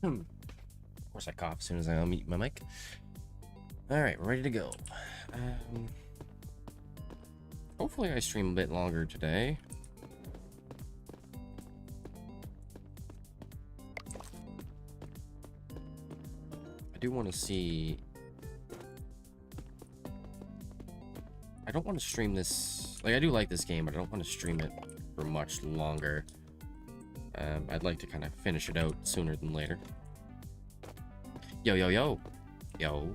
Of course, I cough as soon as I unmute my mic. All right, we're ready to go. Hopefully, I stream a bit longer today. I do want to see. I don't want to stream this. Like, I do like this game, but I don't want to stream it for much longer. I'd like to kind of finish it out sooner than later. Yo, yo, yo. Yo.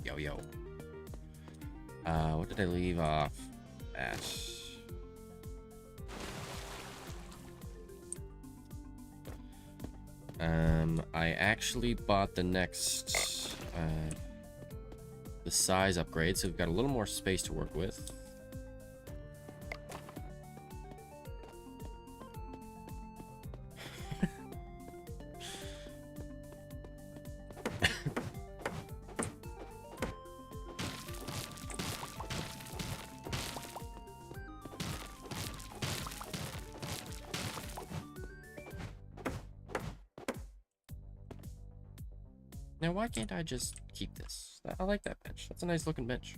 Yo, yo. What did I leave off at? I actually bought the next, the size upgrade, so we've got a little more space to work with. Now, why can't I just keep this? I like that bench. That's a nice looking bench.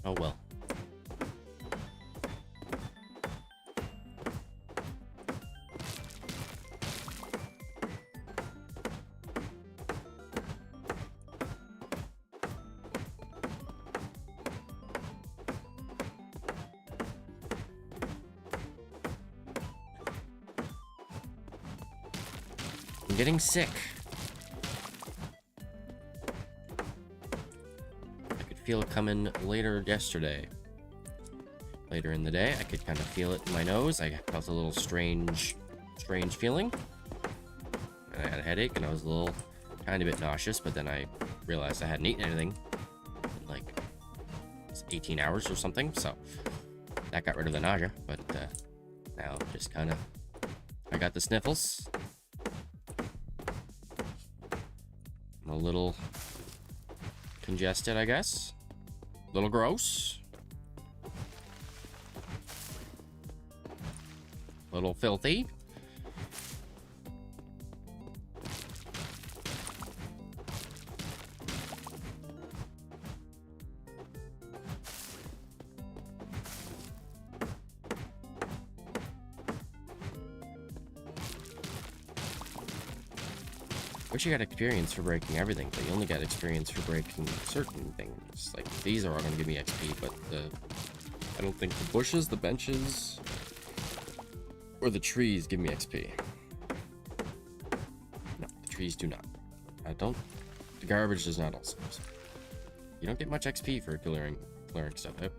Oh well. I'm getting sick. I could feel it coming later yesterday. Later in the day, I could kind of feel it in my nose. I felt a little strange feeling. And I had a headache, and I was a little tiny bit nauseous, but then I realized I hadn't eaten anything in like 18 hours or something, so that got rid of the nausea. But now just kind of, I got the sniffles. I'm a little congested, I guess. A little gross. A little filthy. Wish you got experience for breaking everything, but you only got experience for breaking certain things. Like, these are all going to give me XP, but I don't think the bushes, the benches, or the trees give me XP. No, the trees do not. The garbage does not also. So you don't get much XP for clearing stuff out.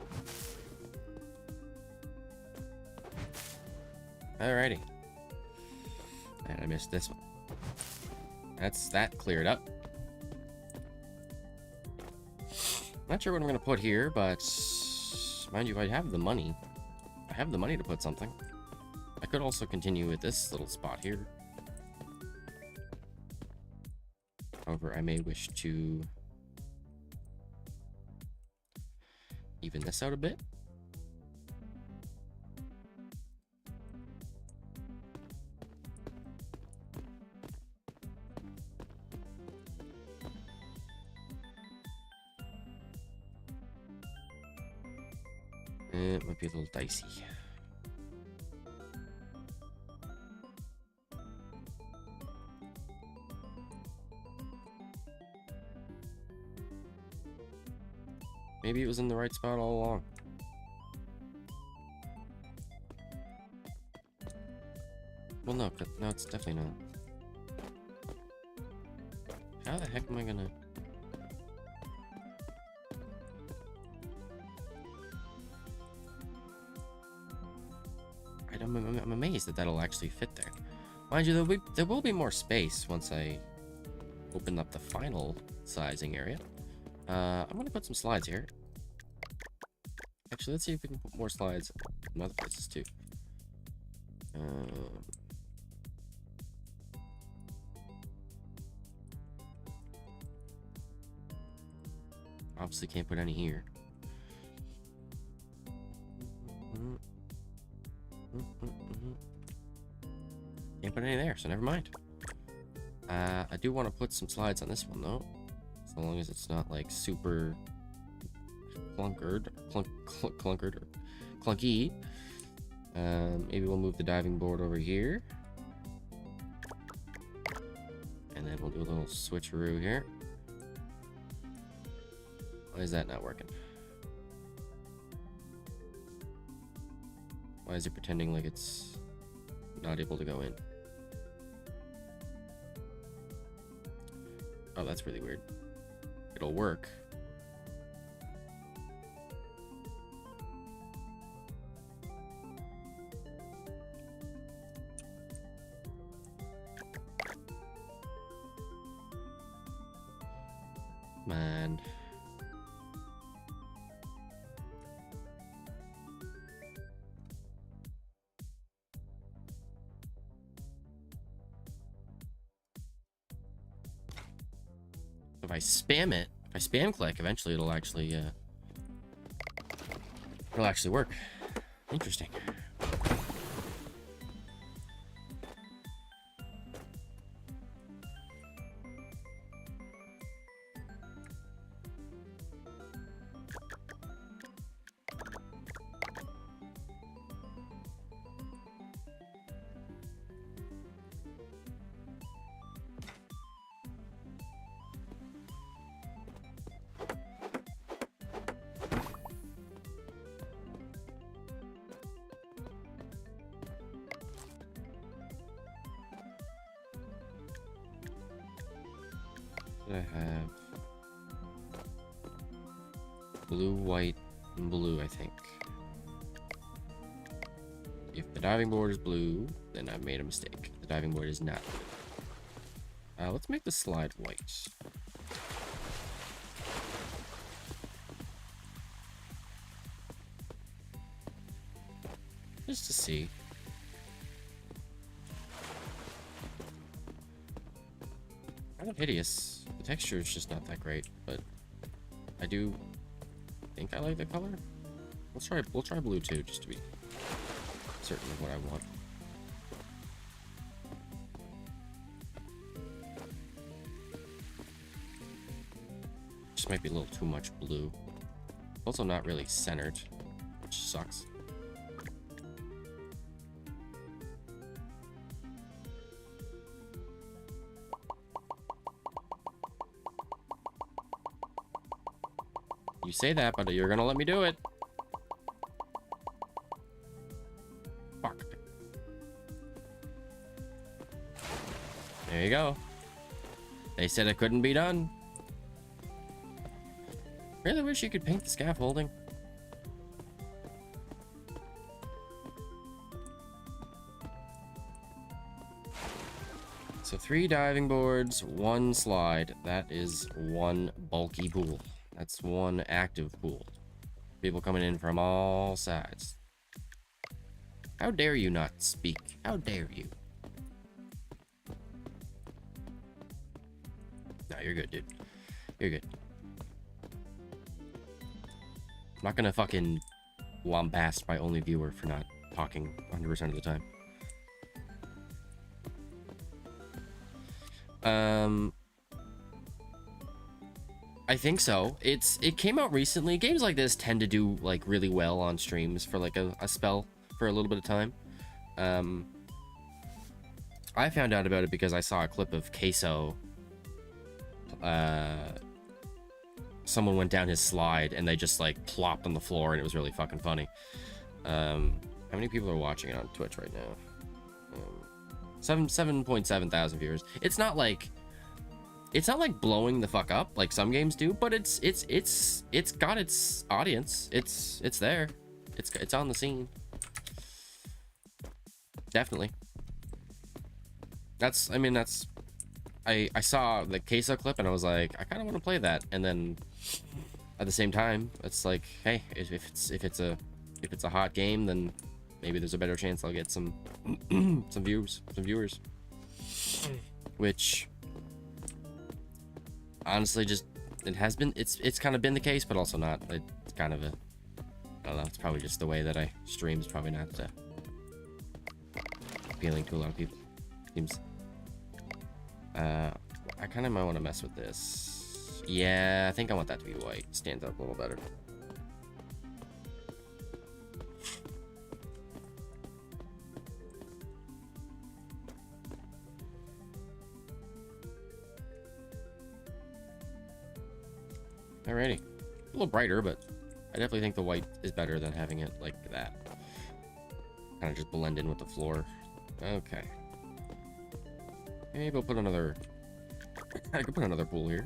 Alrighty. And I missed this one. That's that cleared up. Not sure what I'm gonna put here, but mind you, I have the money. I have the money to put something. I could also continue with this little spot here. However, I may wish to even this out a bit. It might be a little dicey. Maybe it was in the right spot all along. Well, no, it's definitely not. How the heck am I gonna... I'm amazed that that'll actually fit there. Mind you, there will be more space once I open up the final sizing area. I'm gonna put some slides here. Actually, let's see if we can put more slides in other places too. Obviously can't put any here. Can't put any there, so never mind. I do want to put some slides on this one though, so long as it's not like super clunkered or clunky. Maybe we'll move the diving board over here, and then we'll do a little switcheroo here. Why is that not working? Why is it pretending like it's not able to go in? Oh, that's really weird. It'll work. Man. If I spam it, if I spam click, eventually it'll actually work. Interesting. I have blue, white, and blue, I think. If the diving board is blue, then I've made a mistake. The diving board is not blue. Let's make the slide white. Just to see. Kind of hideous. The texture is just not that great, but I do think I like the color. We'll try blue too, just to be certain of what I want. Just might be a little too much blue. Also not really centered, which sucks. You say that, but you're gonna let me do it. Fuck. There you go. They said it couldn't be done. Really wish you could paint the scaffolding. So 3 diving boards, 1 slide. That is 1 bulky pool. That's 1 active pool. People coming in from all sides. How dare you not speak? How dare you? No, you're good, dude. You're good. I'm not gonna fucking lambast my only viewer for not talking 100% of the time. I think so. It came out recently. Games like this tend to do like really well on streams for like a spell for a little bit of time. I found out about it because I saw a clip of Queso. Someone went down his slide and they just like plopped on the floor, and it was really fucking funny. How many people are watching it on Twitch right now? 7.7 thousand viewers. It's not like blowing the fuck up like some games do, but it's got its audience. It's there. It's on the scene. Definitely. I saw the Queso clip and I was like, I kind of want to play that. And then at the same time, it's like, hey, if it's a hot game, then maybe there's a better chance I'll get some viewers. Which honestly, it's kind of been the case, but also not. It's kind of I don't know. It's probably just the way that I stream is probably not appealing to a lot of people. Seems... I kind of might want to mess with this. Yeah, I think I want that to be white. Stands up a little better. Alrighty. A little brighter, but I definitely think the white is better than having it like that. Kind of just blend in with the floor. Okay. Maybe we'll put another... I could put another pool here.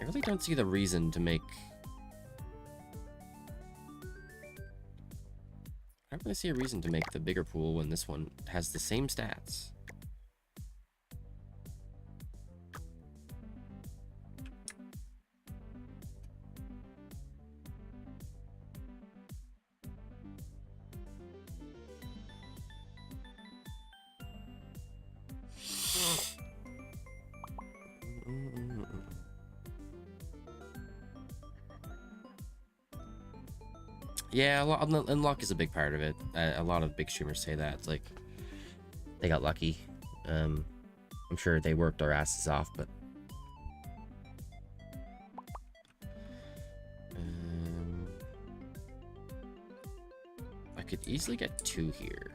I really don't see the reason to make... I don't really see a reason to make the bigger pool when this one has the same stats. Yeah, and luck is a big part of it. A lot of big streamers say that. It's like, they got lucky. I'm sure they worked their asses off, but... I could easily get 2 here.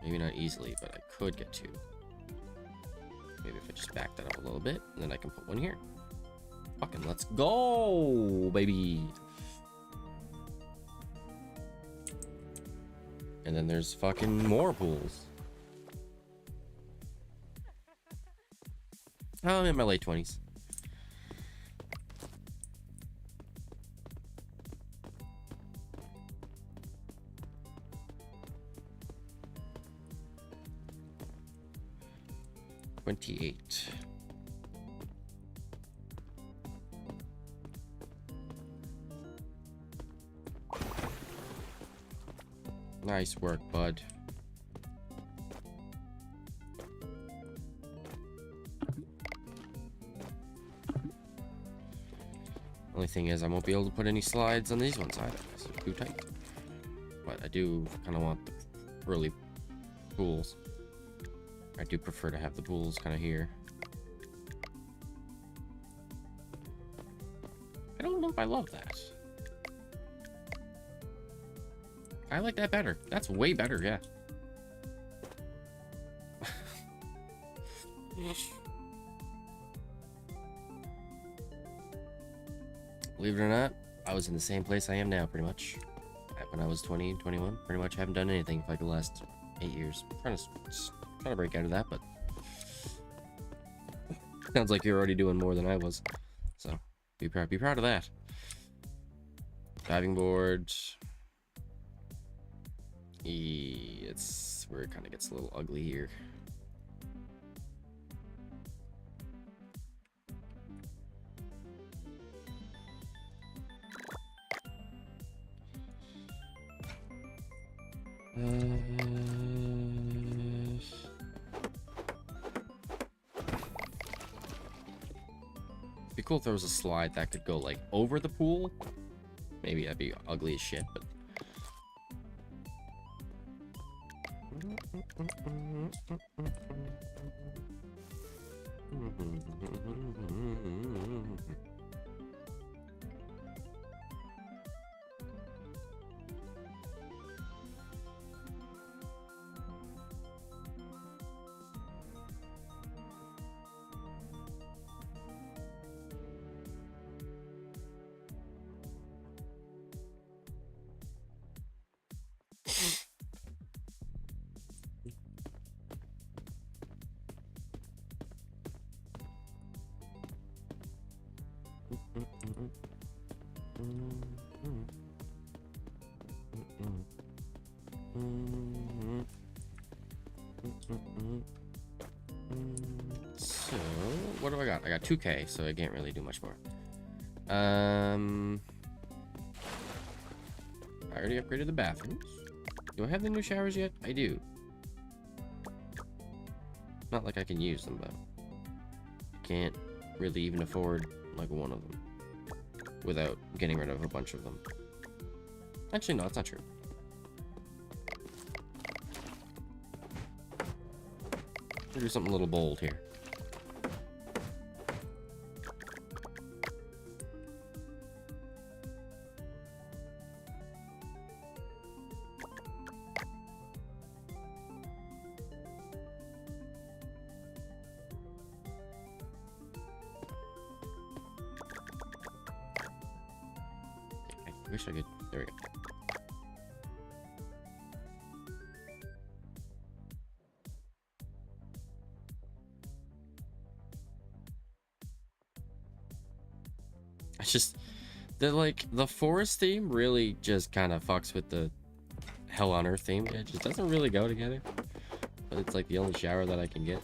Maybe not easily, but I could get 2. Maybe if I just back that up a little bit, and then I can put 1 here. Fucking let's go, baby! And then there's fucking more pools. Oh, I'm in my late 20s. $28. Nice work, bud. Only thing is, I won't be able to put any slides on these ones either. It's too tight. But I do kind of want the early pools. I do prefer to have the pools kind of here. I don't know if I love that. I like that better. That's way better, yeah. Believe it or not, I was in the same place I am now, pretty much. When I was 20, 21, pretty much haven't done anything for like the last 8 years. Trying to break out of that, but sounds like you're already doing more than I was. So be proud of that. Diving board. It's where it kind of gets a little ugly here. It'd be cool if there was a slide that could go like over the pool. Maybe that'd be ugly as shit, but so what do I got? I got 2K, so I can't really do much more. I already upgraded the bathrooms. Do I have the new showers yet? I do. Not like I can use them, but can't really even afford like one of them without getting rid of a bunch of them. Actually, no, that's not true. do something a little bold here. I wish I could. There we go. I just, the forest theme really just kind of fucks with the Hell on Earth theme. It just doesn't really go together. But it's like the only shower that I can get.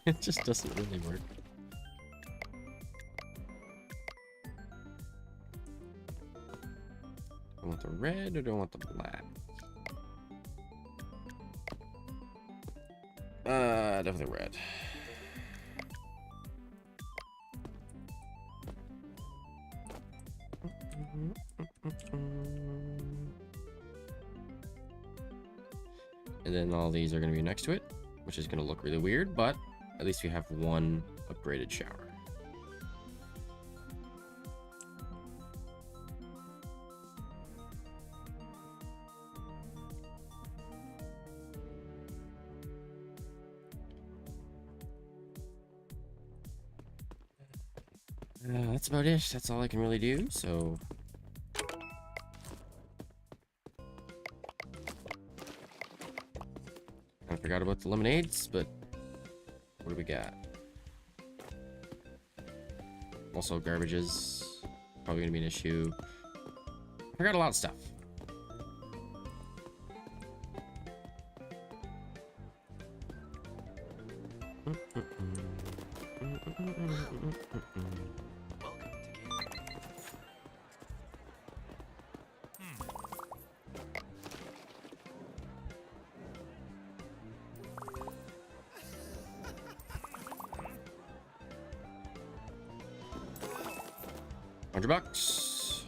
It just doesn't really work. Do I want the red or do I want the black? Definitely red. And then all these are going to be next to it, which is going to look really weird, but at least we have one upgraded shower. That's about it. That's all I can really do, so... I forgot about the lemonades, but what do we got? Also, garbages. Probably gonna be an issue. I forgot a lot of stuff. $100.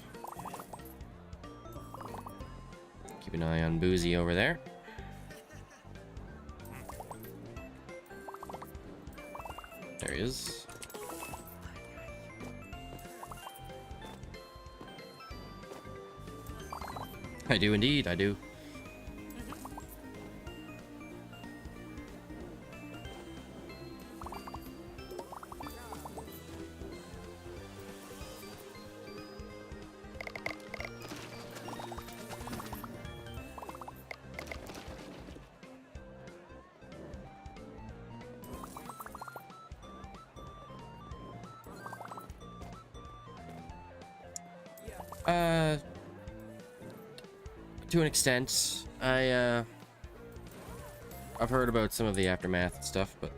Keep an eye on Boozy over there. There he is. I do indeed, I do. To an extent, I've heard about some of the aftermath and stuff, but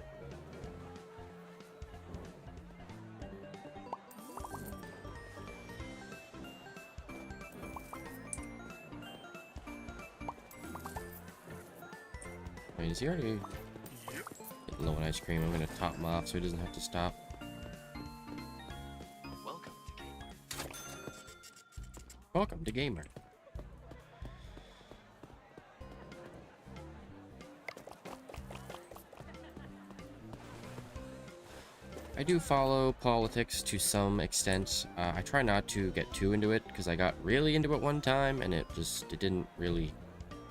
I mean, is he already getting low on ice cream? I'm gonna top him off so he doesn't have to stop. Welcome to Gamer. I do follow politics to some extent. I try not to get too into it because I got really into it one time and it didn't really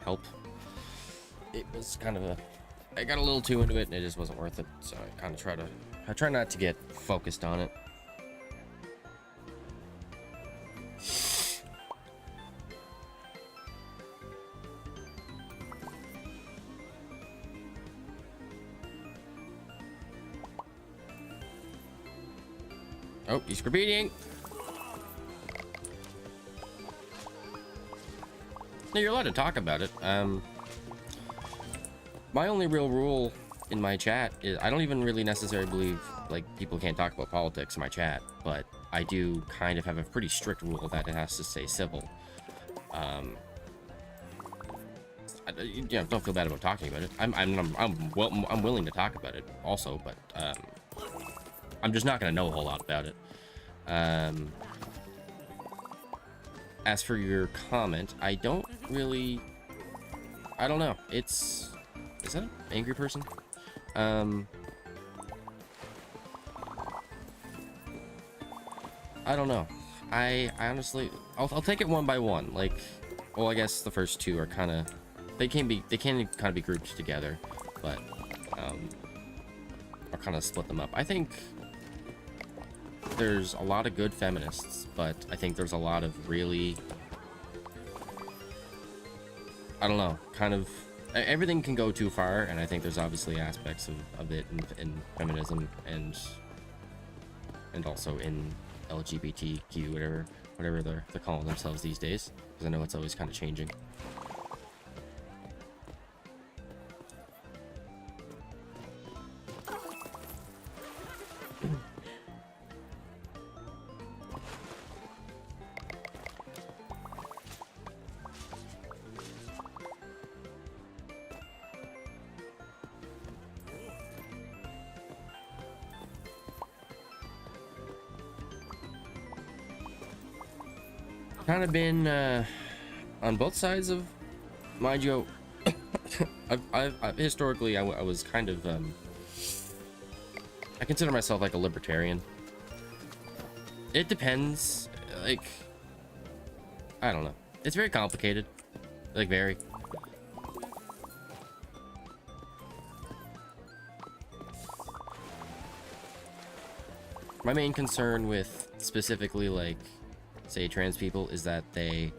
help. It was kind of I got a little too into it and it just wasn't worth it. So I try not to get focused on it. Oh, he's competing. No, you're allowed to talk about it. My only real rule in my chat is I don't even really necessarily believe like people can't talk about politics in my chat, but I do kind of have a pretty strict rule that it has to stay civil. Don't feel bad about talking about it. I'm willing to talk about it also, but I'm just not gonna know a whole lot about it. As for your comment, I don't know. Is that an angry person? I don't know. I honestly, I'll take it one by one. Like, well, I guess the first two are kind of, they can kind of be grouped together, but I'll kind of split them up. I think there's a lot of good feminists, but I think there's a lot of really, I don't know, kind of, everything can go too far, and I think there's obviously aspects of it in feminism and also in LGBTQ, whatever they're calling themselves these days, because I know it's always kind of changing. Kind of been on both sides of, mind you. I've historically I was kind of I consider myself like a libertarian. It depends, like, I don't know, it's very complicated, like very. My main concern with specifically, like, say trans people is that they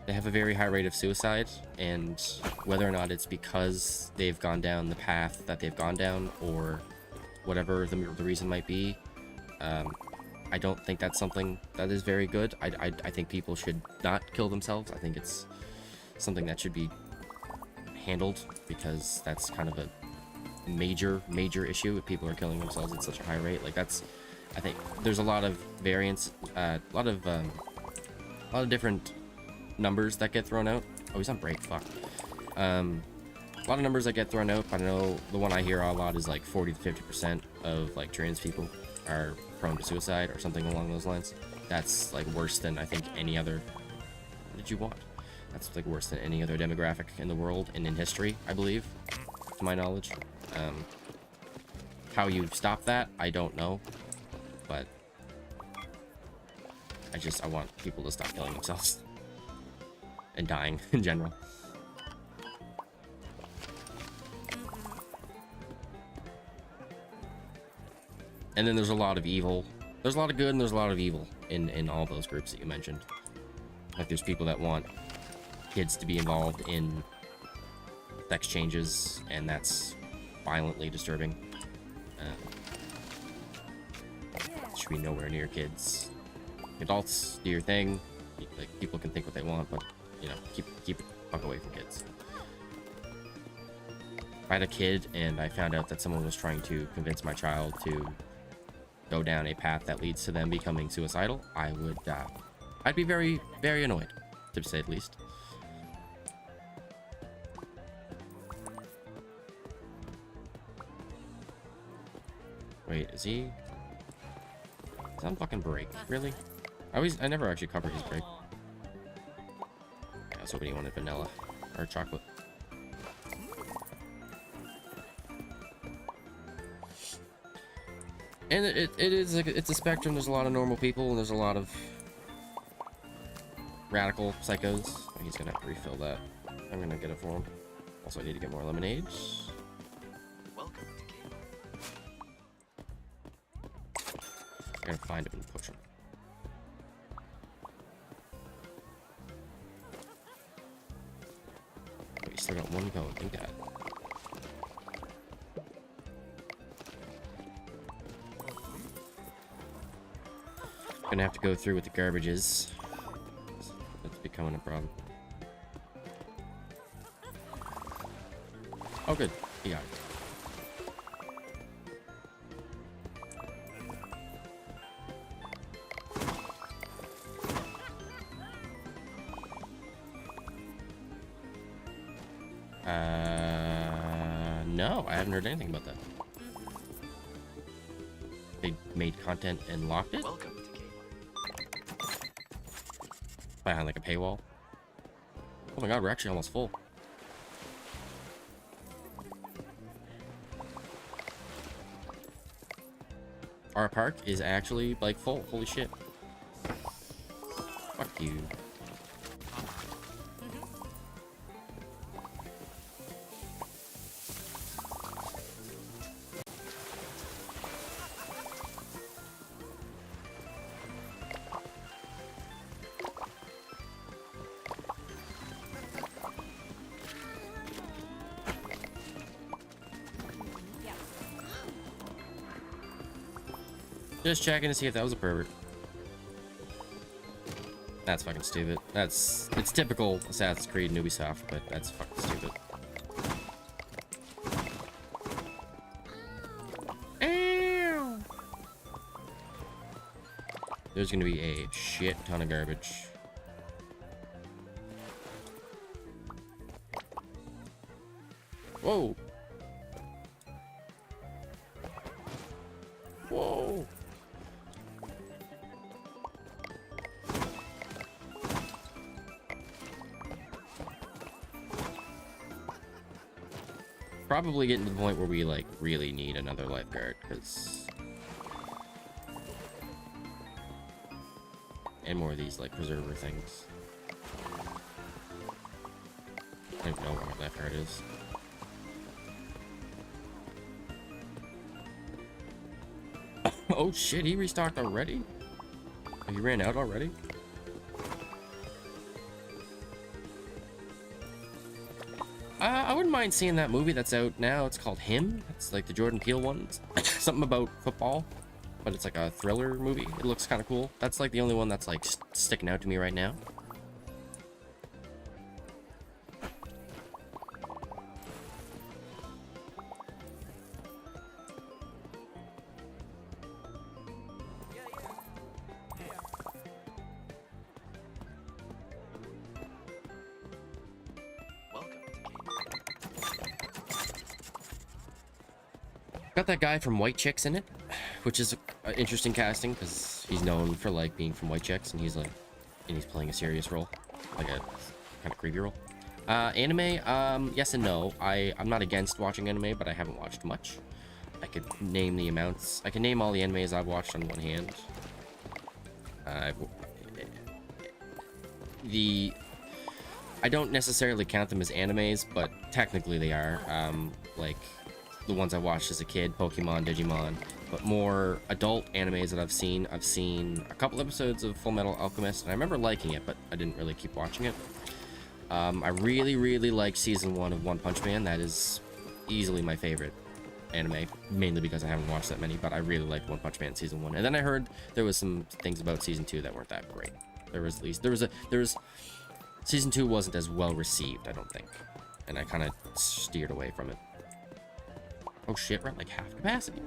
have a very high rate of suicide, and whether or not it's because they've gone down the path that they've gone down or whatever the reason might be, I don't think that's something that is very good. I think people should not kill themselves. I think it's something that should be handled, because that's kind of a major issue if people are killing themselves at such a high rate. Like, that's, I think there's a lot of variance, a lot of different numbers that get thrown out. Oh, he's on break. Fuck. A lot of numbers that get thrown out. I know the one I hear a lot is like 40 to 50% of like trans people are prone to suicide or something along those lines. That's like worse than I think any other. What did you want? That's like worse than any other demographic in the world and in history, I believe, to my knowledge. How you stop that, I don't know. But I want people to stop killing themselves and dying in general. And then there's a lot of evil. There's a lot of good and there's a lot of evil in all those groups that you mentioned. Like, there's people that want kids to be involved in sex changes, and that's violently disturbing. Should be nowhere near kids. Adults, do your thing. Like, people can think what they want, but, you know, keep the fuck away from kids. If I had a kid and I found out that someone was trying to convince my child to go down a path that leads to them becoming suicidal, I would, I'd be very, very annoyed, to say the least. Wait, is he on fucking break? Really? I never actually cover his break. Yeah, I was hoping he wanted vanilla or chocolate. And it is like, it's a spectrum. There's a lot of normal people and there's a lot of radical psychos. Oh, he's gonna have to refill that. I'm gonna get it for him. Also, I need to get more lemonades. Welcome to Game. I'm gonna find him and push him. Oh, he's still got one going. Thank God. Gonna have to go through with the garbages. That's becoming a problem. Oh, good. He got it. No, I haven't heard anything about that. They made content and locked it? Welcome to Game. Behind like a paywall. Oh my god, we're actually almost full. our park is actually like full. Holy shit. Fuck you. Just checking to see if that was a pervert. That's fucking stupid. It's typical Assassin's Creed and Ubisoft, but that's fucking stupid. Ow! There's gonna be a shit ton of garbage. Whoa! Whoa! Probably getting to the point where we like really need another lifeguard, because and more of these like preserver things. I don't even know where my lifeguard is. Oh shit, he restocked already? Oh, he ran out already? I wouldn't mind seeing that movie that's out now. It's called Him. It's like the Jordan Peele one. Something about football, but it's like a thriller movie. It looks kind of cool. That's like the only one that's like sticking out to me right now. Welcome to Cable. Got that guy from White Chicks in it, which is a interesting casting because he's known for like being from White Chicks, and he's playing a serious role, like a kind of creepy role. Anime, yes and no. I'm not against watching anime, but I haven't watched much. I could name the amounts. I can name all the animes I've watched on one hand. I don't necessarily count them as animes, but technically they are. Like the ones I watched as a kid, Pokemon, Digimon, but more adult animes that I've seen a couple episodes of Full Metal Alchemist, and I remember liking it, but I didn't really keep watching it. I really like season 1 of One Punch Man. That is easily my favorite anime, mainly because I haven't watched that many, but I really liked One Punch Man season 1. And then I heard there was some things about season 2 that weren't that great. Season 2 wasn't as well received, I don't think, and I kind of steered away from it. Oh shit, we're at like half capacity.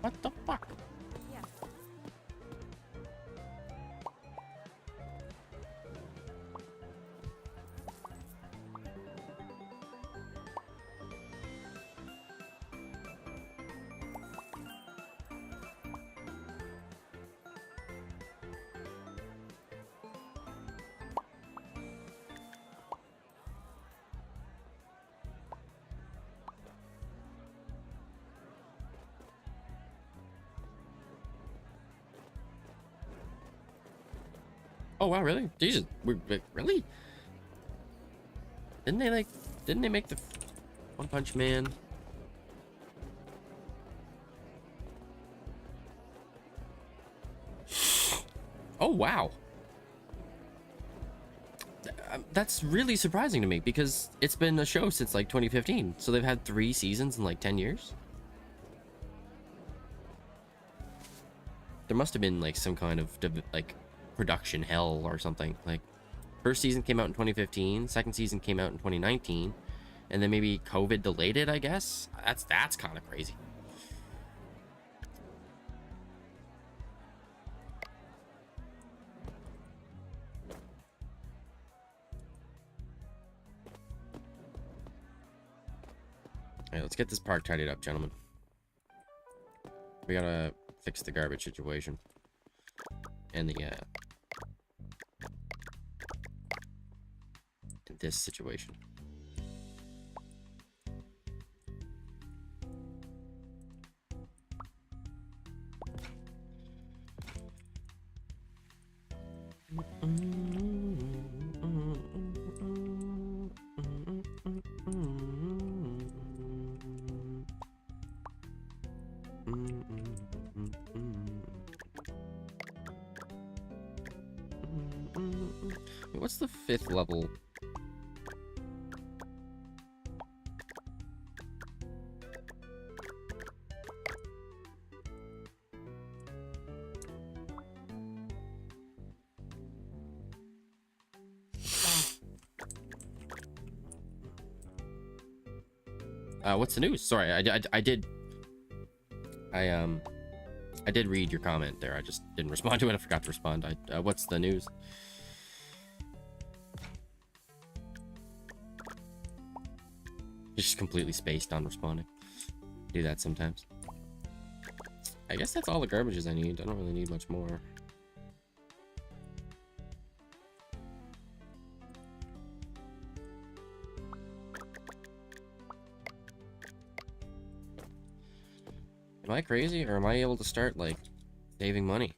What the fuck? Oh wow, really? Jesus, really? Didn't they make the One Punch Man? Oh wow. That's really surprising to me because it's been a show since like 2015. So they've had 3 seasons in like 10 years. There must have been like some kind of like production hell or something. Like first season came out in 2015, second season came out in 2019, and then maybe COVID delayed it, I guess. That's kind of crazy. All right, let's get this park tidied up, gentlemen. We gotta fix the garbage situation and the this situation. What's the 5th level? What's the news? Sorry, I did read your comment there. I just didn't respond to it. I forgot to respond. What's the news? Just completely spaced on responding. Do that sometimes. I guess that's all the garbages I need. I don't really need much more. Am I crazy, or am I able to start, like, saving money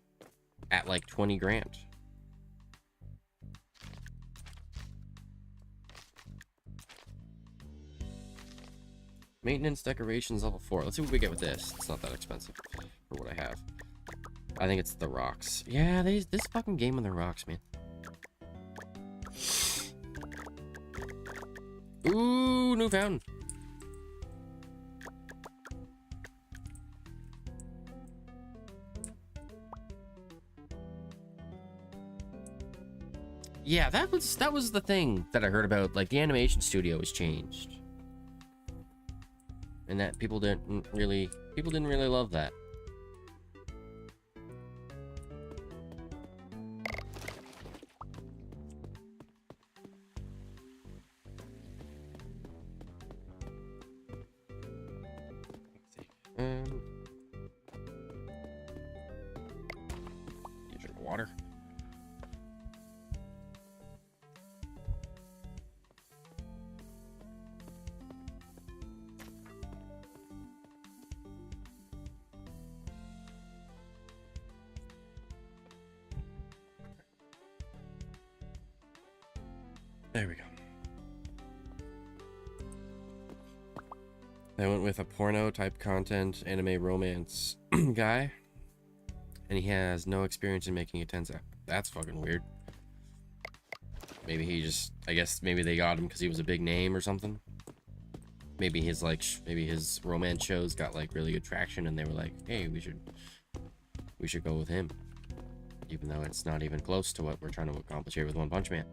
at, like, 20 grand? Maintenance decorations level 4. Let's see what we get with this. It's not that expensive for what I have. I think it's the rocks. Yeah, this fucking game on the rocks, man. Ooh, new fountain. Yeah, that was the thing that I heard about. Like, the animation studio was changed, and that people didn't really love that. Drink water. There we go. I went with a porno type content, anime romance guy, and he has no experience in making a Tensa. That's fucking weird. Maybe he just, I guess maybe they got him because he was a big name or something. Maybe his maybe his romance shows got like really good traction, and they were like, hey, we should go with him, even though it's not even close to what we're trying to accomplish here with One Punch Man.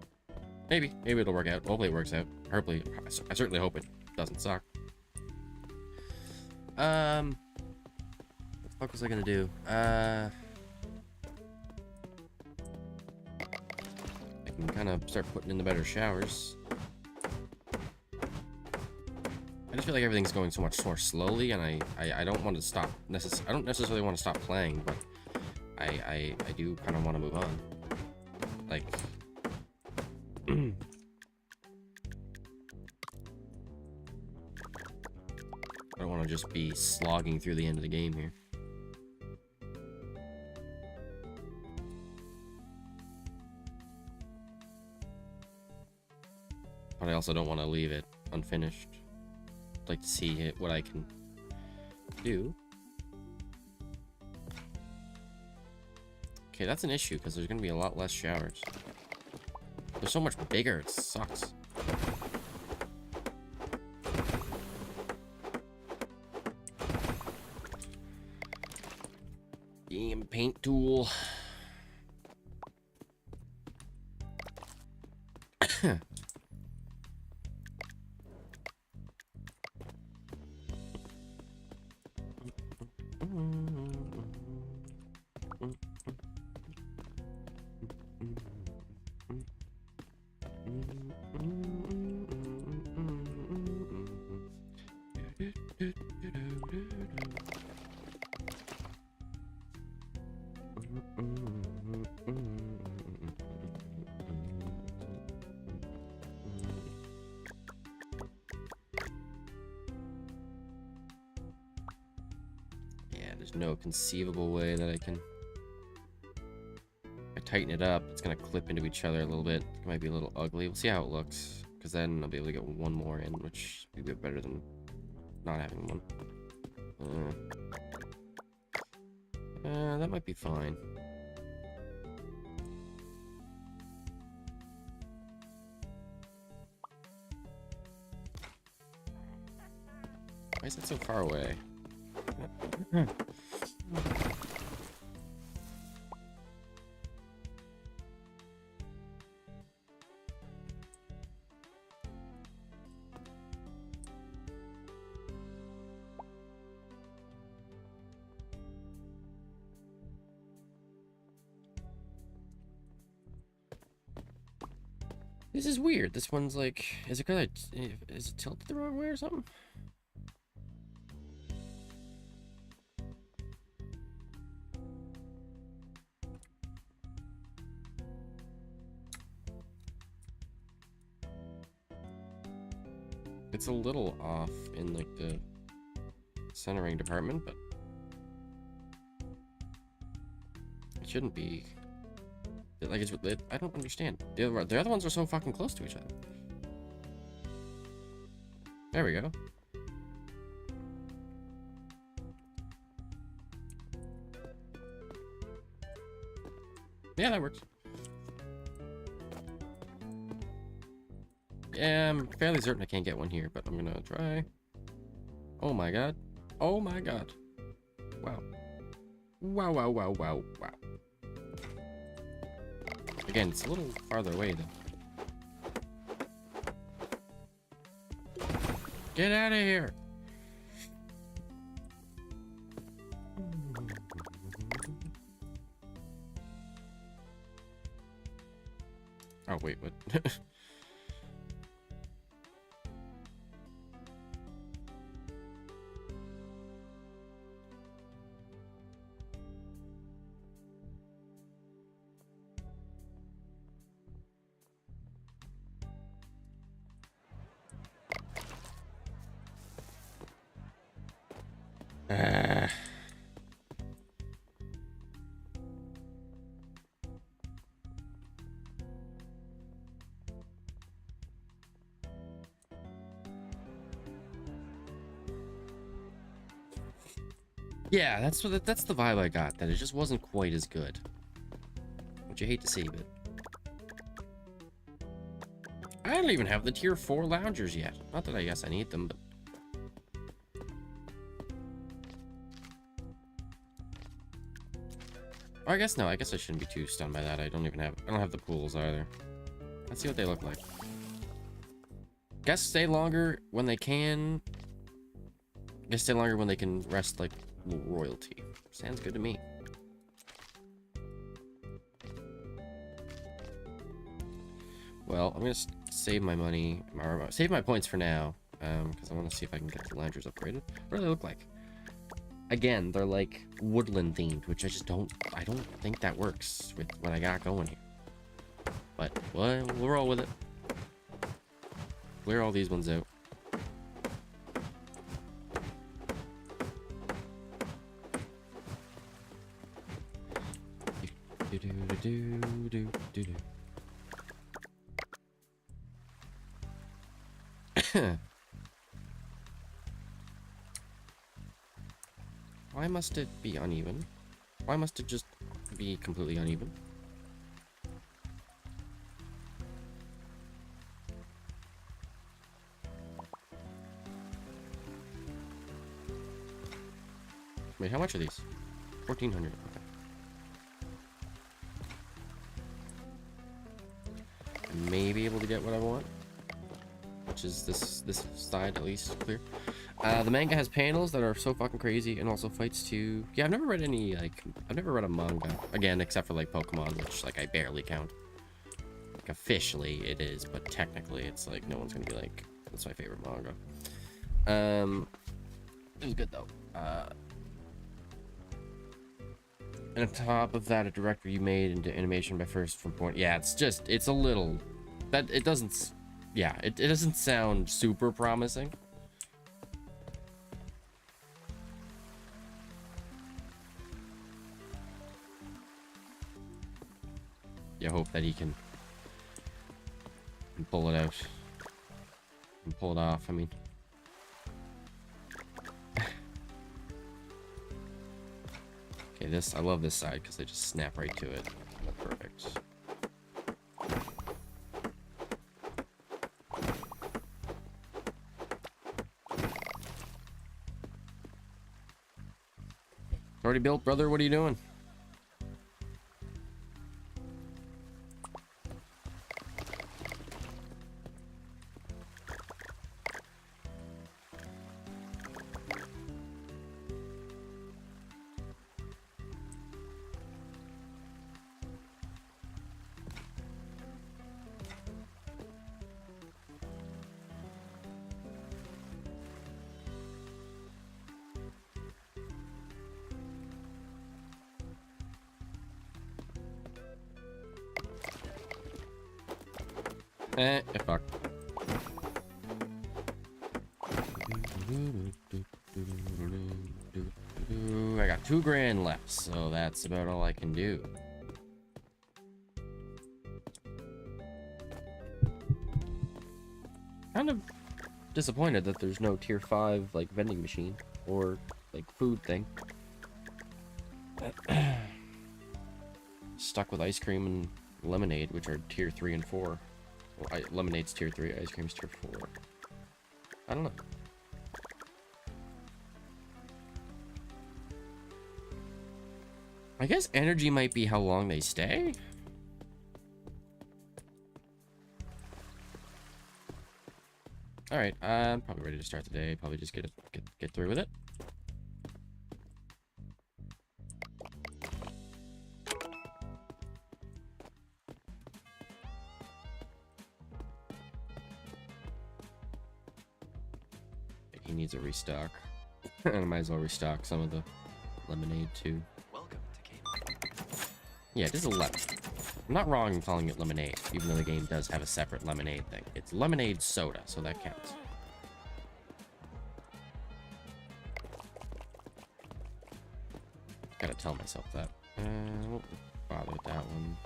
Maybe it'll work out. Hopefully it works out. Hopefully, I certainly hope it doesn't suck. What the fuck was I gonna do? I can kind of start putting in the better showers. I just feel like everything's going so much more slowly, and I don't want to stop. I don't necessarily want to stop playing, but I do kind of want to move on. Like. I don't want to just be slogging through the end of the game here. But I also don't want to leave it unfinished. I'd like to see what I can do. Okay, that's an issue because there's going to be a lot less showers. They're so much bigger, it sucks. Damn paint tool. There's no conceivable way that I can. If I tighten it up, it's gonna clip into each other a little bit. It might be a little ugly. We'll see how it looks, because then I'll be able to get one more in, which would be a bit better than not having one. That might be fine. Why is that so far away? This is weird. This one's like, is it gonna, is it tilted the wrong way or something? It's a little off in like the centering department, but it shouldn't be. Like I don't understand. The other ones are so fucking close to each other. There we go. Yeah, that works. Yeah, I'm fairly certain I can't get one here, but I'm gonna try. Oh my god. Oh my god. Wow. Wow, wow, wow, wow, wow. Again, it's a little farther away, though. Get out of here! Oh, wait, what? Yeah, that's the vibe I got. That it just wasn't quite as good, which you hate to see, but I don't even have the tier 4 loungers yet. Not that I guess I need them, but or I guess no. I guess I shouldn't be too stunned by that. I don't have the pools either. Let's see what they look like. Guess stay longer when they can. Guess stay longer when they can rest like royalty. Sounds good to me. Well, I'm gonna save my money, or save my points for now, because I want to see if I can get the loungers upgraded. What do they look like? Again, they're like woodland themed, which I don't think that works with what I got going here. But we'll roll with it. Clear all these ones out. Why must it be uneven? Why must it just be completely uneven? Wait, how much are these? 1,400. Okay. I may be able to get what I want, which is this side at least clear. The manga has panels that are so fucking crazy, and also fights too. Yeah, I've never read any I've never read a manga again, except for like Pokemon, which like I barely count. Like officially it is, but technically it's like no one's gonna be like, that's my favorite manga. It was good though. And on top of that, a director you made into animation by first from point. Yeah, it's a little that it doesn't. Yeah, it doesn't sound super promising. You hope that he can pull it out and pull it off. I mean, okay, I love this side because they just snap right to it. Perfect. Already built, brother. What are you doing? Fuck. I got 2 grand left, so that's about all I can do. Kind of disappointed that there's no tier 5 like vending machine or like food thing. Stuck with ice cream and lemonade, which are tier 3 and 4. Well, lemonade's tier 3, ice cream's tier 4. I don't know. I guess energy might be how long they stay. All right, I'm probably ready to start the day. Probably just get through with it. He needs a restock. And I might as well restock some of the lemonade too. Welcome to game. Yeah, it is 11. I'm not wrong in calling it lemonade, even though the game does have a separate lemonade thing. It's lemonade soda, so that counts. Gotta tell myself that. Won't bother with that one.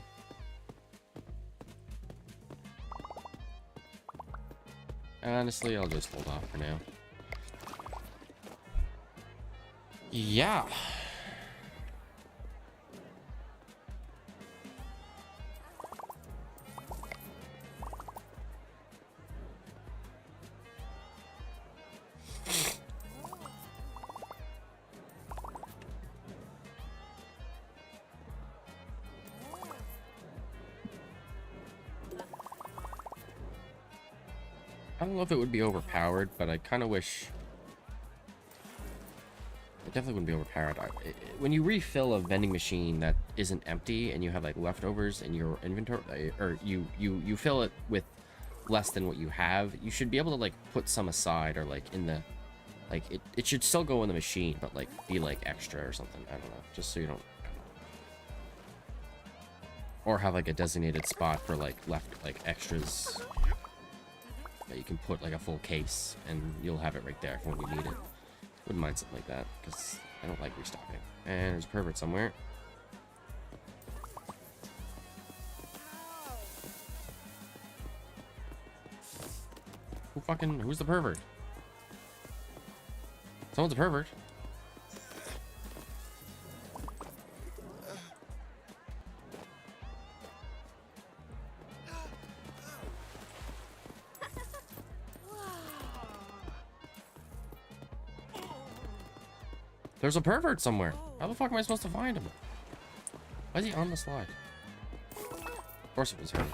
Honestly, I'll just hold off for now. Yeah. I don't know if it would be overpowered, but I kind of wish... It definitely wouldn't be overpowered. When you refill a vending machine that isn't empty and you have like leftovers in your inventory, or you fill it with less than what you have, you should be able to like put some aside, or like in the... Like, it should still go in the machine, but like be like extra or something. I don't know. Just so you don't... Or have like a designated spot for like extras that you can put like a full case, and you'll have it right there for when you need it. Wouldn't mind something like that, because I don't like restocking. And there's a pervert somewhere. Who's the pervert? Someone's a pervert. There's a pervert somewhere. How the fuck am I supposed to find him? Why is he on the slide? Of course it was her.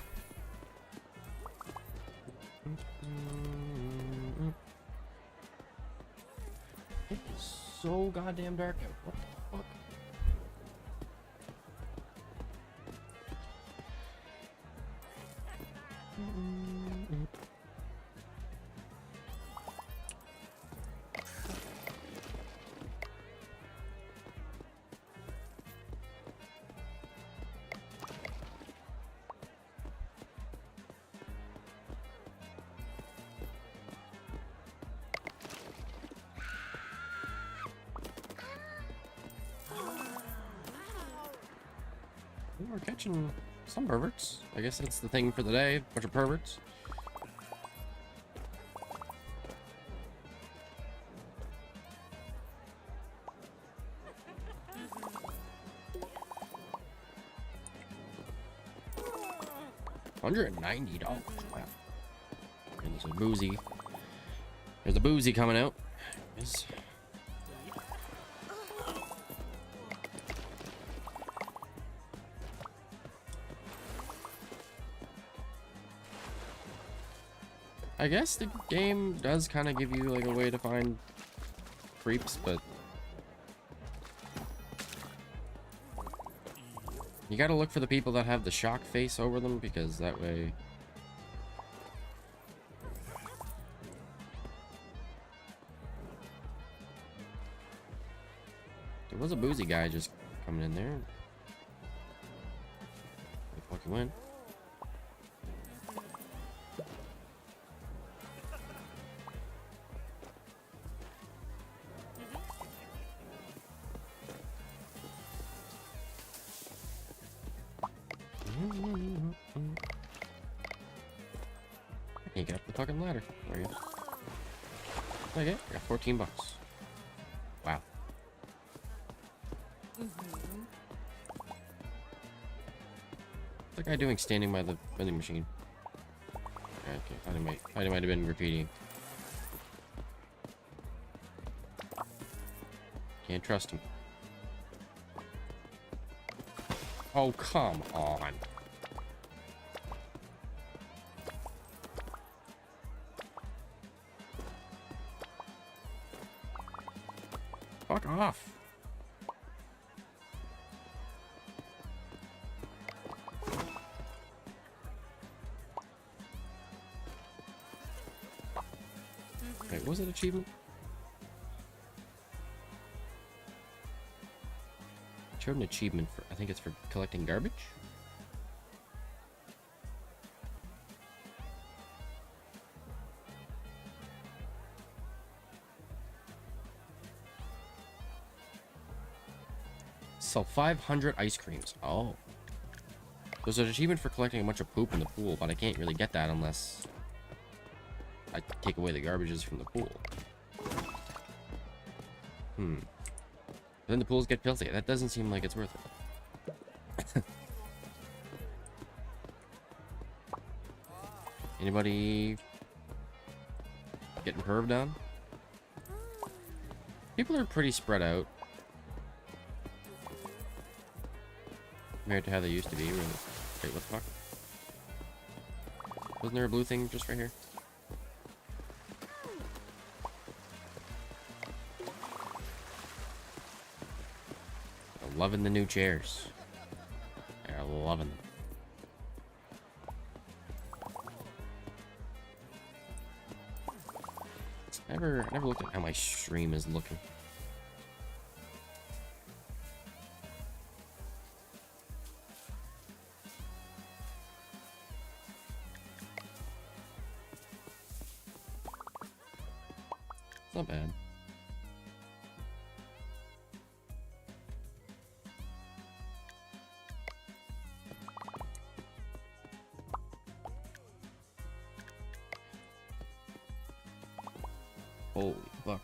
It's so goddamn dark out. What the fuck? We're catching some perverts. I guess that's the thing for the day. Bunch of perverts. $190. Wow. And there's a boozy. There's a boozy coming out. Yes. I guess the game does kind of give you like a way to find creeps, but you gotta look for the people that have the shock face over them, because that way. There was a boozy guy just coming in there. Where the fuck he went? I can't get up the fucking ladder. There you go. Okay, I got 14 bucks. Wow. What's the guy doing standing by the vending machine? Okay, thought he might have been graffitiing. Can't trust him. Oh, come on. Fuck off. Wait, what was it achievement? Showed an achievement for, I think it's for collecting garbage? Sell 500 ice creams. Oh. There's an achievement for collecting a bunch of poop in the pool, but I can't really get that unless I take away the garbages from the pool. Then the pools get filthy. That doesn't seem like it's worth it. Anybody getting perved on? People are pretty spread out compared to how they used to be. Really. Wait, what the fuck? Wasn't there a blue thing just right here? I'm loving the new chairs. They're loving them. I never looked at how my stream is looking. It's not bad. Holy fuck.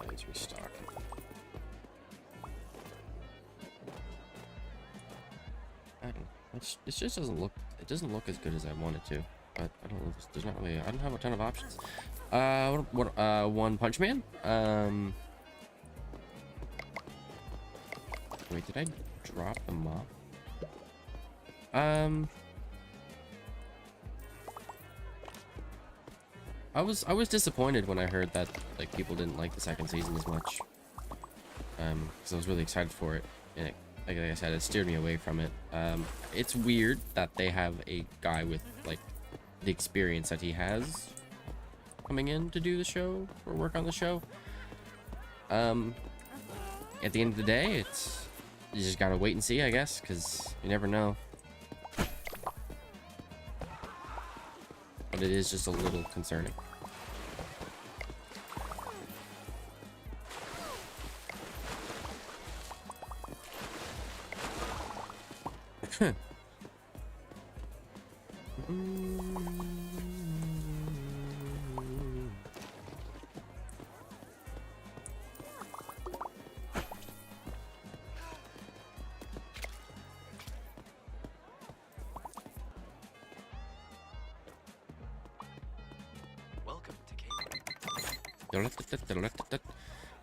Let's restock. This just doesn't look. It doesn't look as good as I want it to. But I don't know. There's not really. I don't have a ton of options. One Punch Man. Wait, did I drop them off? I was disappointed when I heard that like people didn't like the second season as much. Because I was really excited for it, and it, like I said, it steered me away from it. It's weird that they have a guy with like the experience that he has coming in to do the show or work on the show. At the end of the day, it's you just gotta wait and see, I guess, because you never know. But it is just a little concerning.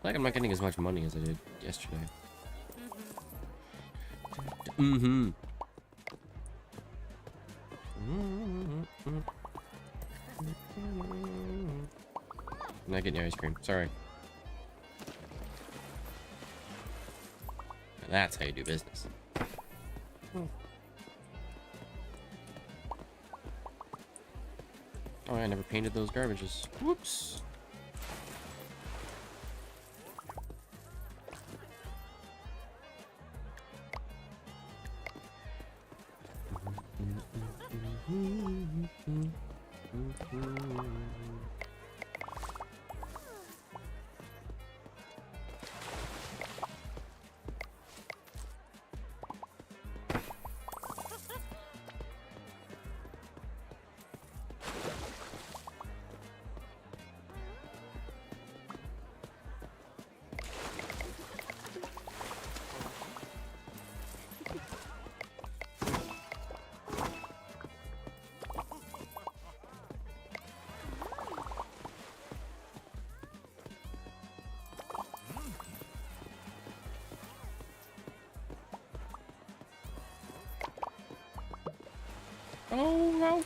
Like I'm not getting as much money as I did yesterday. Mm-hmm. Not getting ice cream. Sorry. That's how you do business. Oh, I never painted those garbages. Whoops.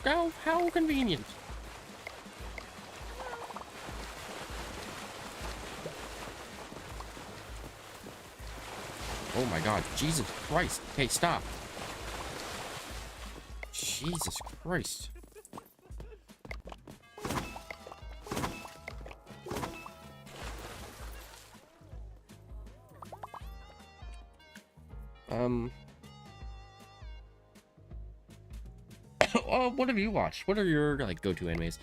Oh, how convenient. Oh my god, Jesus Christ. Hey, stop. Jesus Christ. Oh, what have you watched? What are your, like, go-to animes?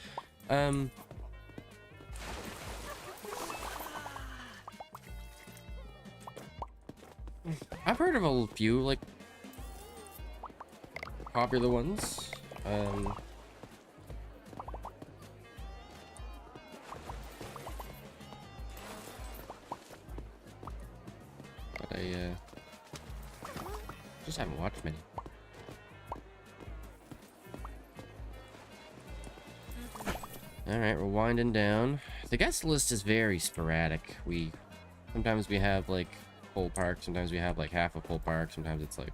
I've heard of a few, like, popular ones. But I, just haven't watched many. Alright, we're winding down. The guest list is very sporadic. Sometimes we have, like, full park, sometimes we have, like, half a full park, sometimes it's, like,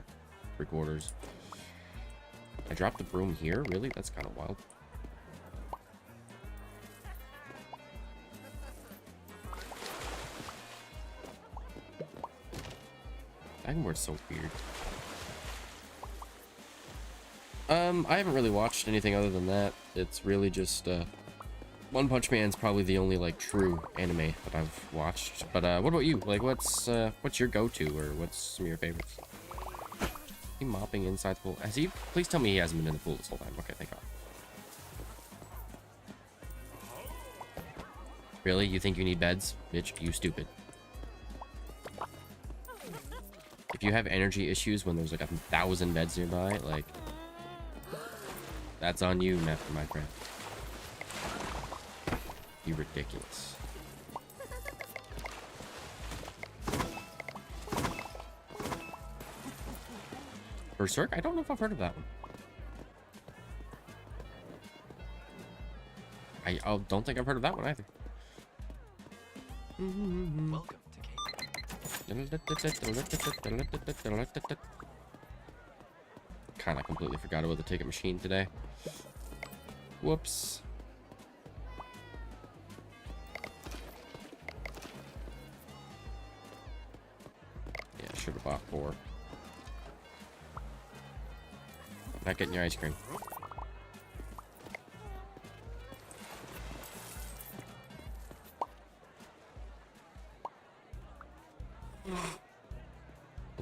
3/4. I dropped the broom here? Really? That's kind of wild. Dragon Board's so weird. I haven't really watched anything other than that. It's really just, One Punch Man's probably the only, like, true anime that I've watched. But, what about you? Like, what's your go-to, or what's some of your favorites? He mopping inside the pool. Has he? Please tell me he hasn't been in the pool this whole time. Okay, thank God. Really? You think you need beds? Bitch, you stupid. If you have energy issues when there's like 1,000 beds nearby, like, that's on you, my friend. You ridiculous. Berserk? I don't know if I've heard of that one. I don't think I've heard of that one either. Welcome to K. Kinda completely forgot about the ticket machine today. Whoops. Yeah, should have bought 4. Not getting your ice cream.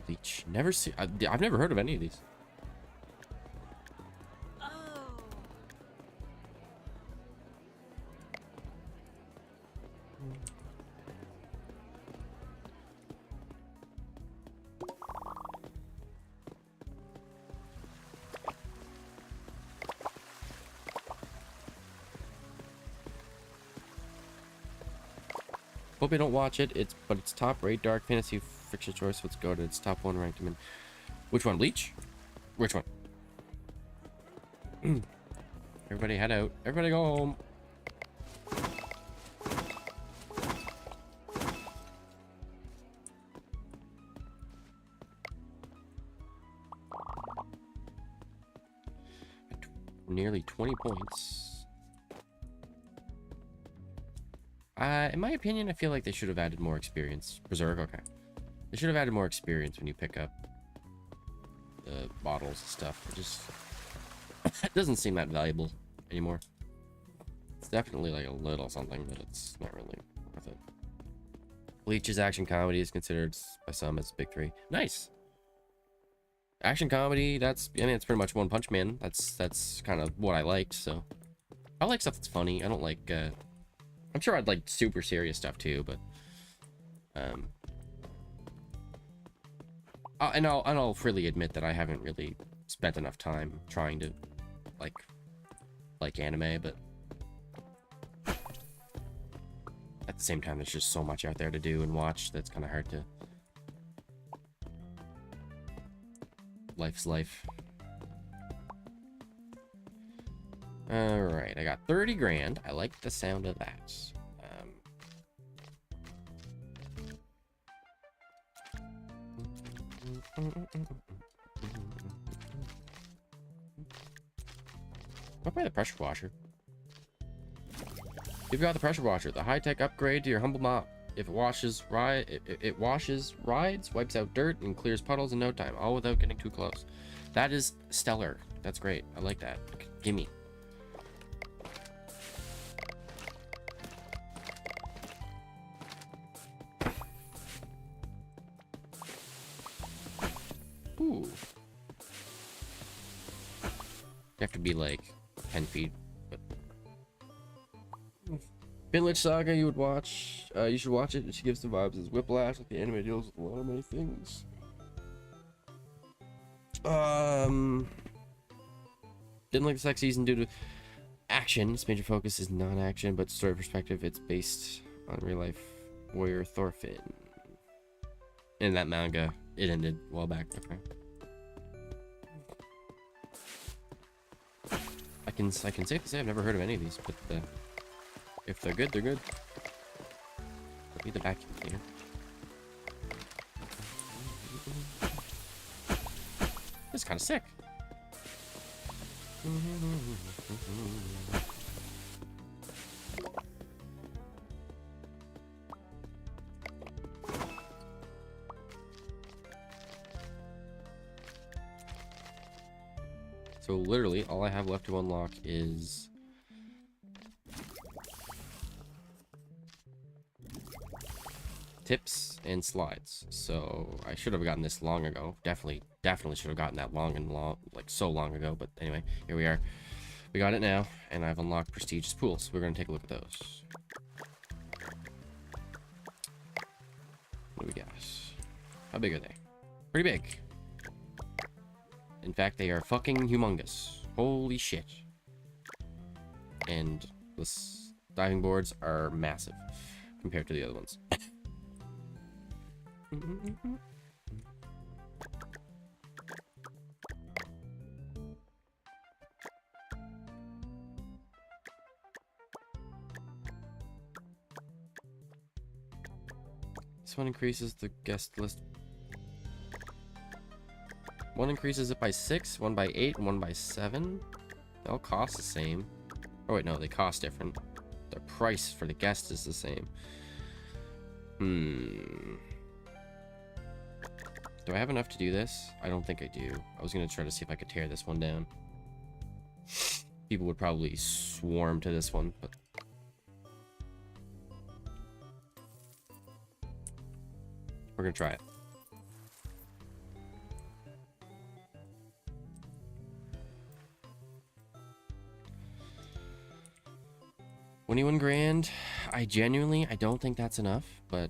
Bleach. Never see. I've never heard of any of these. Hope you don't watch it. But it's top rate dark fantasy fiction choice. Let's go to its top 1 ranked him in. Which one? Bleach? Which one? Everybody head out. Everybody go home. nearly 20 points. In my opinion, I feel like they should have added more experience. Berserk, okay. They should have added more experience when you pick up the bottles and stuff. It just it doesn't seem that valuable anymore. It's definitely like a little something, but it's not really worth it. Bleach's action comedy is considered by some as big three. Nice. Action comedy, that's, I mean, it's pretty much One Punch Man. That's kind of what I liked, so. I like stuff that's funny. I don't like, I'm sure I'd like super serious stuff too, but, and I'll freely admit that I haven't really spent enough time trying to, like anime, but at the same time, there's just so much out there to do and watch that's kind of hard to. Life's life. All right, I got 30 grand. I like the sound of that. I'll buy the pressure washer. You've got the pressure washer, the high-tech upgrade to your humble mop. If it washes, rides, wipes out dirt, and clears puddles in no time, all without getting too close. That is stellar. That's great. I like that. Gimme. Ooh. You have to be like 10 feet. Vinland Saga, you would watch. You should watch it. She gives the vibes as Whiplash. Like the anime deals with a lot of many things. Didn't like the sex season due to action. Its major focus is non-action, but story perspective, it's based on real life warrior Thorfinn. In that manga, it ended a while back. Okay. I can safely say I've never heard of any of these, but if they're good, they're good. Let me the vacuum cleaner. This is kind of sick. So literally, all I have left to unlock is tips and slides. So I should have gotten this long ago. Definitely should have gotten that like so long ago. But anyway, here we are. We got it now, and I've unlocked prestigious pools. We're gonna take a look at those. What do we got? How big are they? Pretty big. In fact, they are fucking humongous. Holy shit. And the diving boards are massive compared to the other ones. This one increases the guest list. One increases it by 6, one by 8, and one by 7. They all cost the same. Oh wait, no, they cost different. The price for the guest is the same. Do I have enough to do this? I don't think I do. I was gonna try to see if I could tear this one down. People would probably swarm to this one, but we're gonna try it. 21 grand. I don't think that's enough, but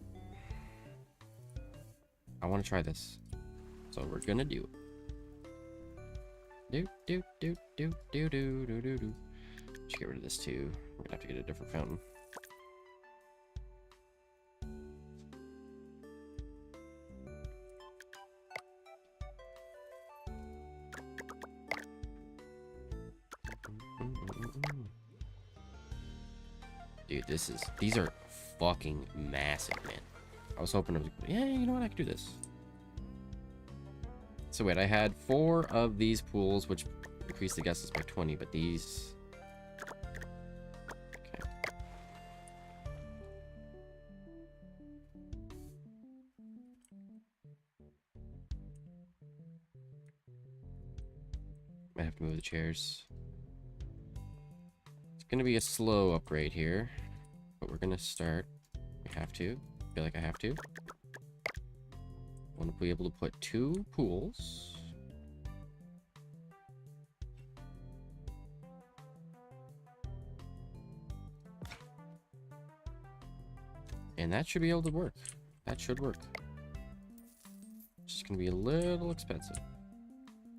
I want to try this. So we're gonna do it. Do. Should get rid of this too. We're gonna have to get a different fountain. Dude, these are fucking massive, man. I was hoping to, yeah, you know what, I could do this. So wait, I had 4 of these pools, which increase the guesses by 20, but these... Okay. Might have to move the chairs. It's gonna be a slow upgrade here, but we're gonna start. We have to. I feel like I have to. I want to be able to put 2 pools. And that should be able to work. That should work. It's just gonna be a little expensive.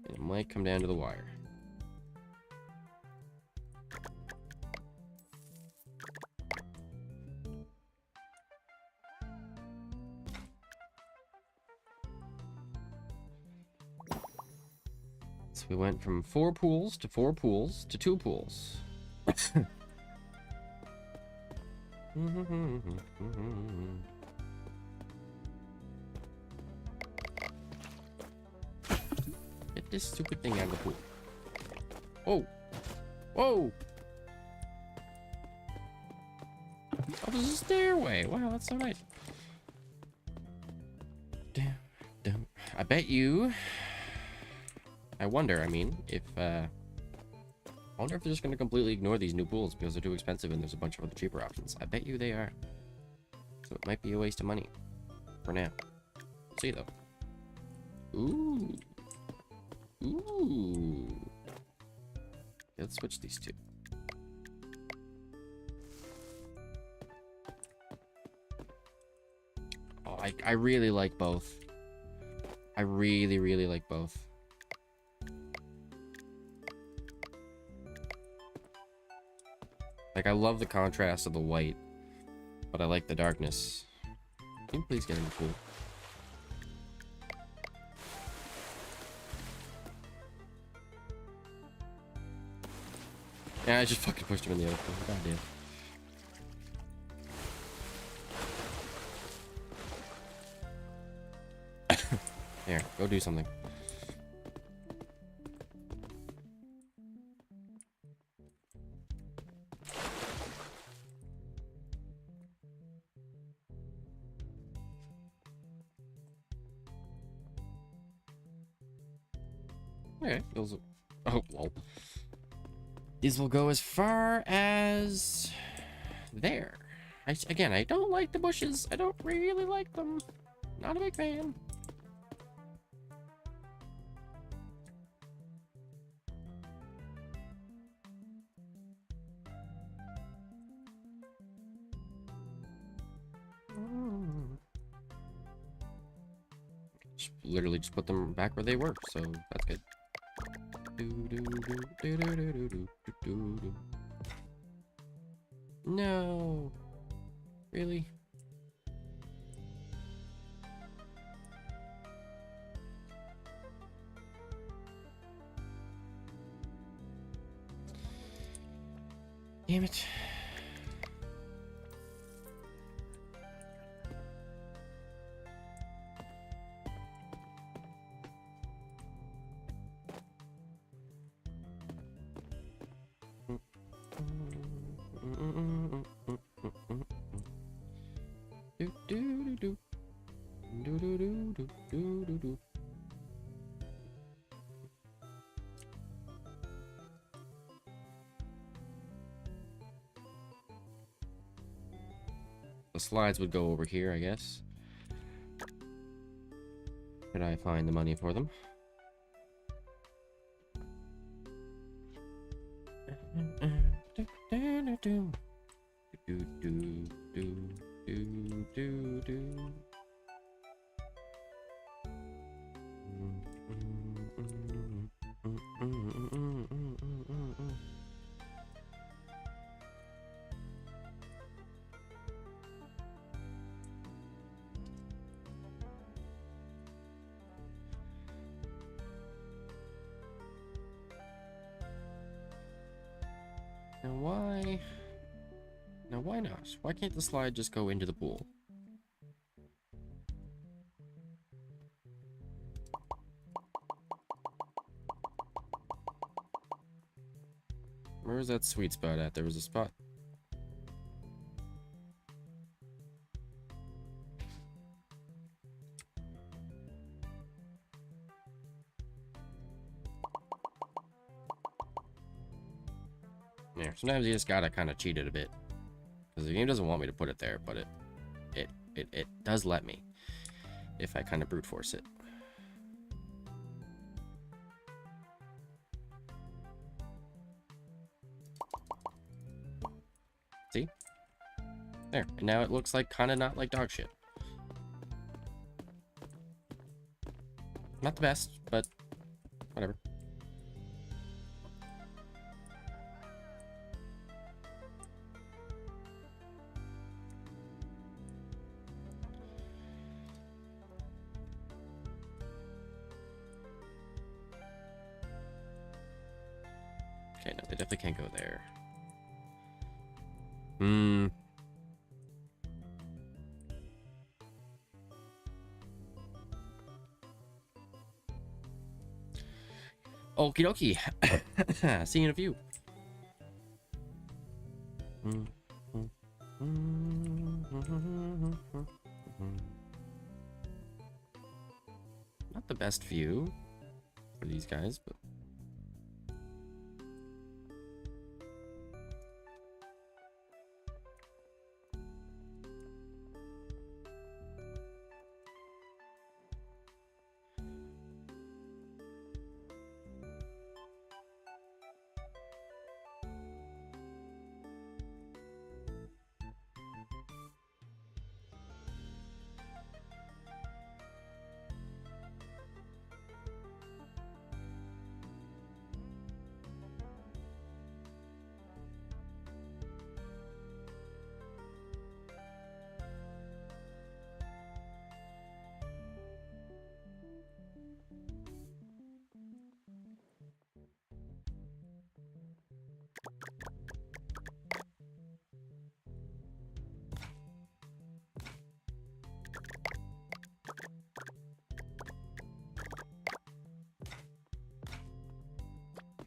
And it might come down to the wire. So we went from 4 pools to 4 pools to 2 pools. Get this stupid thing out of the pool. Whoa! Whoa! Oh, there's a stairway. Wow, that's so nice. Damn, damn. I bet you... I wonder, I mean, if, I wonder if they're just going to completely ignore these new pools because they're too expensive and there's a bunch of other cheaper options. I bet you they are. So it might be a waste of money. For now. We'll see, though. Ooh. Ooh. Let's switch these two. Oh, I really like both. I really, really like both. Like, I love the contrast of the white, but I like the darkness. Can you please get in the pool? Yeah, I just fucking pushed him in the other pool. God damn. Here, go do something. Okay, those. Oh, well. These will go as far as there. Again, I don't like the bushes. I don't really like them. Not a big fan. Literally just put them back where they were, so that's good. No. Really? Damn it. The slides would go over here, I guess. Could I find the money for them? Now why not? Why can't the slide just go into the pool? Where was that sweet spot at? There was a spot. There. Sometimes you just gotta kind of cheat it a bit. Because the game doesn't want me to put it there, but it does let me. If I kind of brute force it. See? There. And now it looks like kind of not like dog shit. Not the best, but whatever. Okay, no, they definitely can't go there. Okie dokie. See you in a few. Not the best view for these guys, but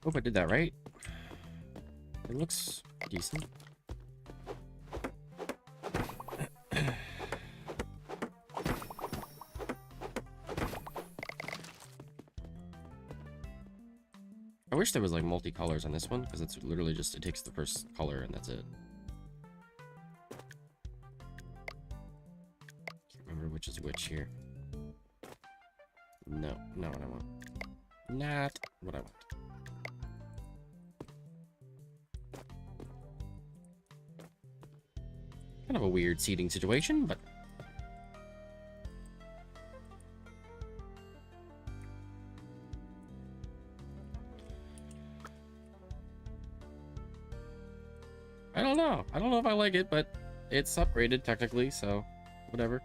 hope I did that right. It looks decent. I wish there was like multicolors on this one, because it's literally just, it takes the first color and that's it. Can't remember which is which here. No, not what I want. Not what I want. Kind of a weird seating situation, but I don't know. I don't know if I like it, but it's upgraded technically, so whatever.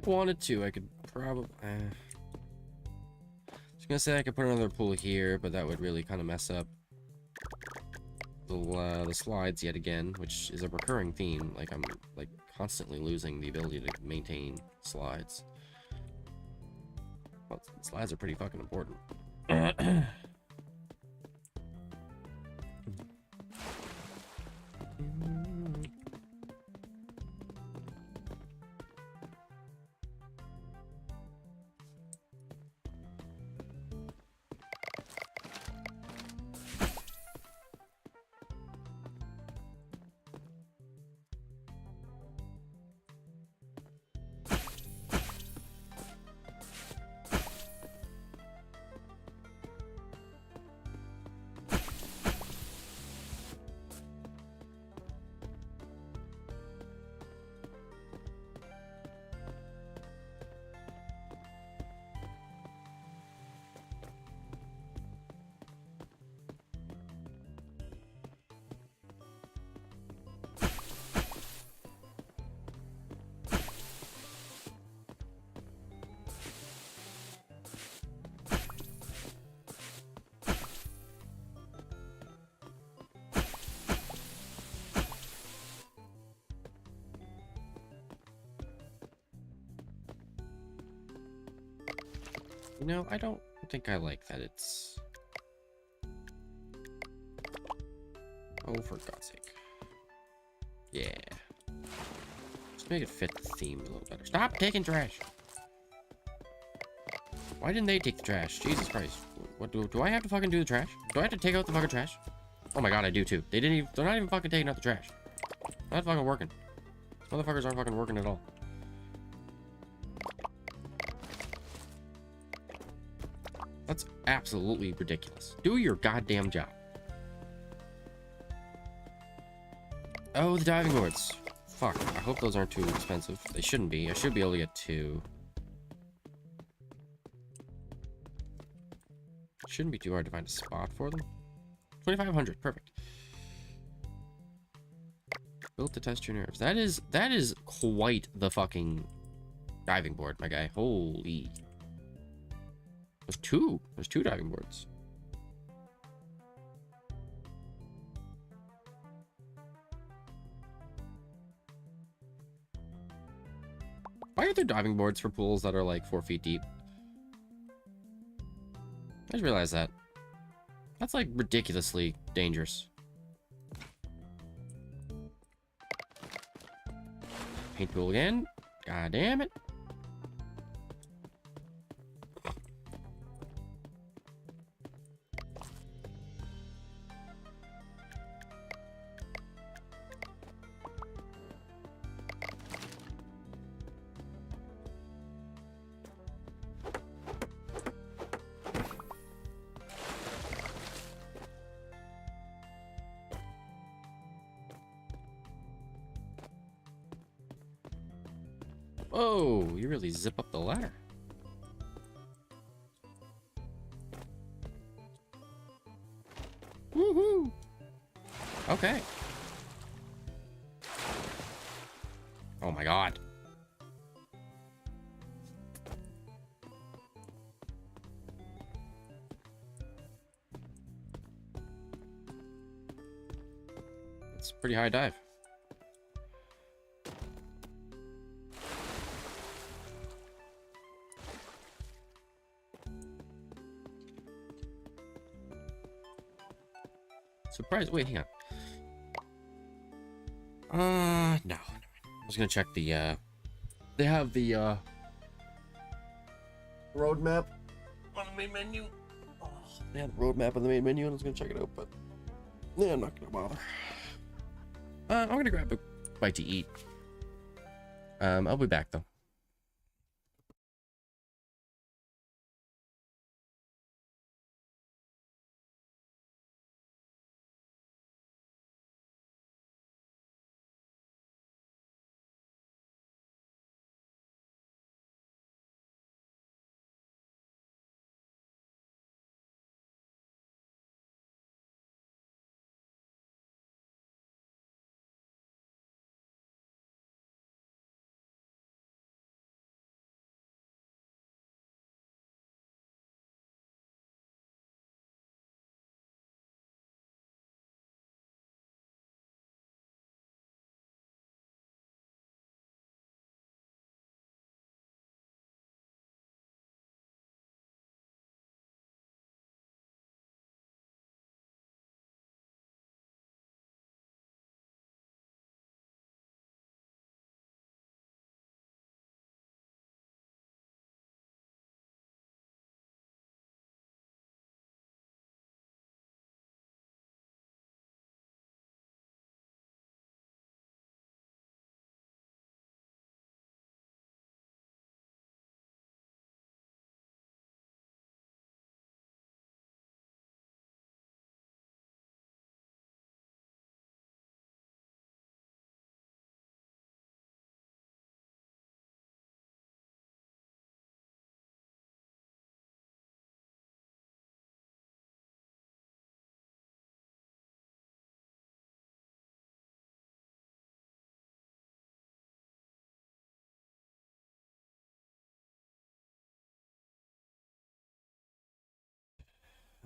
Wanted to, I could probably I was gonna say I could put another pool here, but that would really kind of mess up the slides yet again, which is a recurring theme. Like I'm like constantly losing the ability to maintain slides. Well, slides are pretty fucking important. You know, I don't think I like that it's... Oh, for God's sake. Yeah. Let's make it fit the theme a little better. Stop taking trash! Why didn't they take the trash? Jesus Christ. What do I have to fucking do the trash? Do I have to take out the fucking trash? Oh my god, I do too. They're not even fucking taking out the trash. Not fucking working. These motherfuckers aren't fucking working at all. That's absolutely ridiculous. Do your goddamn job. Oh, the diving boards. Fuck. I hope those aren't too expensive. They shouldn't be. I should be able to get 2. Shouldn't be too hard to find a spot for them. 2,500. Perfect. Built to test your nerves. That is quite the fucking diving board, my guy. Holy. There's 2. There's 2 diving boards. Why are there diving boards for pools that are like 4 feet deep? I just realized that. That's like ridiculously dangerous. Paint tool again. God damn it. Whoa, you really zip up the ladder. Woohoo! Okay. Oh my god. It's a pretty high dive. Surprise! Wait, hang on. No. I was gonna check the, They have the, roadmap on the main menu. Oh, they have the roadmap on the main menu, and I was gonna check it out, but... Yeah, I'm not gonna bother. I'm gonna grab a bite to eat. I'll be back, though.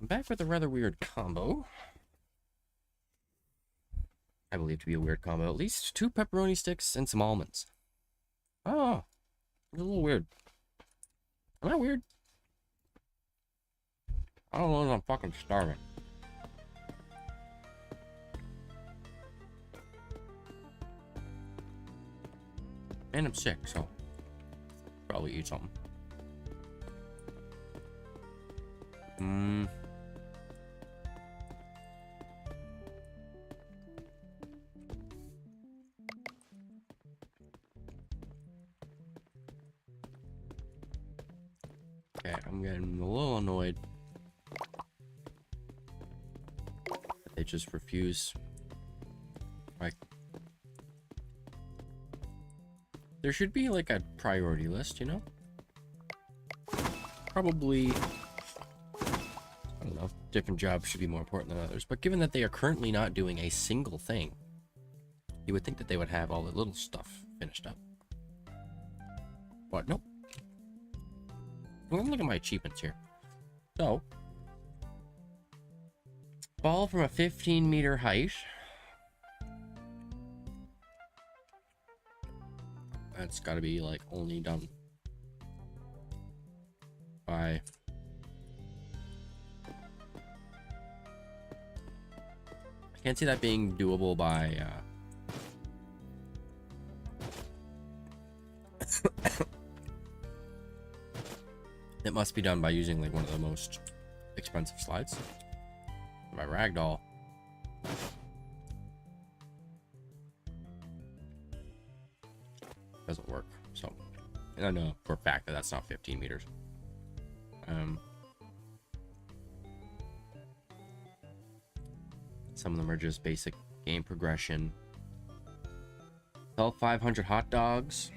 I'm back with a rather weird combo. I believe to be a weird combo. At least 2 pepperoni sticks and some almonds. Oh, it's a little weird. Am I weird? I don't know if I'm fucking starving. And I'm sick, so probably eat something. Okay, I'm getting a little annoyed that they just refuse. Like, there should be like a priority list, you know? Probably, I don't know, different jobs should be more important than others, but given that they are currently not doing a single thing, you would think that they would have all the little stuff finished up. But nope. Well, look at my achievements here. So, fall from a 15-meter height. That's got to be like only done by I can't see that being doable by it must be done by using like one of the most expensive slides. My ragdoll. Doesn't work. So, and I know for a fact that that's not 15 meters. Some of them are just basic game progression. Sell 500 hot dogs,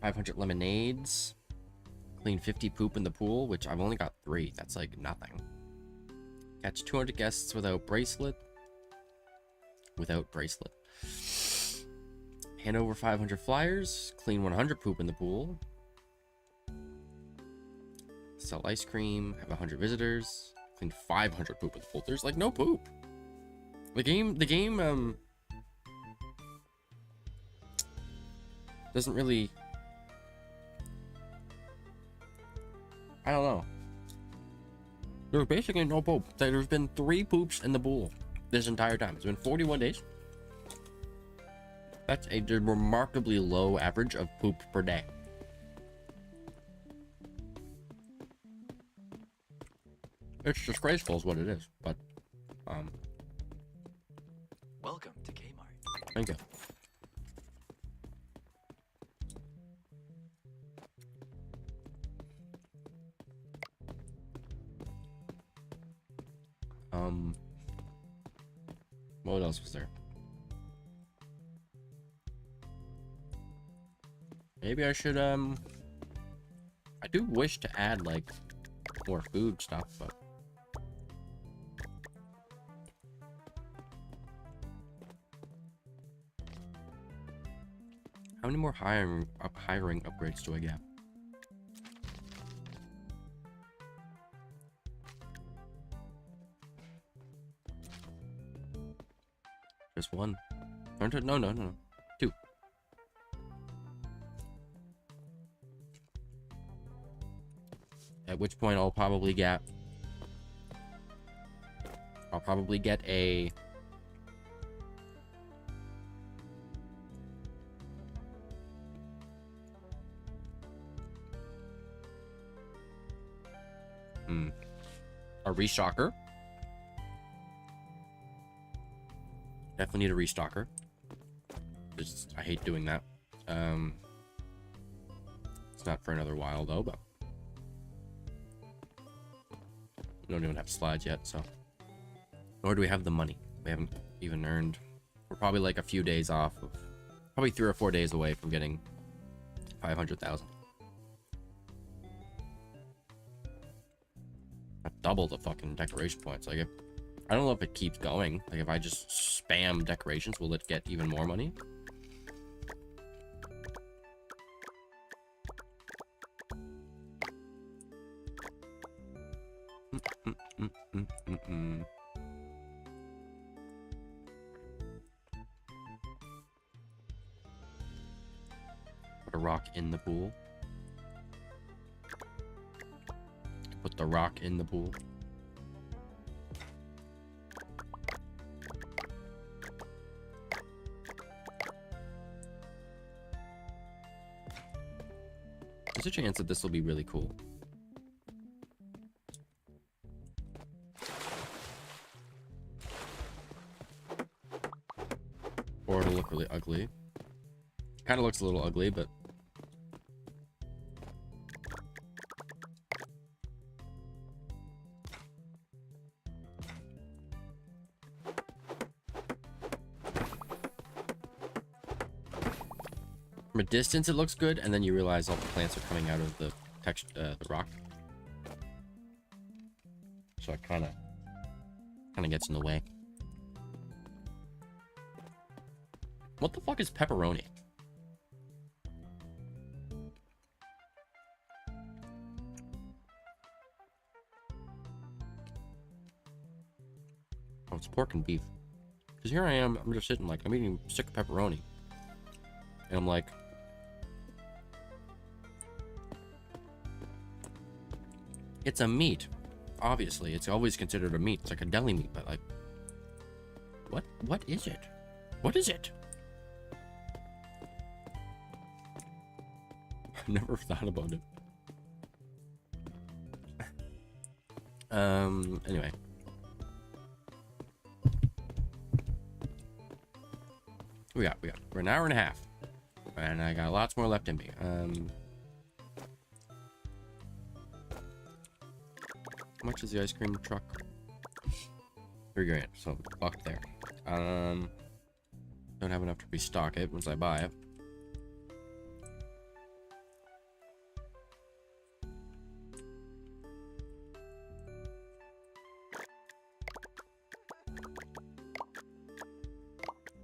500 lemonades, clean 50 poop in the pool, which I've only got 3. That's like nothing. Catch 200 guests without bracelet. Hand over 500 flyers, clean 100 poop in the pool. Sell ice cream, have 100 visitors, clean 500 poop in the pool. There's like no poop. The game doesn't really, I don't know. There's basically no poop. There's been 3 poops in the pool this entire time. It's been 41 days. That's a remarkably low average of poop per day. It's disgraceful is what it is, but Welcome to Kmart. thank you. What else was there? Maybe I should I do wish to add like more food stuff, but how many more hiring upgrades do I get? Just 1. No. 2. At which point I'll probably get a restocker. Definitely need a restocker. I hate doing that. It's not for another while though, but we don't even have slides yet, so. Nor do we have the money. We haven't even earned. We're probably like a few days off of, probably 3 or 4 days away from getting 500,000. Double the fucking decoration points. Like, I don't know if it keeps going. Like, if I just spam decorations, will it get even more money? Put a rock in the pool. Put the rock in the pool. There's a chance that this will be really cool. Or it'll look really ugly. Kind of looks a little ugly, but from a distance it looks good, and then you realize all the plants are coming out of the text, the rock. So it kind of gets in the way. What the fuck is pepperoni? Oh, it's pork and beef. Because here I am, I'm just sitting like, I'm eating a stick of pepperoni. And I'm like, it's a meat. Obviously, it's always considered a meat. It's like a deli meat, but like, what is it? What is it? I've never thought about it. Anyway. We're an hour and a half. And I got lots more left in me. How much is the ice cream truck? $3 grand, so fucked there. Don't have enough to restock it once I buy it.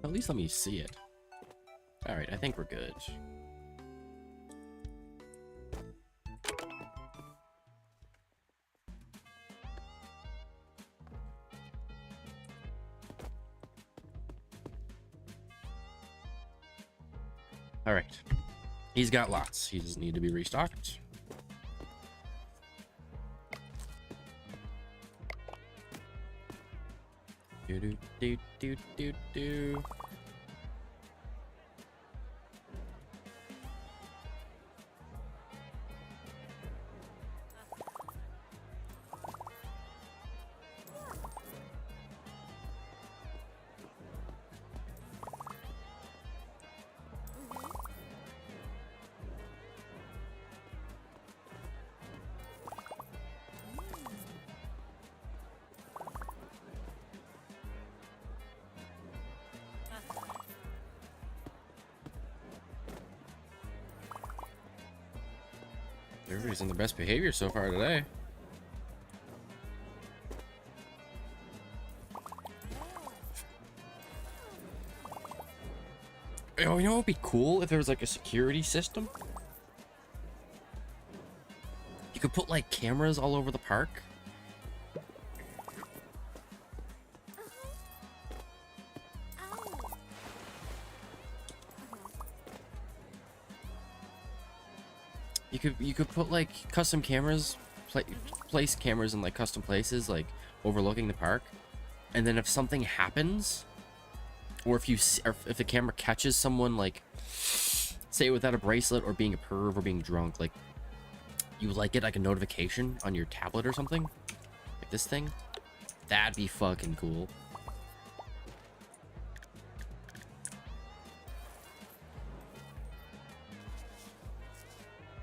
At least let me see it. Alright, I think we're good. Alright. He's got lots. He doesn't need to be restocked. Do do do do do do. Everybody's in the best behavior so far today. Oh, you know what would be cool if there was like a security system? You could put like cameras all over the park. You could put like custom cameras, place cameras in like custom places, like overlooking the park, and then if something happens, or if you see, or if the camera catches someone like, say without a bracelet or being a perv or being drunk, like you like get like a notification on your tablet or something, like this thing, that'd be fucking cool.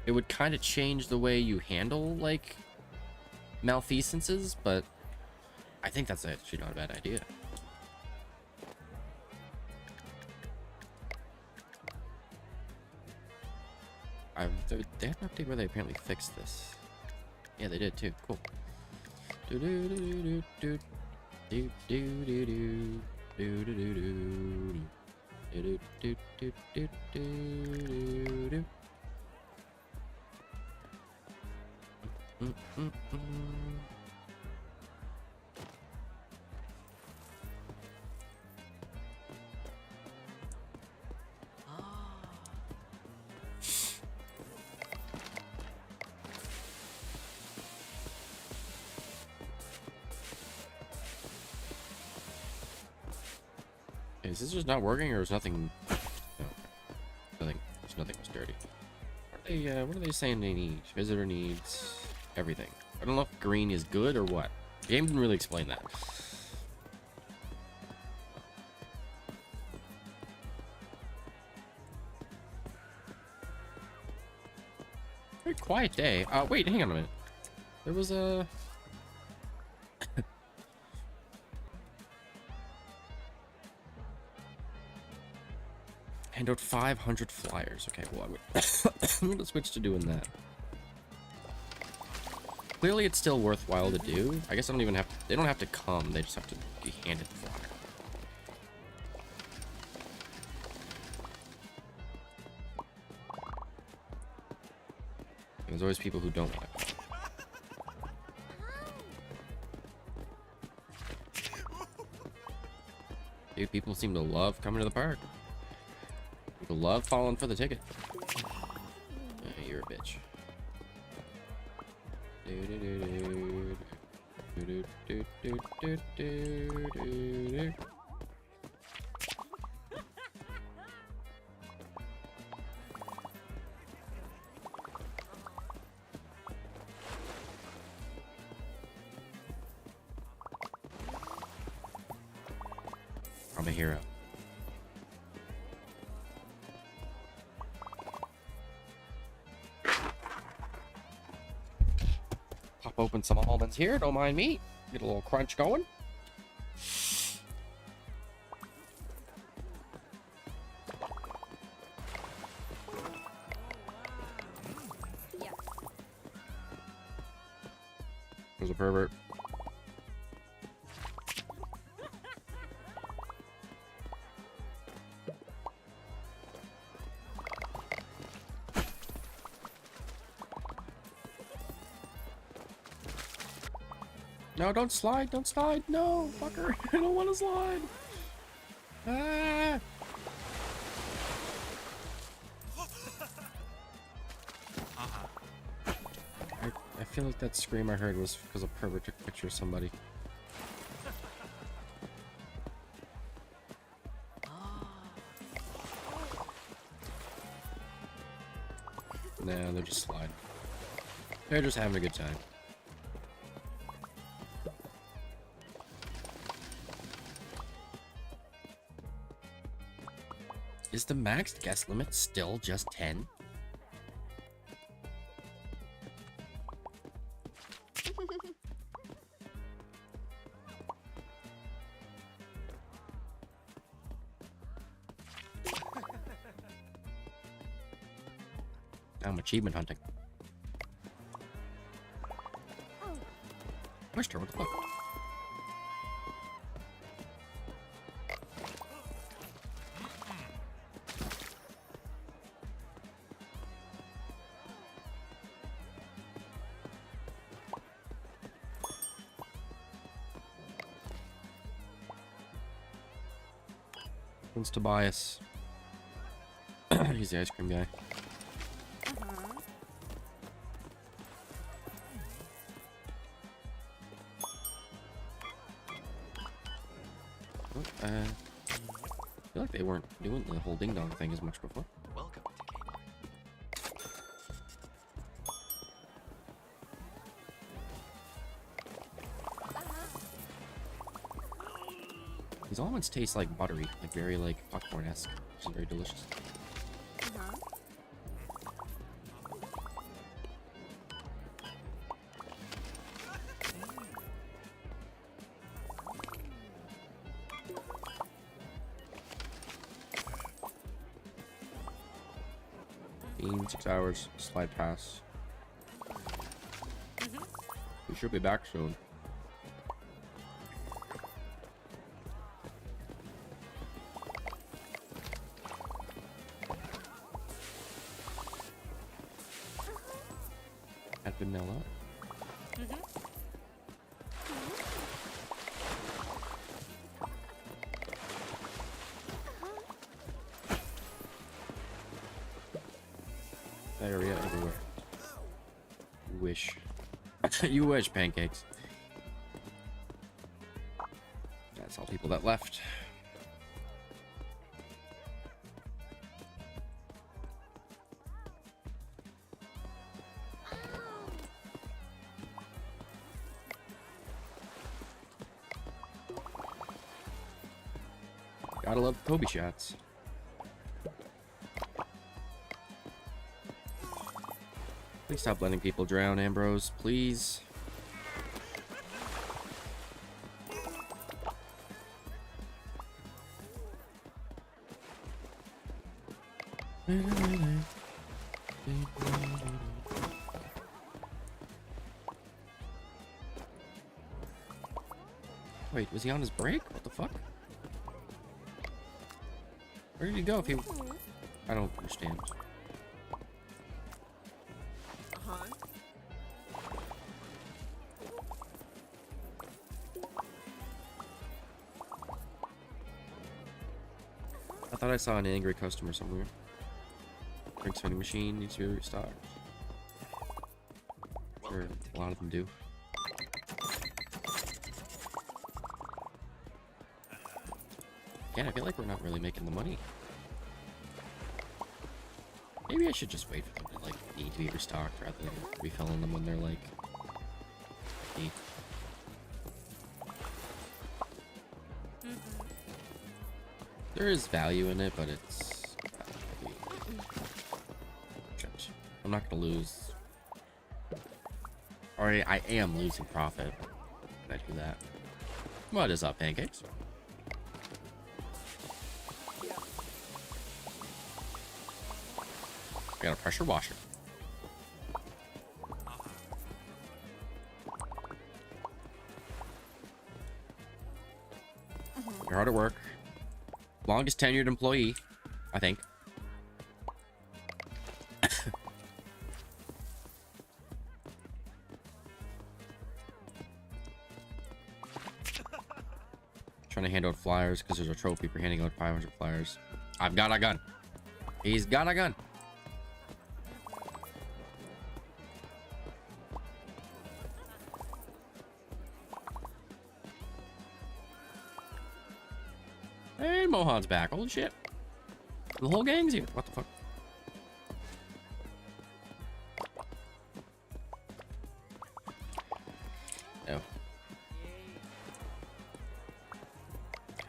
It would kind of change the way you handle, like, malfeasances, but I think that's actually not a bad idea. They had an update where they apparently fixed this. Yeah, they did too. Cool. Do do do do do do do do do do do do do do do do do. Is this just not working, or is nothing? No, nothing. Just nothing was dirty. What are they saying they need? Visitor needs everything. I don't know if green is good or what. The game didn't really explain that. Very quiet day. Wait, hang on a minute. There was a... Hand out 500 flyers. Okay, well, I'm gonna switch to doing that. Clearly, it's still worthwhile to do. I guess I don't even have to, they don't have to come. They just have to be handed the flyer. And there's always people who don't want to come. Dude, people seem to love coming to the park. People love falling for the ticket. You're a bitch. I'm a hero. Pop open some almonds here, don't mind me. Get a little crunch going. There's a pervert. No, don't slide, don't slide. No, fucker. I don't want to slide. Ah. I feel like that scream I heard was because a pervert took a picture of somebody. Nah, they're just sliding. They're just having a good time. Is the maxed guest limit still just 10? I'm achievement hunting. Mister, what the fuck? Who's Tobias? He's the ice cream guy. I feel like they weren't doing the whole ding dong thing as much before. Welcome to Kmart. These almonds taste like buttery, like very like popcorn-esque, which is very delicious. In 6 hours, slide pass. We should be back soon. At vanilla. Diarrhea everywhere. You wish. You wish, pancakes. That's all people that left. Gotta love Kobe shots. Please stop letting people drown, Ambrose. Please. Wait, was he on his break? What the fuck? Where did he go if he... I don't understand. I thought I saw an angry customer somewhere. Drink vending machine needs to be restocked. Sure, a lot of them do. Again, I feel like we're not really making the money. Maybe I should just wait for them to like need to be restocked rather than refilling them when they're like neat. There is value in it, but it's I'm not gonna lose. Or I am losing profit when I do that. What is up, pancakes? Got a pressure washer. You're hard at work. Longest tenured employee, I think. Trying to hand out flyers because there's a trophy for handing out 500 flyers. I've got a gun. He's got a gun. Hey, Mohan's back. Holy shit. The whole gang's here. What the fuck? No.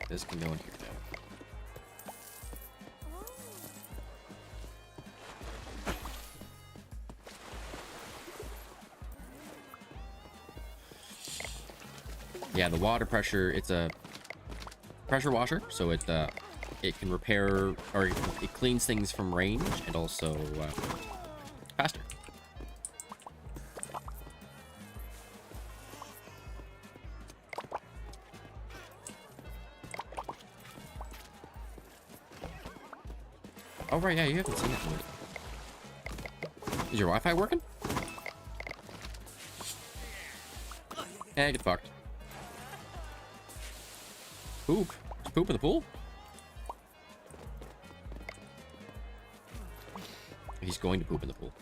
This can go in here now. Yeah, the water pressure, it's a pressure washer, so it can repair, or it cleans things from range and also faster. Oh right, yeah, you haven't seen it yet. Is your Wi-Fi working? Eh, get fucked. Poop. There's poop in the pool? He's going to poop in the pool.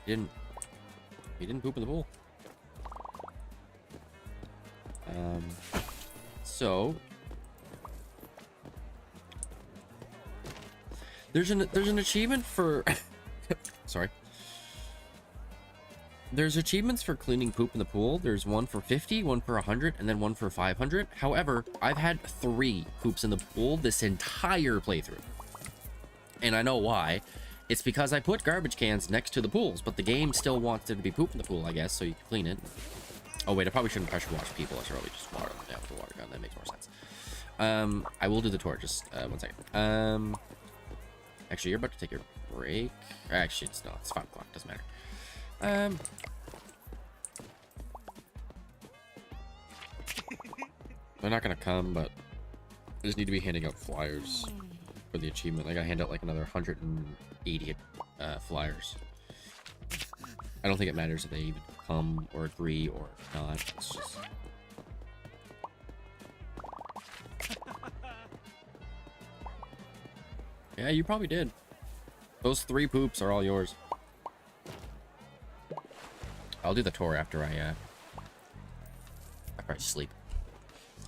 He didn't poop in the pool. So there's an achievement for sorry. There's achievements for cleaning poop in the pool. There's one for 50, one for 100, and then one for 500. However, I've had 3 poops in the pool this entire playthrough. And I know why. It's because I put garbage cans next to the pools, but the game still wants there to be poop in the pool, I guess, so you can clean it. Oh wait, I probably shouldn't pressure wash people. I should probably just water them down with the water gun. That makes more sense. I will do the tour. Just 1 second. Actually, you're about to take your break. Actually, it's not. It's 5 o'clock. Doesn't matter. They're not gonna come, but I just need to be handing out flyers for the achievement. I gotta hand out like another 180 flyers. I don't think it matters if they even come or agree or not. It's just... Yeah, you probably did. Those 3 poops are all yours. I'll do the tour after I sleep.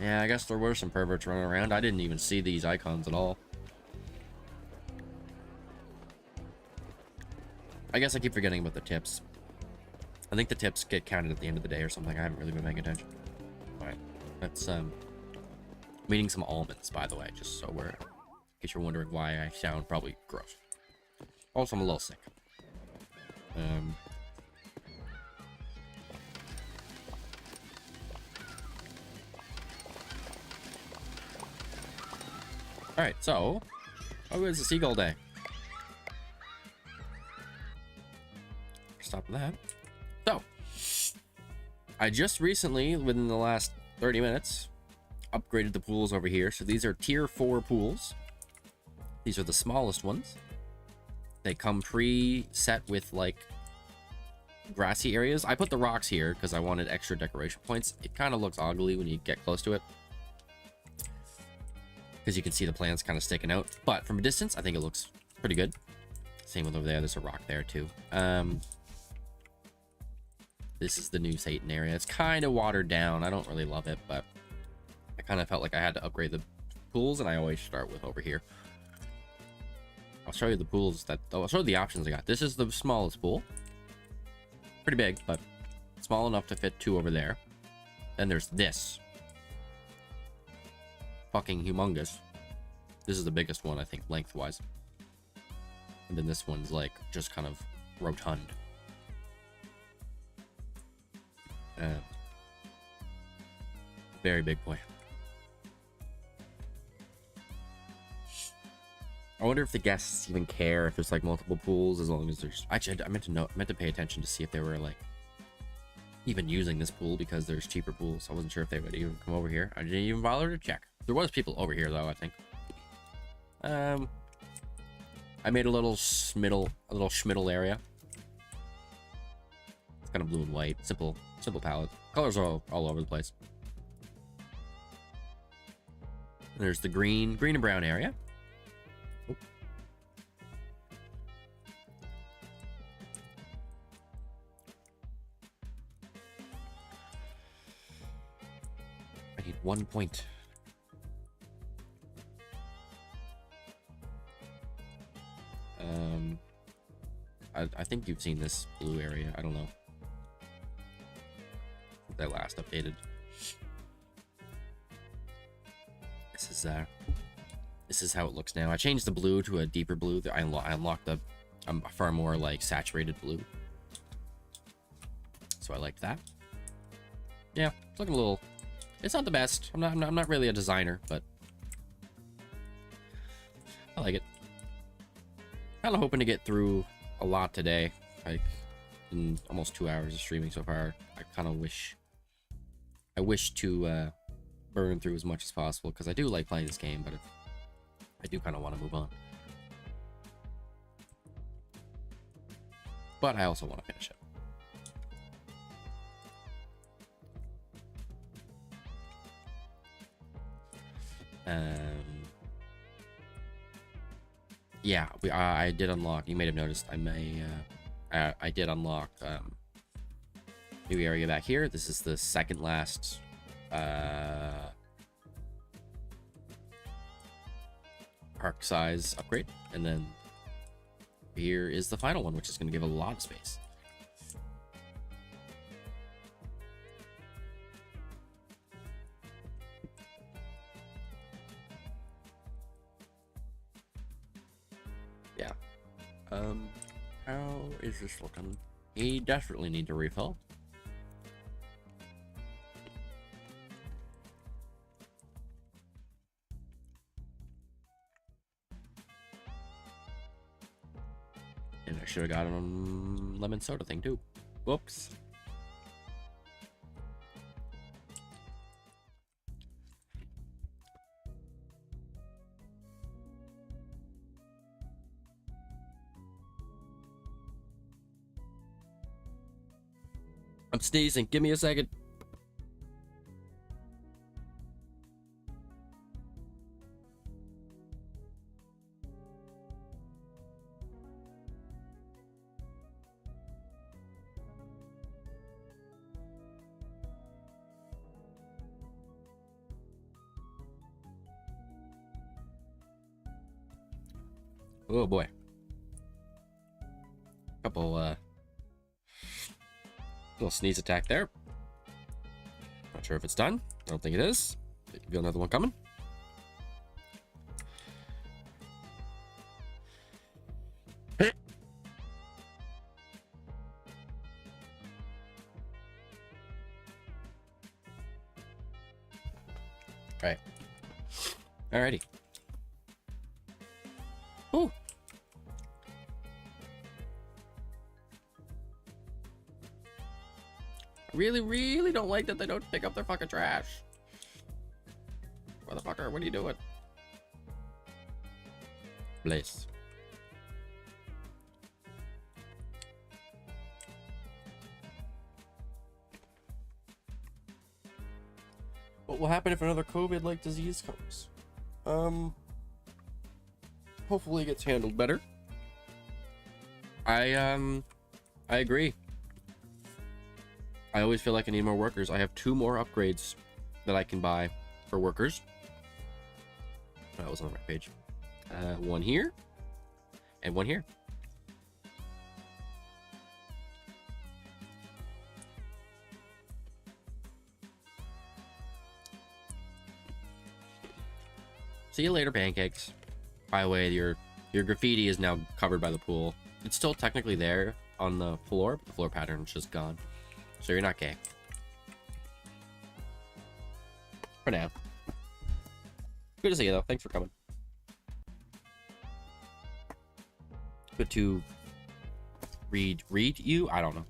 Yeah, I guess there were some perverts running around. I didn't even see these icons at all. I guess I keep forgetting about the tips. I think the tips get counted at the end of the day or something. I haven't really been paying attention. All right, that's I'm eating some almonds, by the way, just so we're, in case you're wondering why I sound probably gross. Also, I'm a little sick. All right, so how is the seagull day? Stop that. So, I just recently, within the last 30 minutes, upgraded the pools over here. So these are tier 4 pools. These are the smallest ones. They come pre-set with like grassy areas. I put the rocks here because I wanted extra decoration points. It kind of looks ugly when you get close to it, because you can see the plants kind of sticking out. But from a distance, I think it looks pretty good. Same with over there. There's a rock there too. This is the new Satan area. It's kind of watered down. I don't really love it, but I kind of felt like I had to upgrade the pools, and I always start with over here. I'll show you the pools that... Oh, I'll show you the options I got. This is the smallest pool. Pretty big, but small enough to fit 2 over there. Then there's this. Fucking humongous. This is the biggest one, I think, lengthwise. And then this one's like just kind of rotund. Very big boy. I wonder if the guests even care if there's like multiple pools, as long as there's... Actually, I meant to pay attention to see if they were like even using this pool, because there's cheaper pools. I wasn't sure if they would even come over here. I didn't even bother to check. There was people over here though, I think. I made a little schmiddle area. It's kind of blue and white, simple palette. Colors are all over the place. And there's the green and brown area. Oh. I need 1 point. I think you've seen this blue area. I don't know. That last updated. This is how it looks now. I changed the blue to a deeper blue. I unlocked a far more like saturated blue. So I liked that. Yeah, it's looking a little... It's not the best. I'm not really a designer, but I like it. Kind of hoping to get through a lot today. Like in almost 2 hours of streaming so far. I kind of wish to burn through as much as possible, because I do like playing this game, but I do kind of want to move on. But I also want to finish it. Yeah, I did unlock. You may have noticed I did unlock new area back here. This is the second last park size upgrade, and then here is the final one, which is going to give a lot of space. Yeah. How is this looking? He desperately need to refill. And I should have got a lemon soda thing too. Whoops. I'm sneezing. Give me a second. Oh boy. Little sneeze attack there. Not sure if it's done. I don't think it is. Got another one coming. Right. Alrighty. Ooh. Really don't like that they don't pick up their fucking trash. Motherfucker, what are you doing? Blaze. What will happen if another COVID-like disease comes? Hopefully it gets handled better. I agree. I always feel like I need more workers. I have 2 more upgrades that I can buy for workers. That was on the right page. One here and one here. See you later, pancakes. By the way, your graffiti is now covered by the pool. It's still technically there on the floor, but the floor pattern is just gone. So you're not gay. For now. Good to see you though. Thanks for coming. Good to read you? I don't know.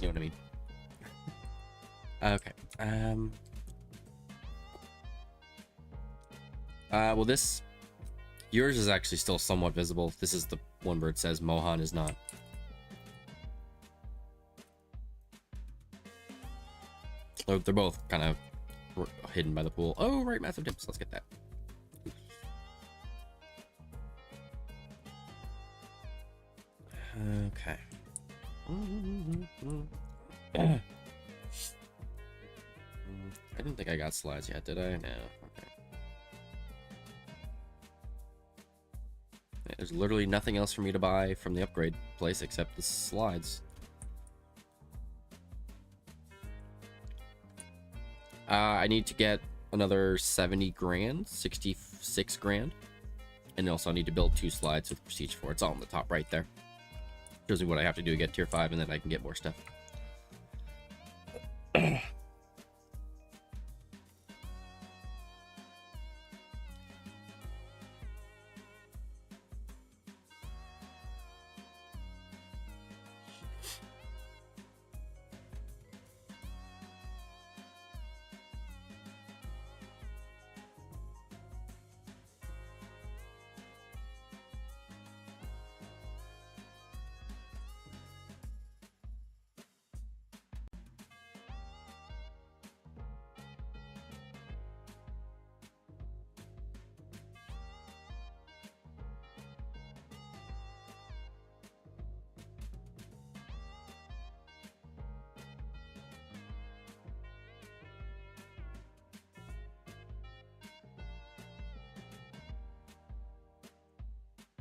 You know what I mean? Okay. Well, yours is actually still somewhat visible. This is the one where it says Mohan is not. Oh, they're both kind of hidden by the pool. Oh, right, massive dips. Let's get that. Okay. I didn't think I got slides yet, did I? No. Okay. There's literally nothing else for me to buy from the upgrade place except the slides. I need to get another 70 grand, 66 grand. And also I need to build 2 slides with Prestige 4. It's all on the top right there. Shows me what I have to do to get tier 5, and then I can get more stuff.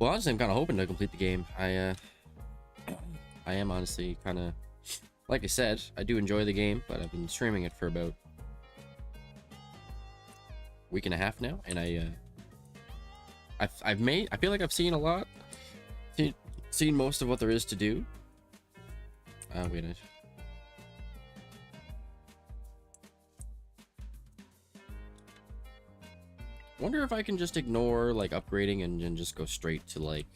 Well, honestly, I'm kind of hoping to complete the game. I am honestly kind of, like I said, I do enjoy the game, but I've been streaming it for about a week and a half now, and I feel like I've seen a lot, seen most of what there is to do. Wait a minute. Wonder if I can just ignore like upgrading and just go straight to like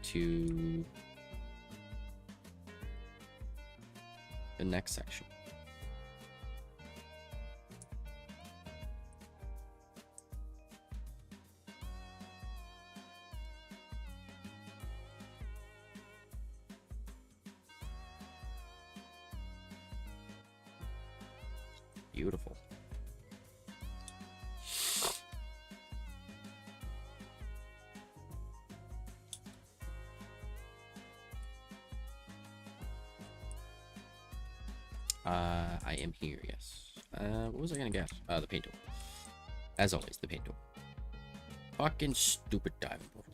to the next section. Beautiful. I am here, yes. What was I gonna get? The paint tool. As always, the paint tool. Fucking stupid diving board.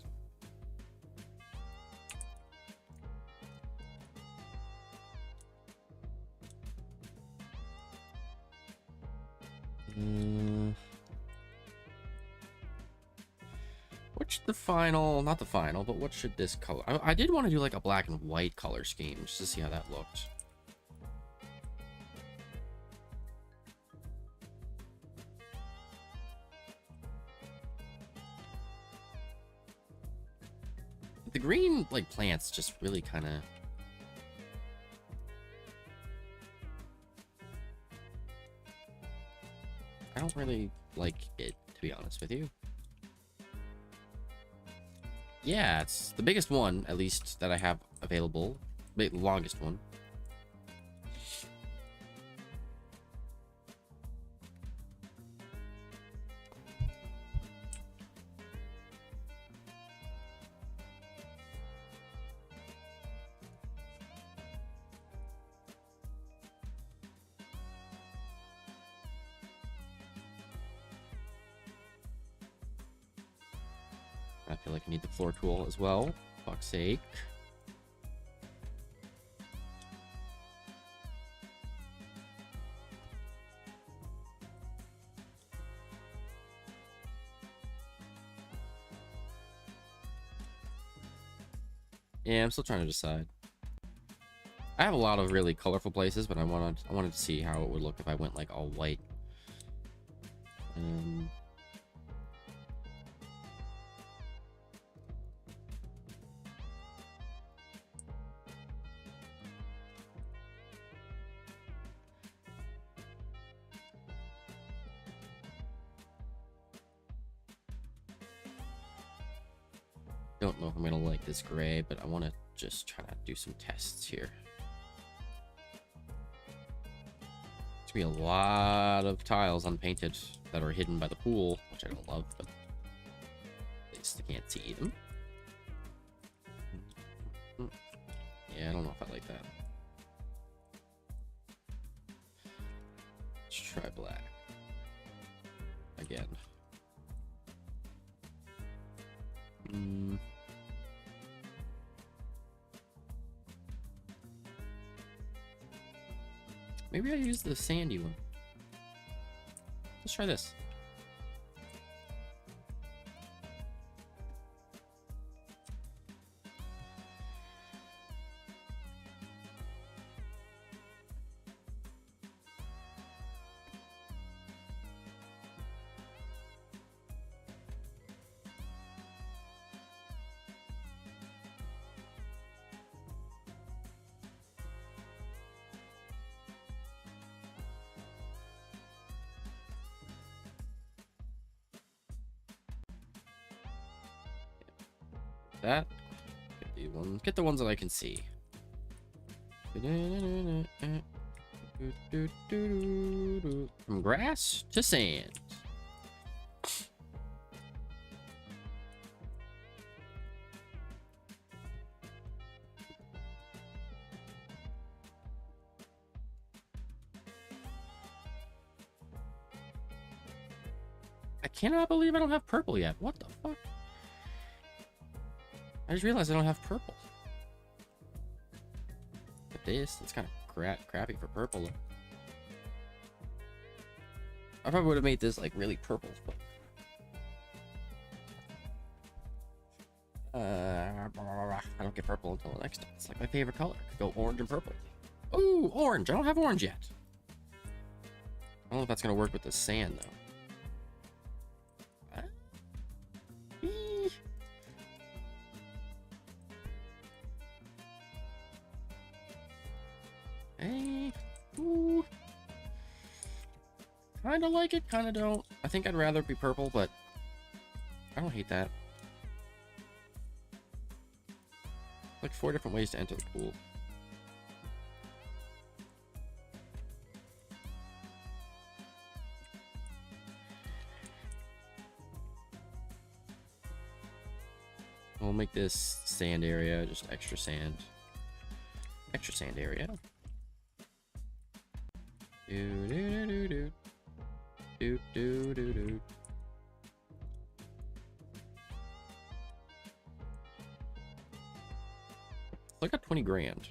What should the final, not the final, but what should this color? I did want to do like a black and white color scheme just to see how that looked. The green, like, plants just really kind of... I don't really like it, to be honest with you. Yeah, it's the biggest one, at least, that I have available. The longest one. I feel like I need the floor tool as well. Fuck's sake. Yeah, I'm still trying to decide. I have a lot of really colorful places, but I wanted to see how it would look if I went like all white. Don't know if I'm gonna like this gray, but I want to just try to do some tests here. There's gonna be a lot of tiles unpainted that are hidden by the pool, which I don't love, but at least I can't see them. Yeah, I don't know if I like that. Let's try black again. Maybe I use the sandy one. Let's try this. That. Get the ones that I can see. From grass to sand. I cannot believe I don't have purple yet. What the fuck? I just realized I don't have purple. But this, it's kind of crappy for purple. I probably would have made this like really purple, but I don't get purple until the next time. It's like my favorite color. Could go orange and purple. Ooh, orange. I don't have orange yet. I don't know if that's gonna work with the sand though. Kind of like it, kind of don't. I think I'd rather be purple, but I don't hate that. Like 4 different ways to enter the pool. We'll make this sand area just extra sand. Extra sand area. Do do do do do do do do. I got 20 grand.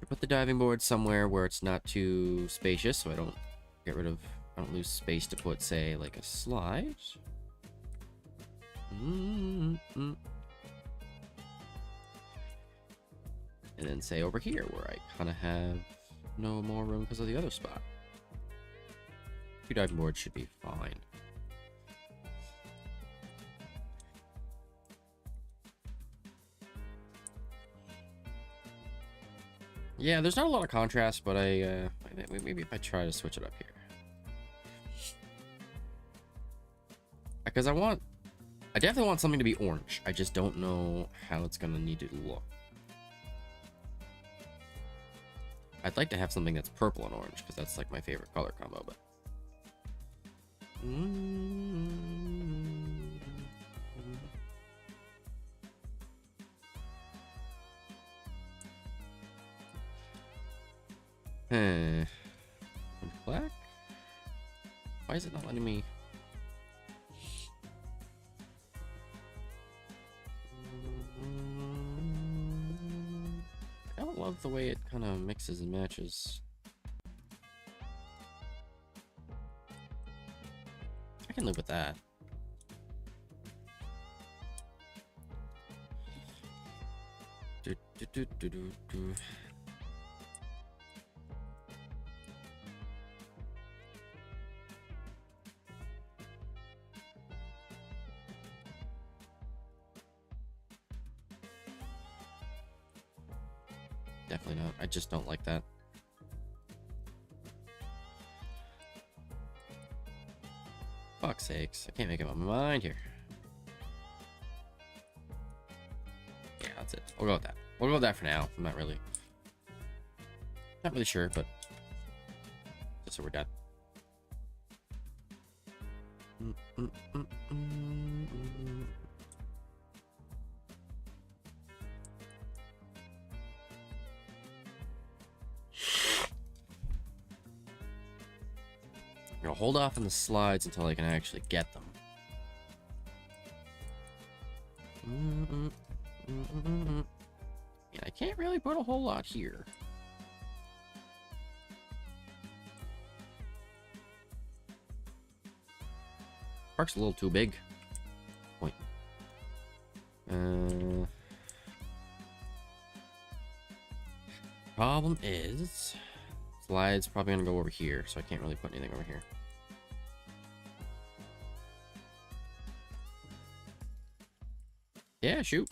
Put the diving board somewhere where it's not too spacious, so I don't lose space to put, say, like a slide. And then say over here where I kind of have no more room because of the other spot. 2 diving boards should be fine. Yeah, there's not a lot of contrast, but maybe if I try to switch it up here. Because I definitely want something to be orange. I just don't know how it's gonna need to look. I'd like to have something that's purple and orange, because that's like my favorite color combo, but... Black? Why is it not letting me? I don't love the way it kind of mixes and matches. I can live with that. Definitely not. I just don't like that. Fuck's sakes. I can't make up my mind here. Yeah, that's it. We'll go with that. We'll go with that for now. I'm not really sure, but just so we're done. I'm gonna hold off on the slides until I can actually get them. Yeah, I can't really put a whole lot here. Park's a little too big. Point. Problem is, slide's probably gonna go over here, so I can't really put anything over here. Yeah, shoot.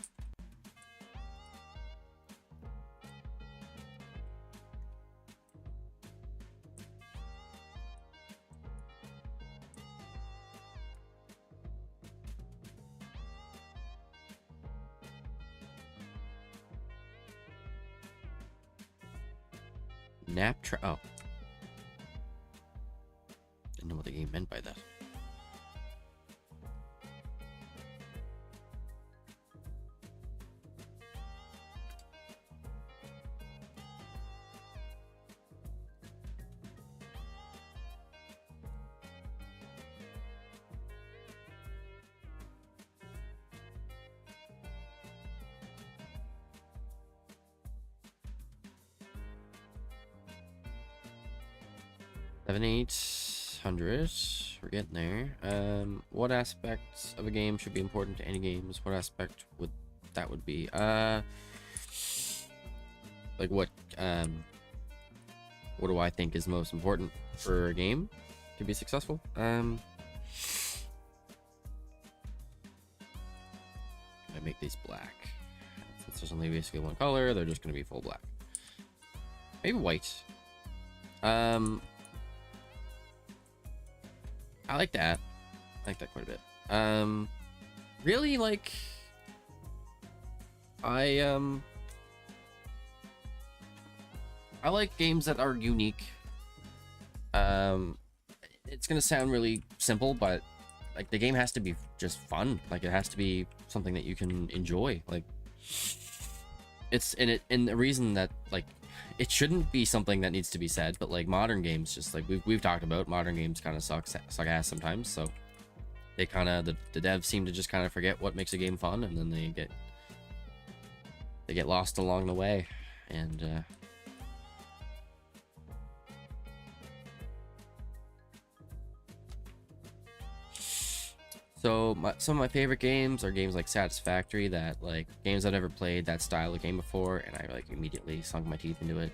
Oh. Didn't know what the game meant by that. Seven, 800. We're getting there. What aspects of a game should be important to any games? What aspect would that be? Like what do I think is most important for a game to be successful? I make these black. Since there's only basically one color, they're just gonna be full black. Maybe white. I like that. I like that quite a bit. Really, like, I like games that are unique. It's gonna sound really simple, but like the game has to be just fun. Like it has to be something that you can enjoy. Like and the reason that like it shouldn't be something that needs to be said, but like modern games, just like we've talked about, modern games kind of suck ass sometimes. So they kind of the devs seem to just kind of forget what makes a game fun, and then they get lost along the way. And so some of my favorite games are games like Satisfactory, that like games I've never played that style of game before, and I like immediately sunk my teeth into it.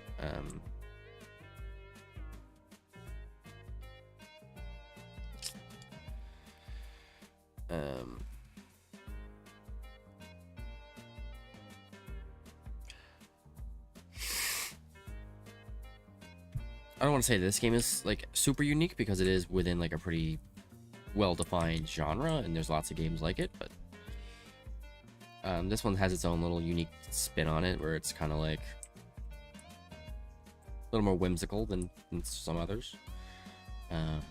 I don't want to say this game is like super unique, because it is within like a pretty well-defined genre, and there's lots of games like it, but this one has its own little unique spin on it, where it's kind of like a little more whimsical than some others. Don't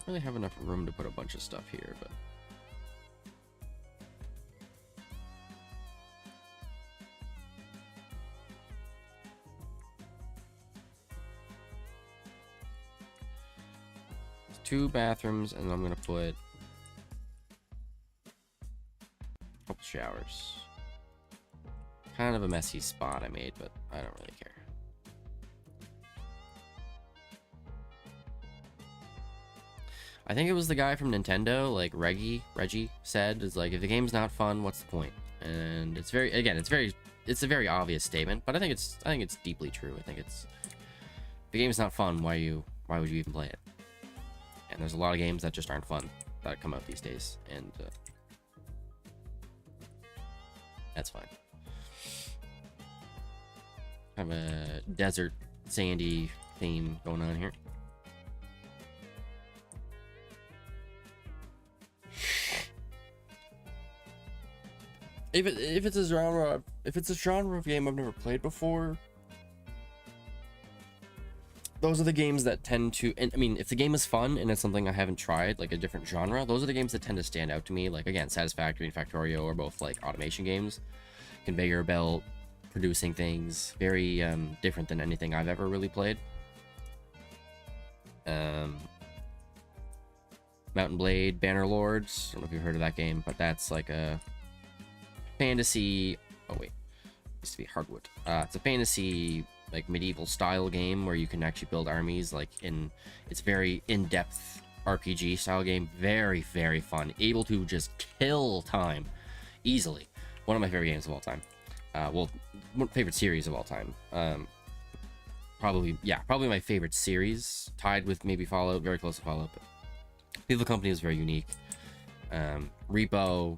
really have enough room to put a bunch of stuff here, but two bathrooms, and I'm gonna put a couple showers. Kind of a messy spot I made, but I don't really care. I think it was the guy from Nintendo, like Reggie said, is like, if the game's not fun, what's the point? And it's very, again, it's a very obvious statement, but I think it's deeply true. I think it's, if the game's not fun, why would you even play it? And there's a lot of games that just aren't fun that come out these days, and that's fine. Kind of a desert, sandy theme going on here. If it's a genre of game I've never played before, those are the games that tend to, and I mean, if the game is fun and it's something I haven't tried, like a different genre, those are the games that tend to stand out to me. Like, again, Satisfactory and Factorio are both like automation games, conveyor belt, producing things, very different than anything I've ever really played. Mountain Blade, Bannerlords, I don't know if you've heard of that game, but that's like a fantasy, oh wait, it used to be Hardwood. It's a fantasy, like medieval style game where you can actually build armies, like it's very in-depth RPG style game, very, very fun, able to just kill time easily. One of my favorite games of all time. Well, favorite series of all time. Probably my favorite series, tied with maybe Fallout, very close to Fallout, but Lethal Company was very unique. Repo,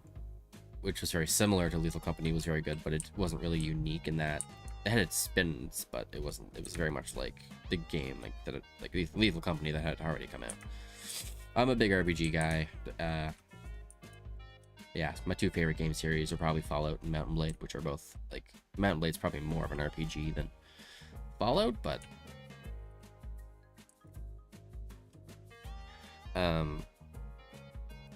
which was very similar to Lethal Company, was very good, but it wasn't really unique in that it had its spins, but it was very much like the game, like Lethal Company that had already come out. I'm a big RPG guy. Yeah, my two favorite game series are probably Fallout and Mountain Blade, which are both, like, Mountain Blade's probably more of an RPG than Fallout, but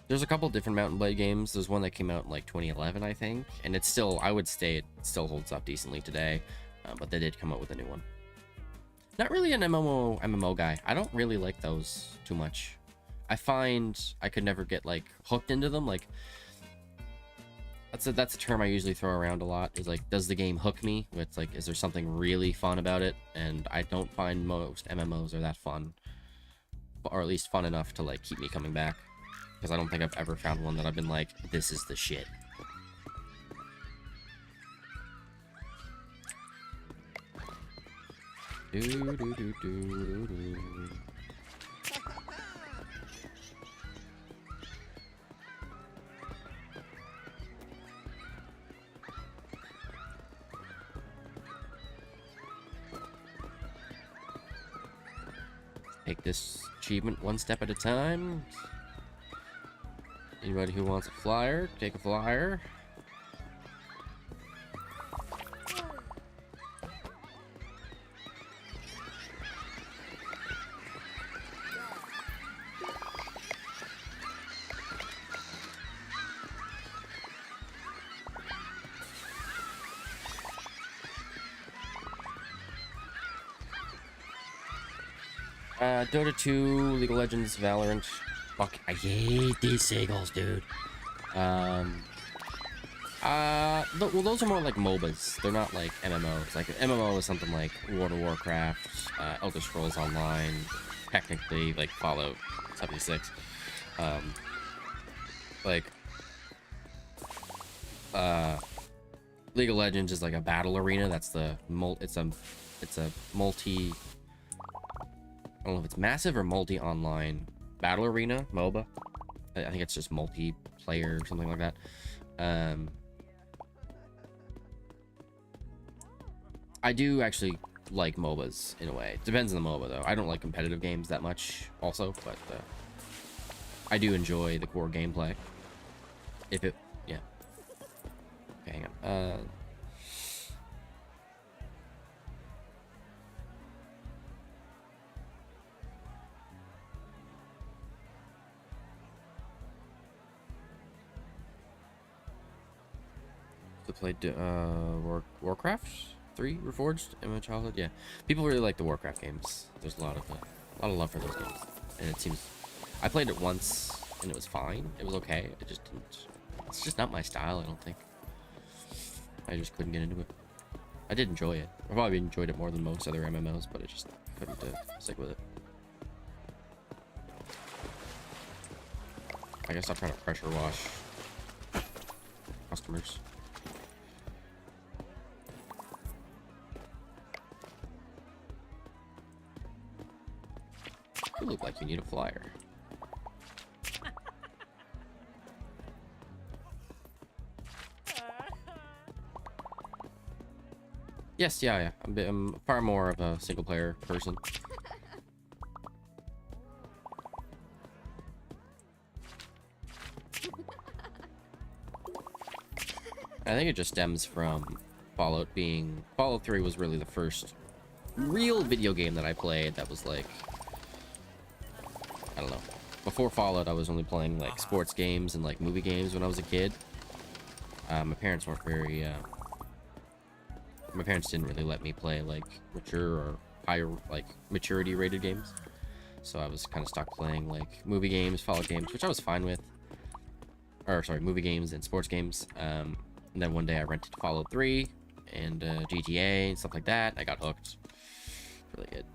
there's a couple different Mountain Blade games. There's one that came out in like 2011, I think, and it's still, I would say it still holds up decently today, but they did come out with a new one. Not really an MMO guy. I don't really like those too much. I find I could never get like hooked into them. Like, that's a term I usually throw around a lot, is like, does the game hook me? It's like, is there something really fun about it? And I don't find most MMOs are that fun, or at least fun enough to like keep me coming back, because I don't think I've ever found one that I've been like, this is the shit. Take this achievement one step at a time. Anybody who wants a flyer, take a flyer. Dota 2, League of Legends, Valorant. Fuck, I hate these seagulls, dude. Well, those are more like MOBAs. They're not like MMOs. Like MMO is something like World of Warcraft, Elder Scrolls Online, technically like Fallout 76. Like League of Legends is like a battle arena. That's the it's a multi. I don't know if it's massive or multi online battle arena MOBA. I think it's just multiplayer or something like that. I do actually like MOBAs in a way. Depends on the MOBA though. I don't like competitive games that much also, but I do enjoy the core gameplay. If it, yeah. Okay, hang on. To play Warcraft 3 Reforged in my childhood. Yeah, people really like the Warcraft games. There's a lot of love for those games, and it seems I played it once and it was fine. It was okay. It just didn't. It's just not my style. I don't think. I just couldn't get into it. I did enjoy it. I probably enjoyed it more than most other MMOs, but I just couldn't stick with it. I guess I'll try to pressure wash customers. You look like you need a flyer. Yes, yeah. I'm far more of a single player person. I think it just stems from Fallout 3 was really the first real video game that I played that was like, I don't know. Before Fallout, I was only playing like sports games and like movie games when I was a kid. My parents weren't very, my parents didn't really let me play like mature or higher like maturity rated games. So I was kind of stuck playing like movie games, Fallout games, which I was fine with. Or sorry, movie games and sports games. And then one day I rented Fallout 3 and GTA and stuff like that. I got hooked. Really good.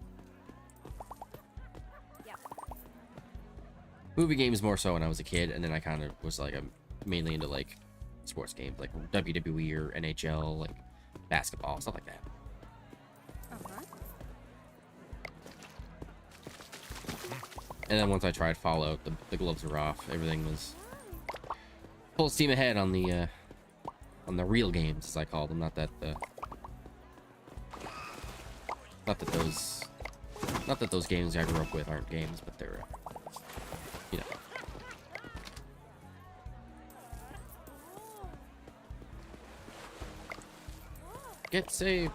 Movie games more so when I was a kid, and then I kind of was like, I'm mainly into like sports games, like WWE or NHL, like basketball, stuff like that. And then once I tried Fallout, the gloves were off. Everything was full steam ahead on the real games, as I call them. Not that those games I grew up with aren't games, but they're, you know. Get saved.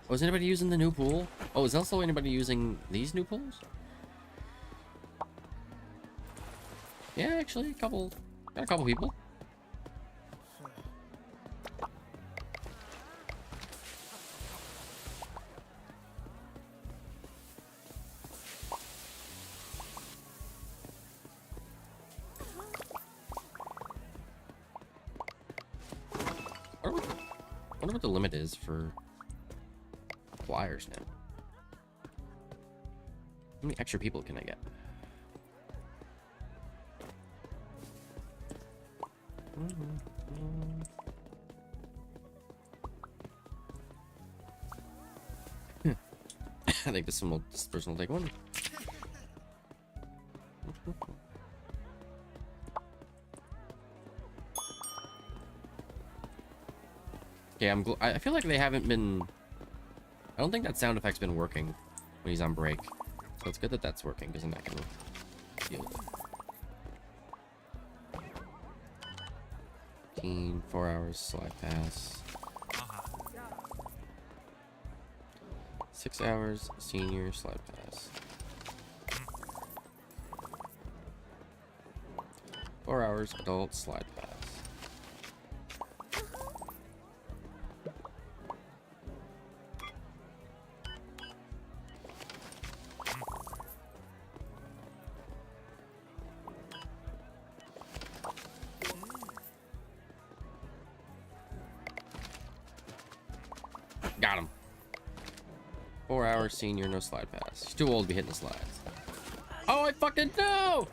Oh, is anybody using the new pool? Oh, is also anybody using these new pools? Yeah, actually, got a couple people. I wonder what the limit is for flyers now. How many extra people can I get? I think this person will take one. Okay, I feel like they haven't been. I don't think that sound effect's been working when he's on break, so it's good that that's working because then I can deal with it. 4 hours slide pass. 6 hours senior slide pass. 4 hours adult slide pass. Got him. 4-hour senior, no slide pass. He's too old to be hitting the slides. Oh, I fucking no!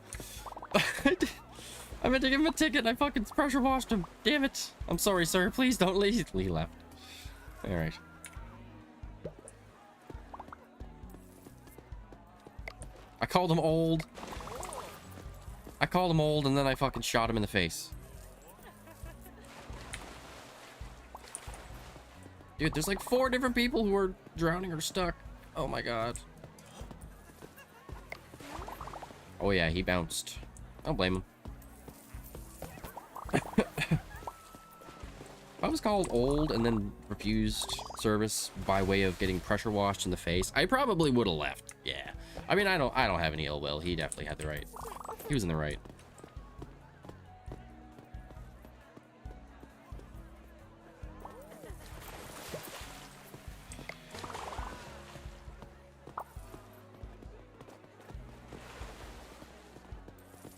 I meant to give him a ticket. I fucking pressure washed him. Damn it. I'm sorry, sir. Please don't leave. He left. All right. I called him old. And then I fucking shot him in the face. Dude, there's like 4 different people who are drowning or stuck. Oh my god. Oh yeah, he bounced. Don't blame him. If I was called old and then refused service by way of getting pressure washed in the face, I probably would have left. Yeah. I mean, I don't have any ill will. He definitely had the right. He was in the right.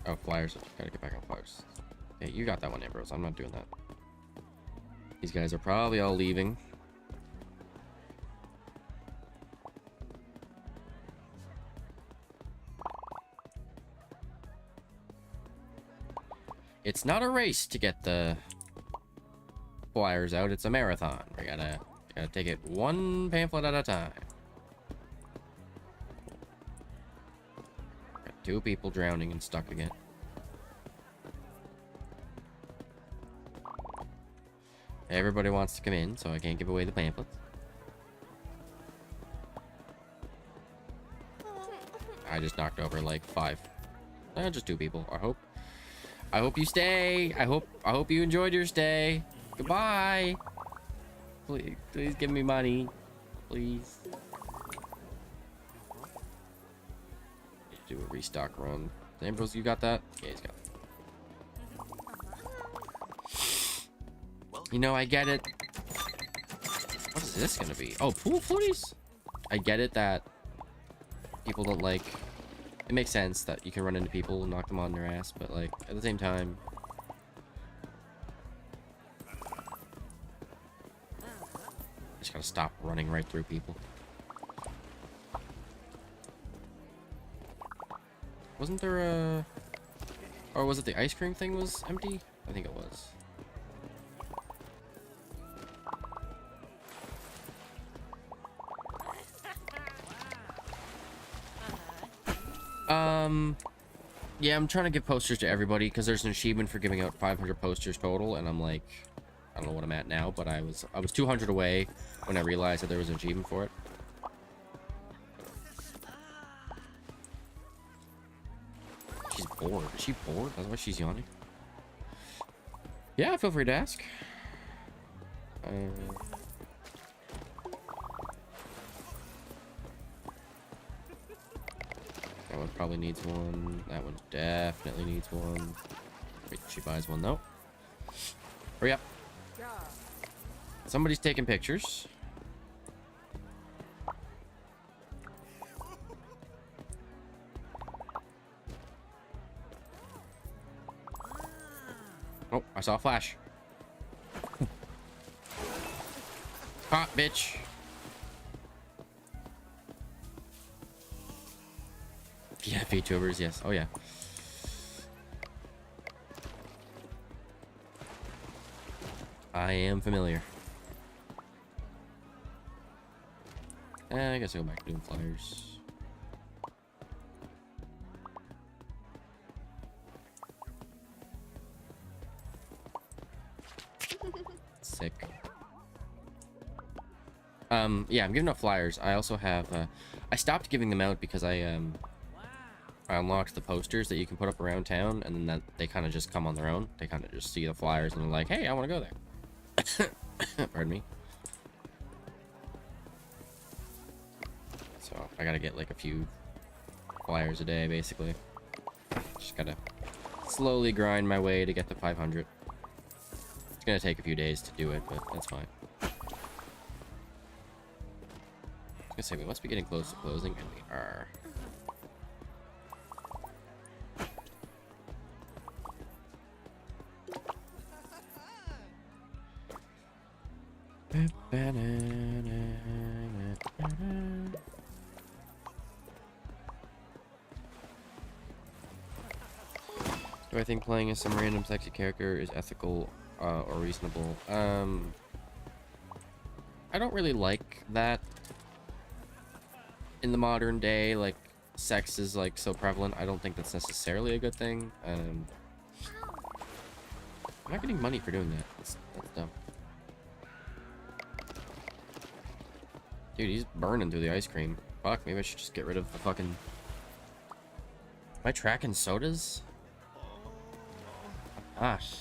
Oh, flyers. Gotta get back on flyers. Hey, you got that one, Ambrose. I'm not doing that. These guys are probably all leaving. It's not a race to get the flyers out. It's a marathon. We gotta take it one pamphlet at a time. Got 2 people drowning and stuck again. Everybody wants to come in, so I can't give away the pamphlets. I just knocked over like 5. Just 2 people. I hope you stay. I hope you enjoyed your stay. Goodbye. Please give me money. Please. Do a restock run. Ambrose, you got that? Yeah, he's got it. You know, I get it. What is this gonna be? Oh, pool floaties? I get it that people don't like... It makes sense that you can run into people and knock them on their ass, but like, at the same time... I just gotta stop running right through people. Wasn't there a... Or was it the ice cream thing was empty? I think it was. Yeah, I'm trying to give posters to everybody because there's an achievement for giving out 500 posters total, and I'm like, I don't know what I'm at now, but I was 200 away when I realized that there was an achievement for it. She's bored. Is she bored? That's why she's yawning. Yeah, feel free to ask. That one probably needs one. That one definitely needs one. Wait, she buys one though. Hurry up. Somebody's taking pictures. Oh, I saw a flash. Caught, bitch. Yeah, VTubers, yes. Oh, yeah. I am familiar. I guess I'll go back to doing flyers. Sick. Yeah, I'm giving out flyers. I also have, I stopped giving them out because I unlocked the posters that you can put up around town, and then that they kind of just come on their own. They kind of just see the flyers and they're like, hey, I want to go there. Pardon me. So I gotta get like a few flyers a day, basically. Just gotta slowly grind my way to get to 500. It's gonna take a few days to do it, but that's fine. I was gonna say, we must be getting close to closing, and we are. Do I think playing as some random sexy character is ethical or reasonable? I don't really like that in the modern day. Like, sex is like so prevalent. I don't think that's necessarily a good thing. I'm not getting money for doing that. That's dumb. Dude, he's burning through the ice cream. Fuck, maybe I should just get rid of the fucking... Am I tracking sodas? Gosh.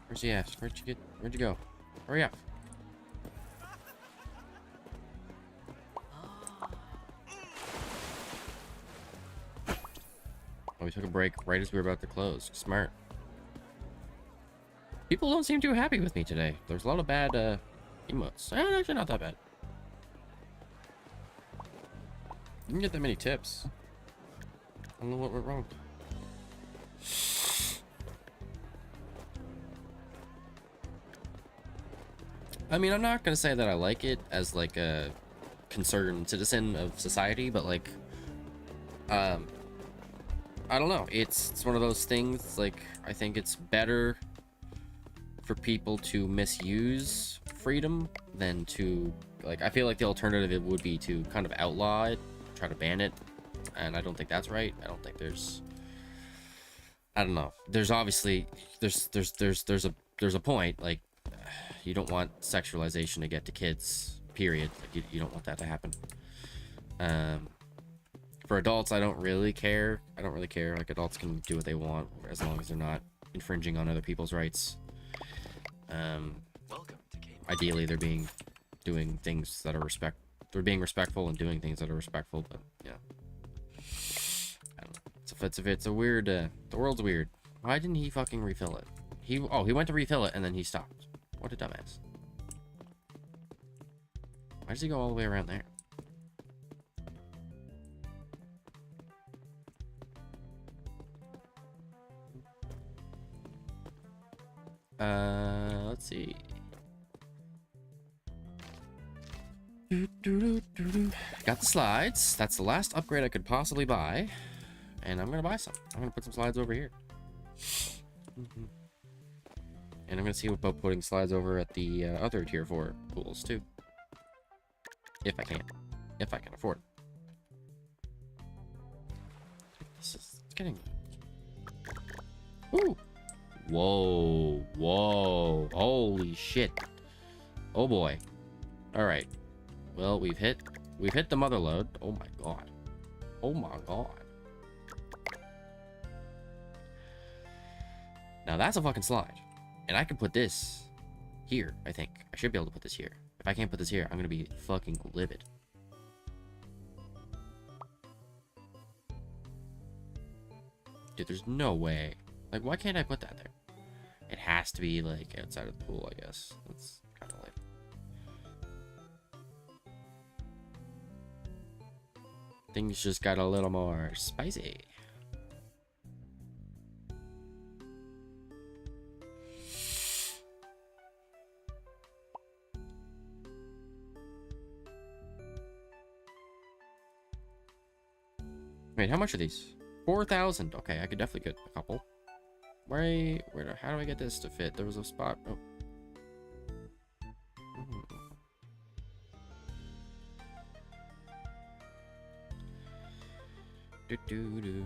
Where's he at? Where'd you go? Hurry up. Oh, we took a break right as we were about to close. Smart. People don't seem too happy with me today. There's a lot of bad emotes. Actually not that bad. Didn't get that many tips. I don't know what went wrong. I mean, I'm not gonna say that I like it as like a concerned citizen of society, but like, I don't know. It's one of those things. Like, I think it's better for people to misuse freedom than to, like, I feel like the alternative would be to kind of outlaw it, try to ban it, and I don't think that's right. I don't think there's, I don't know. There's obviously there's a point. Like, you don't want sexualization to get to kids. Period. Like, you don't want that to happen. For adults, I don't really care. Like, adults can do what they want as long as they're not infringing on other people's rights. Welcome to Game. Ideally, they're doing things that are they're being respectful and doing things that are respectful. But yeah, I don't know. It's a weird. The world's weird. Why didn't he fucking refill it? He went to refill it and then he stopped. What a dumbass. Why does he go all the way around there? Let's see. Got the slides. That's the last upgrade I could possibly buy. And I'm gonna buy some. I'm gonna put some slides over here. And I'm gonna see about putting slides over at the other tier 4 pools too. If I can. If I can afford it. This is getting... Ooh! Whoa, whoa, holy shit. Oh boy. Alright. Well, we've hit the mother load. Oh my god. Oh my god. Now that's a fucking slide. And I can put this here, I think. I should be able to put this here. If I can't put this here, I'm gonna be fucking livid. Dude, there's no way. Like, why can't I put that there? It has to be, like, outside of the pool, I guess. That's kind of like... Things just got a little more spicy. Wait, how much are these? 4,000. Okay, I could definitely get a couple. How do I get this to fit? There was a spot. Oh. Do.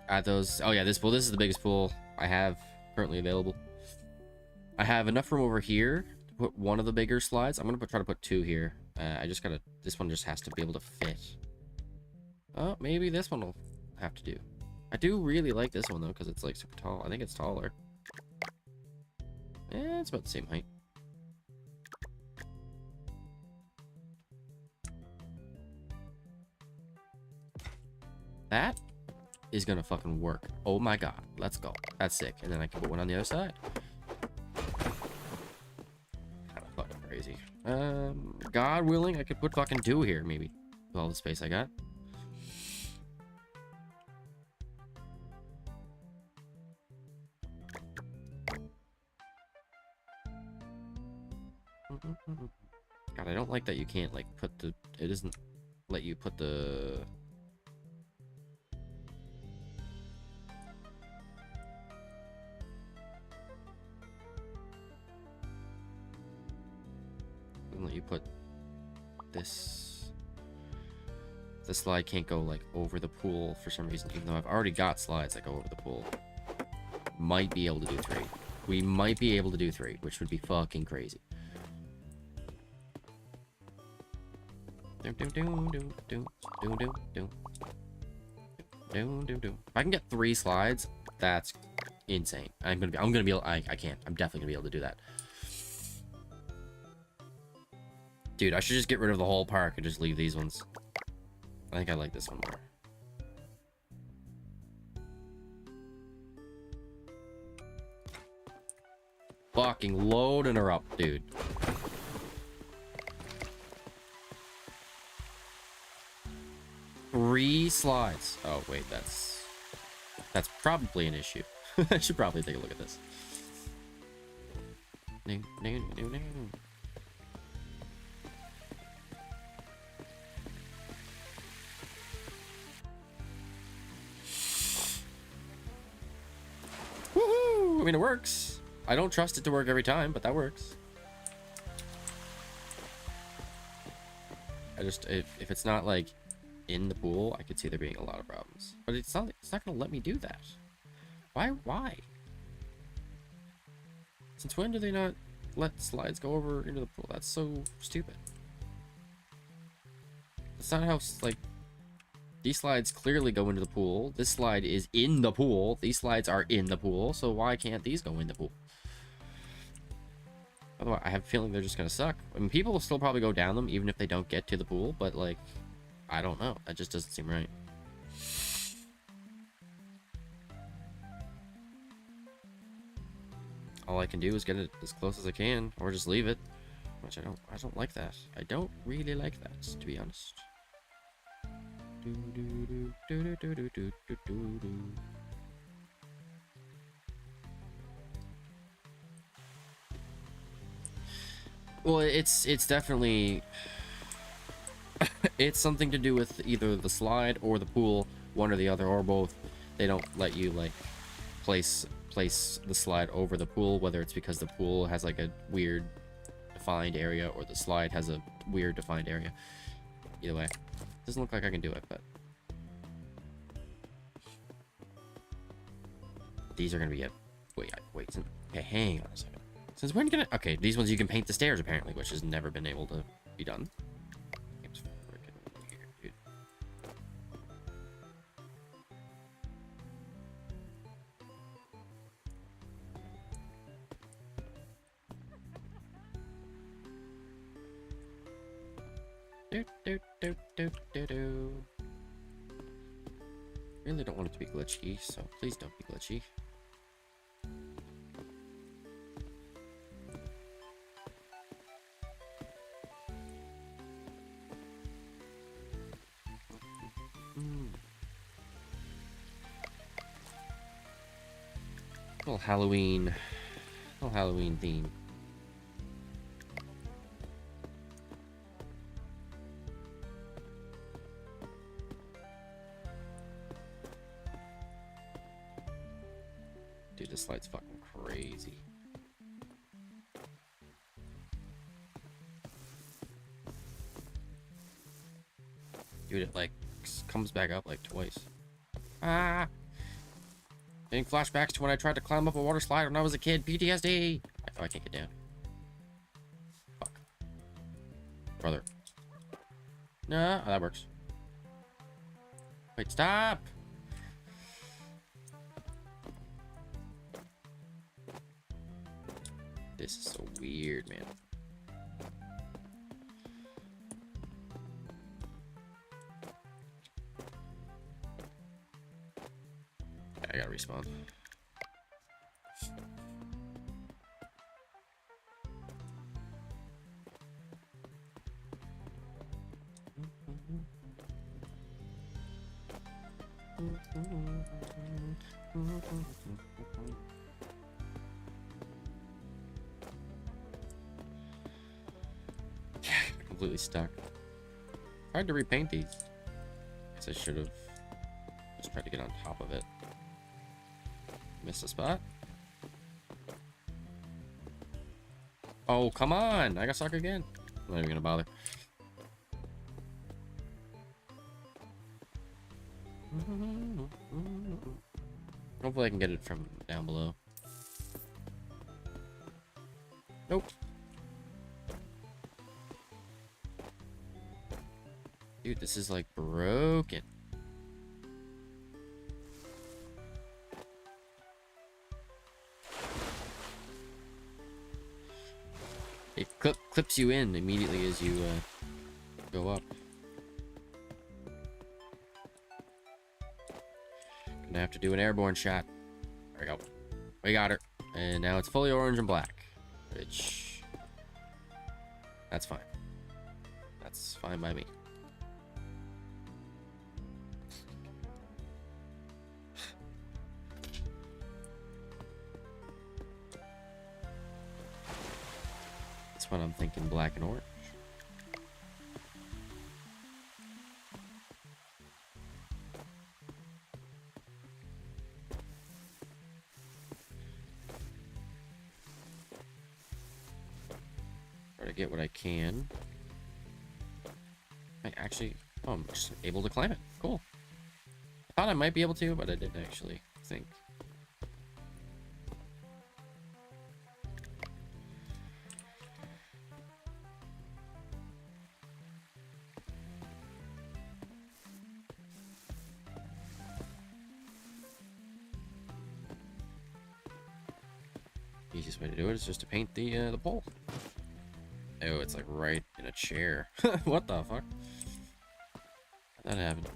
At those. Oh yeah, this pool. This is the biggest pool I have currently available. I have enough room over here to put one of the bigger slides. I'm gonna try to put 2 here. I just gotta... This one just has to be able to fit. Oh, maybe this one will have to do. I do really like this one, though, because it's, like, super tall. I think it's taller. Yeah, it's about the same height. That is gonna fucking work. Oh my god. Let's go. That's sick. And then I can put one on the other side. Kind of fucking crazy. God willing, I could put fucking 2 here, maybe. With all the space I got. God, I don't like that you can't, like, put the... It doesn't let you put the... Doesn't let you put this... The slide can't go, like, over the pool for some reason, even though I've already got slides that go over the pool. Might be able to do 3. We might be able to do 3, which would be fucking crazy. If I can get 3 slides, that's insane. I'm gonna be able, I can't. I'm definitely gonna be able to do that. Dude, I should just get rid of the whole park and just leave these ones. I think I like this one more. Fucking loading her up, dude. Three slides. Oh, wait, that's probably an issue. I should probably take a look at this. No. Woohoo! I mean, it works. I don't trust it to work every time, but that works. I just, if it's not like in the pool, I could see there being a lot of problems. But it's not gonna let me do that. Why? Since when do they not let slides go over into the pool? That's so stupid. That's not how, like, these slides clearly go into the pool. This slide is in the pool. These slides are in the pool, so why can't these go in the pool? Otherwise, I have a feeling they're just gonna suck. I mean, people will still probably go down them even if they don't get to the pool, but, like, I don't know. That just doesn't seem right. All I can do is get it as close as I can, or just leave it. Which I don't like that. I don't really like that, to be honest. Well, it's definitely it's something to do with either the slide or the pool, one or the other, or both. They don't let you, like, place the slide over the pool, whether it's because the pool has, like, a weird defined area or the slide has a weird defined area. Either way, doesn't look like I can do it, but these are gonna be wait, okay, hang on a second. Since when can okay, these ones you can paint the stairs apparently, which has never been able to be done. It's freaking weird, dude. Really don't want it to be glitchy, so please don't be glitchy. Little Halloween theme. Dude, this light's fucking crazy. Dude, it like comes back up like twice. Ah! Getting flashbacks to when I tried to climb up a water slide when I was a kid. PTSD! Oh, I can't get down. Fuck. Brother. No, oh, that works. Wait, stop! This is so weird, man. I gotta respawn. Completely stuck. Hard to repaint these. Guess I should have just tried to get on top of it. Missed a spot. Oh, come on! I got stuck again. I'm not even gonna bother. Hopefully I can get it from down below. Nope. Dude, this is like broken. It clips you in immediately as you go up. Gonna have to do an airborne shot. There we go. We got her. And now it's fully orange and black. Which... that's fine. That's fine by me. That's what I'm thinking, black and orange. Try to get what I can. I actually... oh, I'm just able to climb it. Cool. I thought I might be able to, but I didn't actually think. Easiest way to do it is just to paint the pole. Oh, it's like right in a chair. What the fuck? How'd that happened?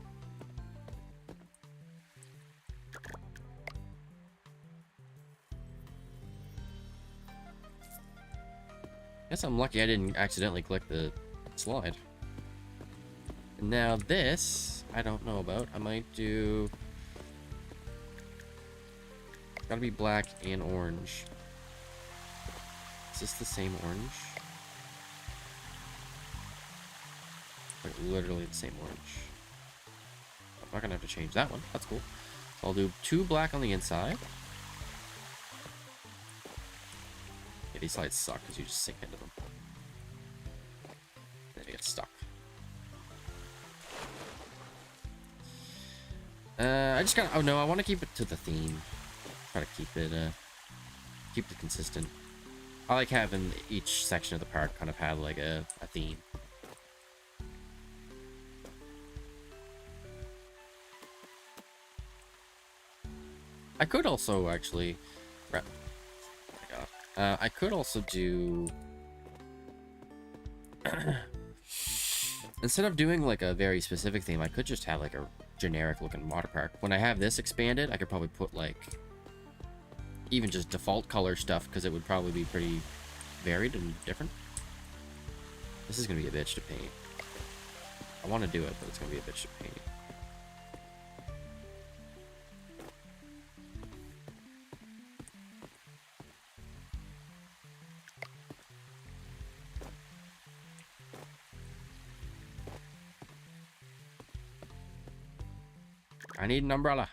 Guess I'm lucky I didn't accidentally click the slide. And now this, I don't know about. I might do... it's gotta be black and orange. Is this the same orange? Like literally the same orange. I'm not gonna have to change that one. That's cool. So I'll do 2 black on the inside. Yeah, these slides suck because you just sink into them. Then you get stuck. I just gotta... oh no, I want to keep it to the theme. Try to keep it consistent. I like having each section of the park kind of have like a theme. I could also actually... I could also do... instead of doing like a very specific theme, I could just have like a generic looking water park. When I have this expanded, I could probably put like... even just default color stuff, because it would probably be pretty varied and different. This is going to be a bitch to paint. I want to do it, but it's going to be a bitch to paint. I need an umbrella.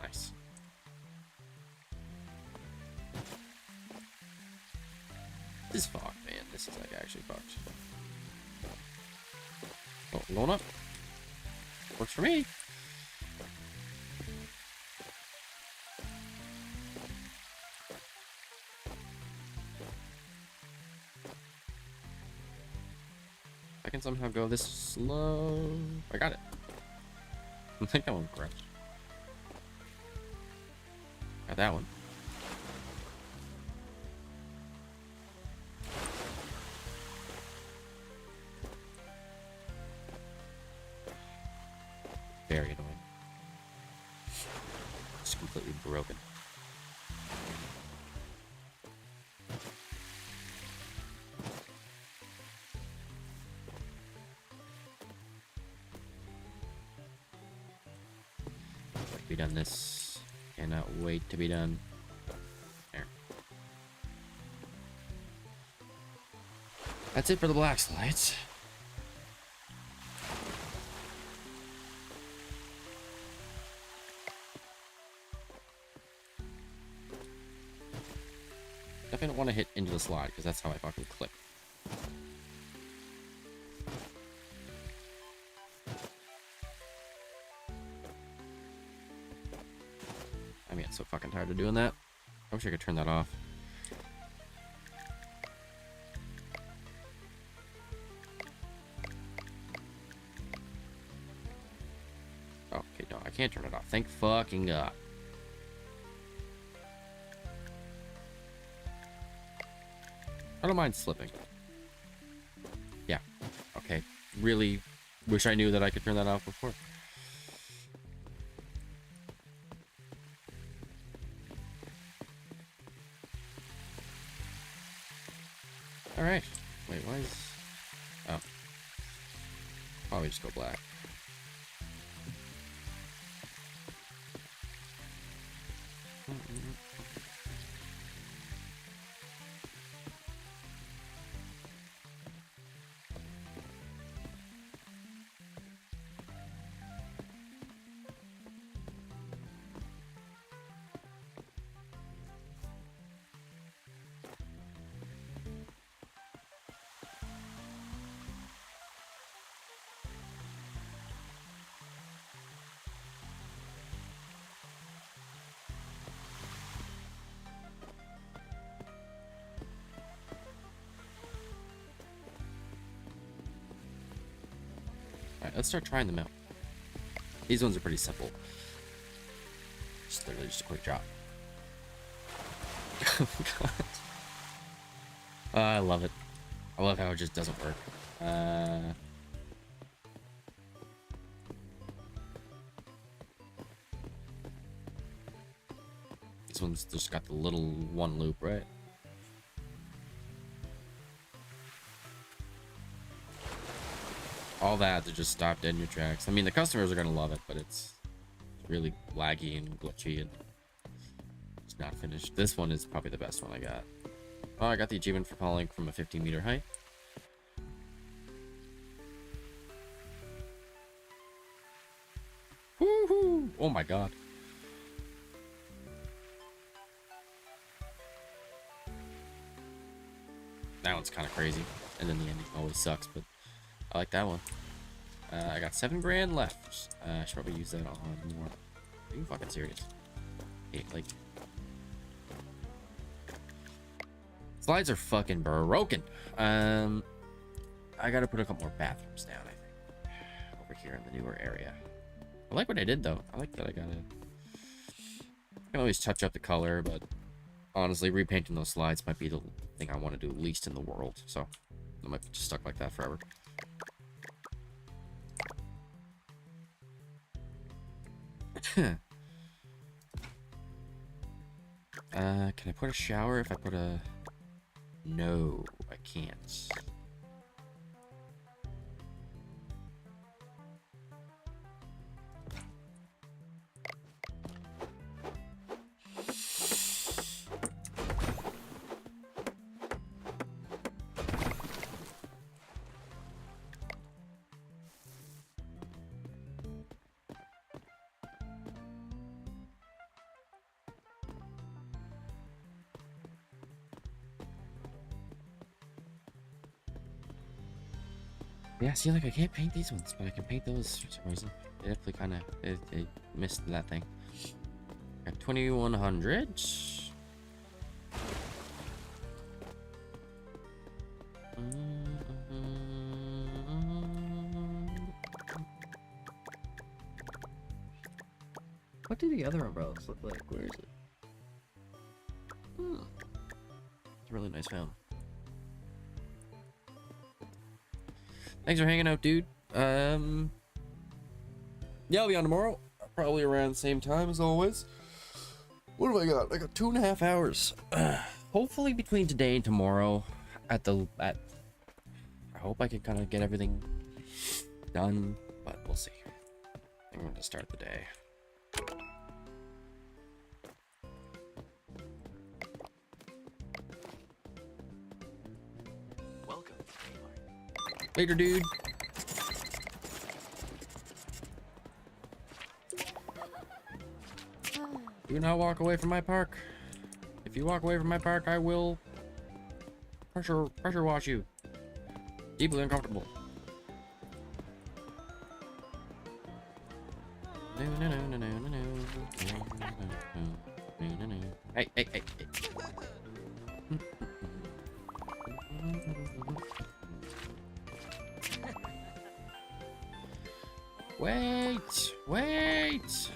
Nice. This is fucked, man. This is like actually fucked. Oh, I'm going up. Works for me. I can somehow go this slow. I got it. I think that one crashed. Got that one. Very annoying. completely broken. Be done this. Cannot wait to be done. There. That's it for the black slides. Definitely don't want to hit into the slide because that's how I fucking click. I mean, I'm so fucking tired of doing that. I wish I could turn that off. Oh, okay, no, I can't turn it off. Thank fucking God. I don't mind slipping. Yeah. Okay. Really wish I knew that I could turn that off before. Alright. Wait, why is... Oh. Probably just go black. Alright, let's start trying them out. These ones are pretty simple. Just literally just a quick drop. Oh god. I love it. I love how it just doesn't work. This one's just got the little one loop, right? All that to just stop dead in your tracks. I mean, the customers are gonna love it, but it's really laggy and glitchy and it's not finished. This one is probably the best one I got. Oh, I got the achievement for falling from a 15-meter height. Woohoo! Oh my god. That one's kind of crazy, and then the ending always sucks, but I like that one. I got 7 grand left. I should probably use that on more. Are you fucking serious? Hey, like, slides are fucking broken. I gotta put a couple more bathrooms down, I think, over here in the newer area. I like what I did though. I like that I can always touch up the color, but honestly, repainting those slides might be the thing I want to do least in the world. So I might be just stuck like that forever. Can I put a shower if I put a... No, I can't. Yeah, see, like, I can't paint these ones, but I can paint those for some reason. It definitely kind of... It missed that thing. Got 2100. What do the other umbrellas look like? Where is it? It's a really nice fountain. Thanks for hanging out, dude. Yeah, I'll be on tomorrow. Probably around the same time as always. What have I got? I got 2.5 hours. Hopefully between today and tomorrow I hope I can kind of get everything done, but we'll see. I'm going to start the day. Welcome to Kmart. Later, dude. Do not walk away from my park. If you walk away from my park, I will pressure wash you. Deeply uncomfortable. Hey, hey, hey, hey. Wait, wait.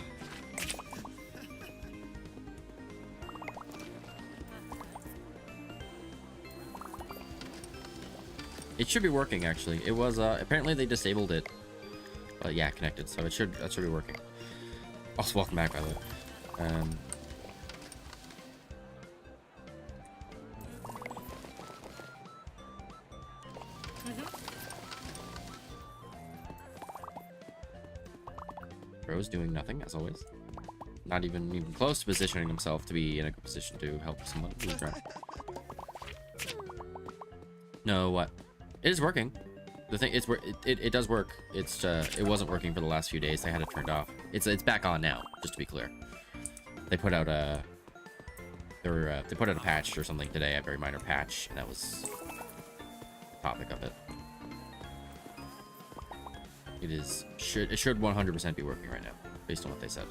It should be working actually. It was apparently they disabled it. But yeah, connected. So that should be working. Also, welcome back by the way. Bro's doing nothing as always. Not even close to positioning himself to be in a good position to help someone who's drunk. No, what? It is working. The thing is, it does work. It's it wasn't working for the last few days. They had it turned off. It's back on now. Just to be clear, they put out a they put out a patch or something today, a very minor patch, and that was the topic of it. It should 100% be working right now, based on what they said.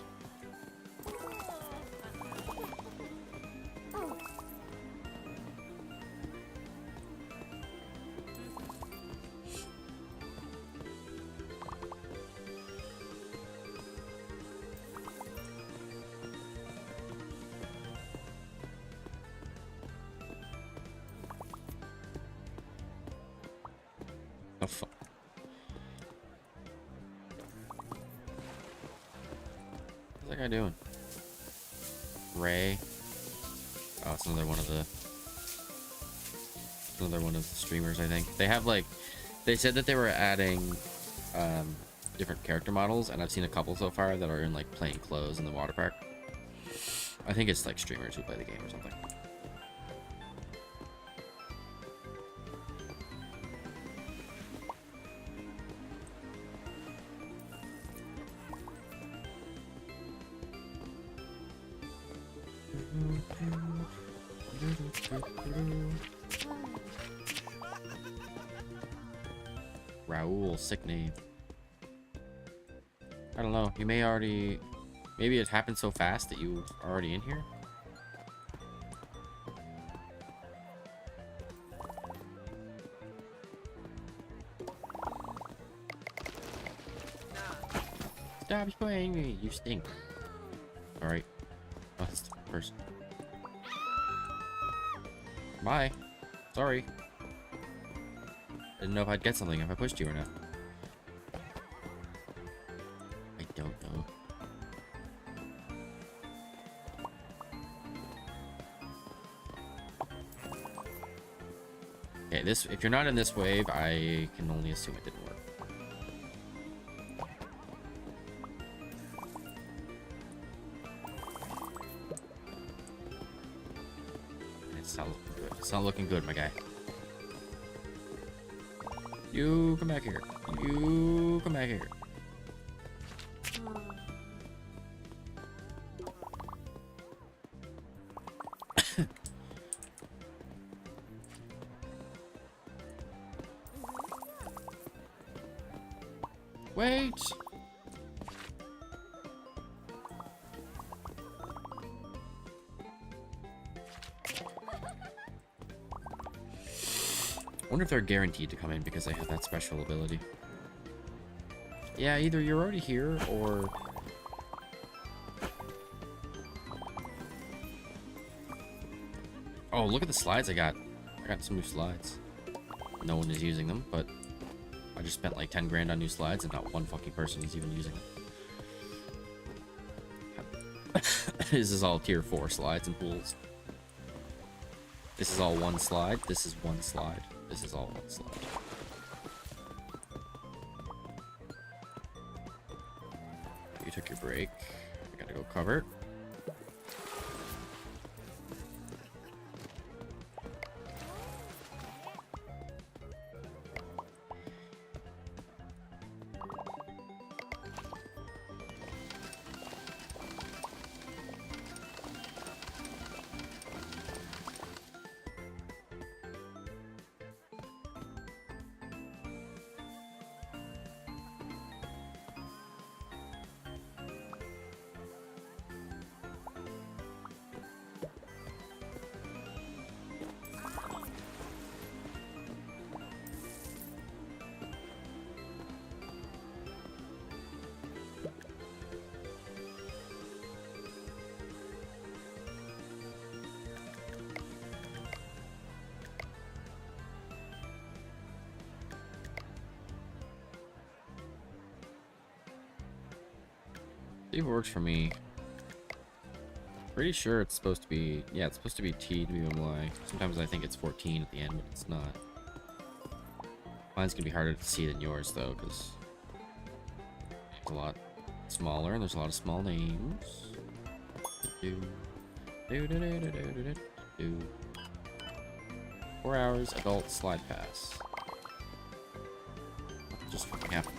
Oh, fuck. What's that guy doing? Ray. Oh, it's another one of the streamers, I think. They have like, they said that they were adding different character models, and I've seen a couple so far that are in like plain clothes in the water park. I think it's like streamers who play the game or something. Raoul, sick name. I don't know. You may already... Maybe it happened so fast that you are already in here? Stop spraying me, you stink. Alright. Oh, that's the person. Bye. Sorry. Didn't know if I'd get something if I pushed you or not. I don't know. Okay, this, if you're not in this wave, I can only assume it didn't work. It's not looking good. It's not looking good, my guy. You come back here. You come back here. Wait. I wonder if they're guaranteed to come in because they have that special ability. Yeah, either you're already here or... Oh, look at the slides I got. I got some new slides. No one is using them, but I just spent like 10 grand on new slides and not one fucking person is even using them. This is all tier 4 slides and pools. This is all one slide. This is one slide. This is all one slide. You took your break. I gotta go cover. See if it works for me. Pretty sure it's supposed to be, yeah, it's supposed to be T to be Y. Sometimes I think it's 14 at the end, but it's not. Mine's gonna be harder to see than yours though, because it's a lot smaller and there's a lot of small names. 4 hours adult slide pass. Just fucking happened.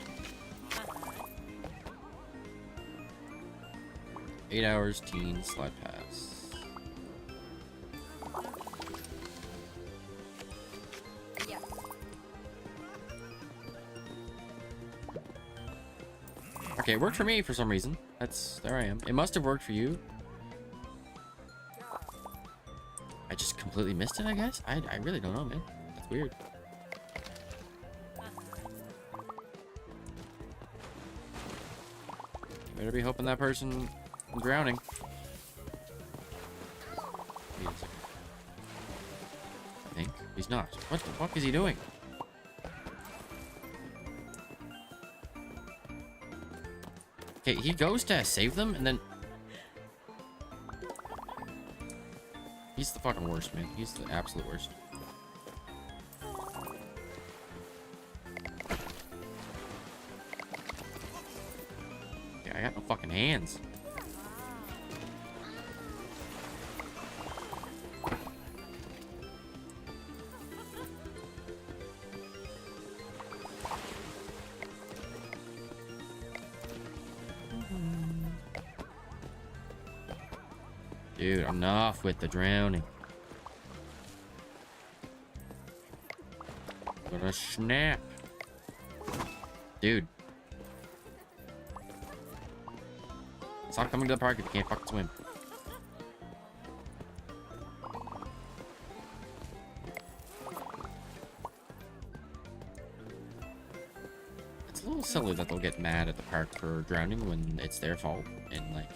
8 hours teen slide pass. Yeah. Okay, it worked for me for some reason. There I am. It must have worked for you. I just completely missed it, I guess. I really don't know, man. That's weird. You better be hoping that person I'm drowning. Wait a second. I think he's not. What the fuck is he doing? Okay, he goes to save them and then he's the fucking worst, man. He's the absolute worst. Yeah, I got no fucking hands. Dude, enough with the drowning. Gonna snap. Dude. Stop coming to the park if you can't fucking swim. It's a little silly that they'll get mad at the park for drowning when it's their fault and like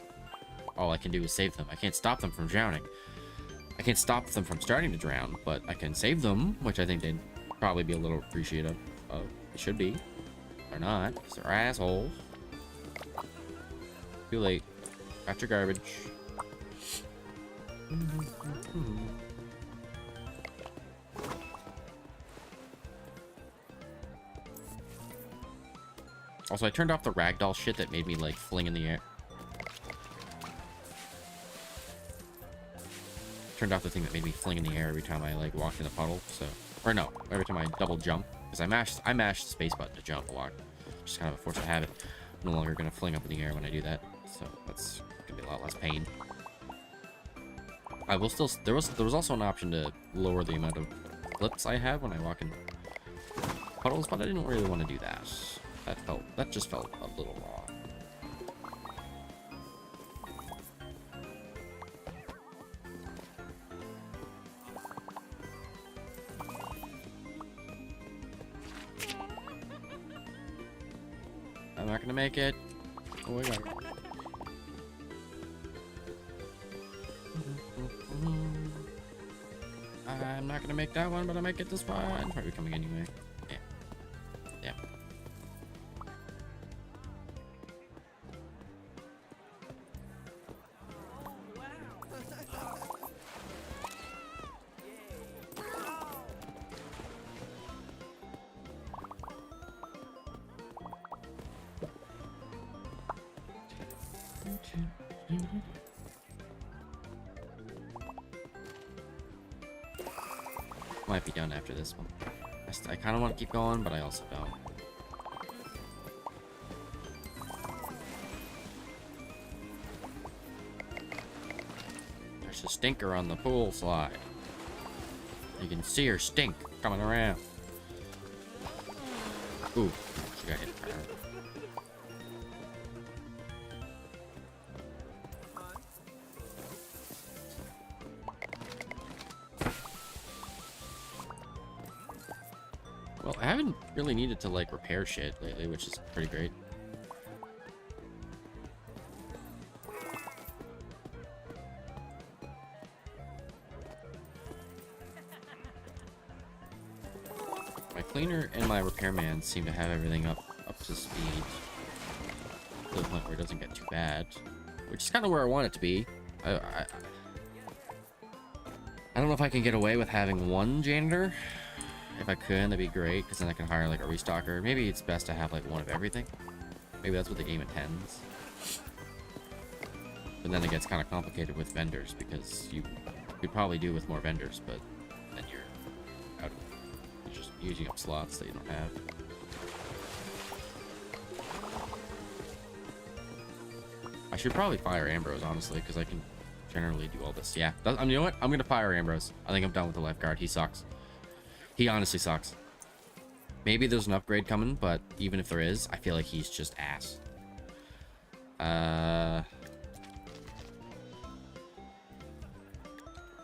all I can do is save them. I can't stop them from drowning. I can't stop them from starting to drown, but I can save them, which I think they'd probably be a little appreciative of. They should be. They're not, because they're assholes. Too late. Got your garbage. Also, I turned off the ragdoll shit that made me, like, fling in the air. Turned off the thing that made me fling in the air every time I like walked in a puddle. So, or no, every time I double jump, because I mashed the space button to jump a lot. Just kind of a force of habit. I'm no longer gonna fling up in the air when I do that, so that's gonna be a lot less pain. I will still. There was also an option to lower the amount of flips I have when I walk in puddles, but I didn't really want to do that. That just felt a little raw. I'm not gonna make it. Oh my god. I'm not gonna make that one, but I might get this one. Probably coming anyway. Yeah. Yeah. Might be done after this one. I kind of want to keep going, but I also don't. There's a stinker on the pool slide. You can see her stink coming around. Ooh, she got hit. Well, I haven't really needed to like repair shit lately, which is pretty great. My cleaner and my repairman seem to have everything up to speed to the point where it doesn't get too bad, which is kind of where I want it to be. I don't know if I can get away with having one janitor. If I could, that'd be great, because then I can hire like a restocker. Maybe it's best to have like one of everything. Maybe that's what the game intends. But then it gets kind of complicated with vendors, because you could probably do with more vendors, but then you're out of, you're just using up slots that you don't have. I should probably fire Ambrose, honestly, because I can generally do all this. Yeah, you know what? I'm gonna fire Ambrose. I think I'm done with the lifeguard. He sucks. He honestly sucks. Maybe there's an upgrade coming, but even if there is, I feel like he's just ass.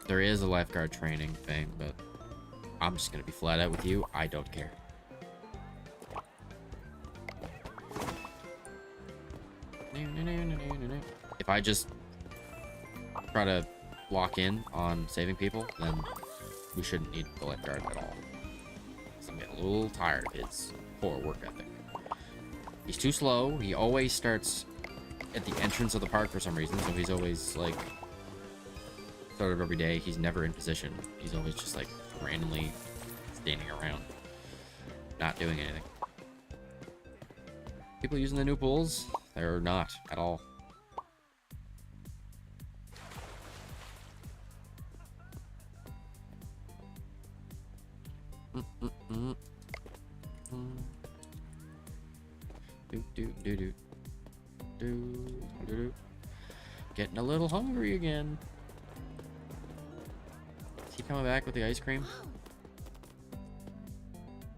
There is a lifeguard training thing, but I'm just gonna be flat out with you. I don't care. If I just try to lock in on saving people, then we shouldn't need the lifeguard at all. So I'm getting a little tired of his poor work ethic. He's too slow. He always starts at the entrance of the park for some reason, so he's always like start of every day. He's never in position. He's always just like randomly standing around, not doing anything. People using the new pools, they're not at all. Getting a little hungry again. Is he coming back with the ice cream?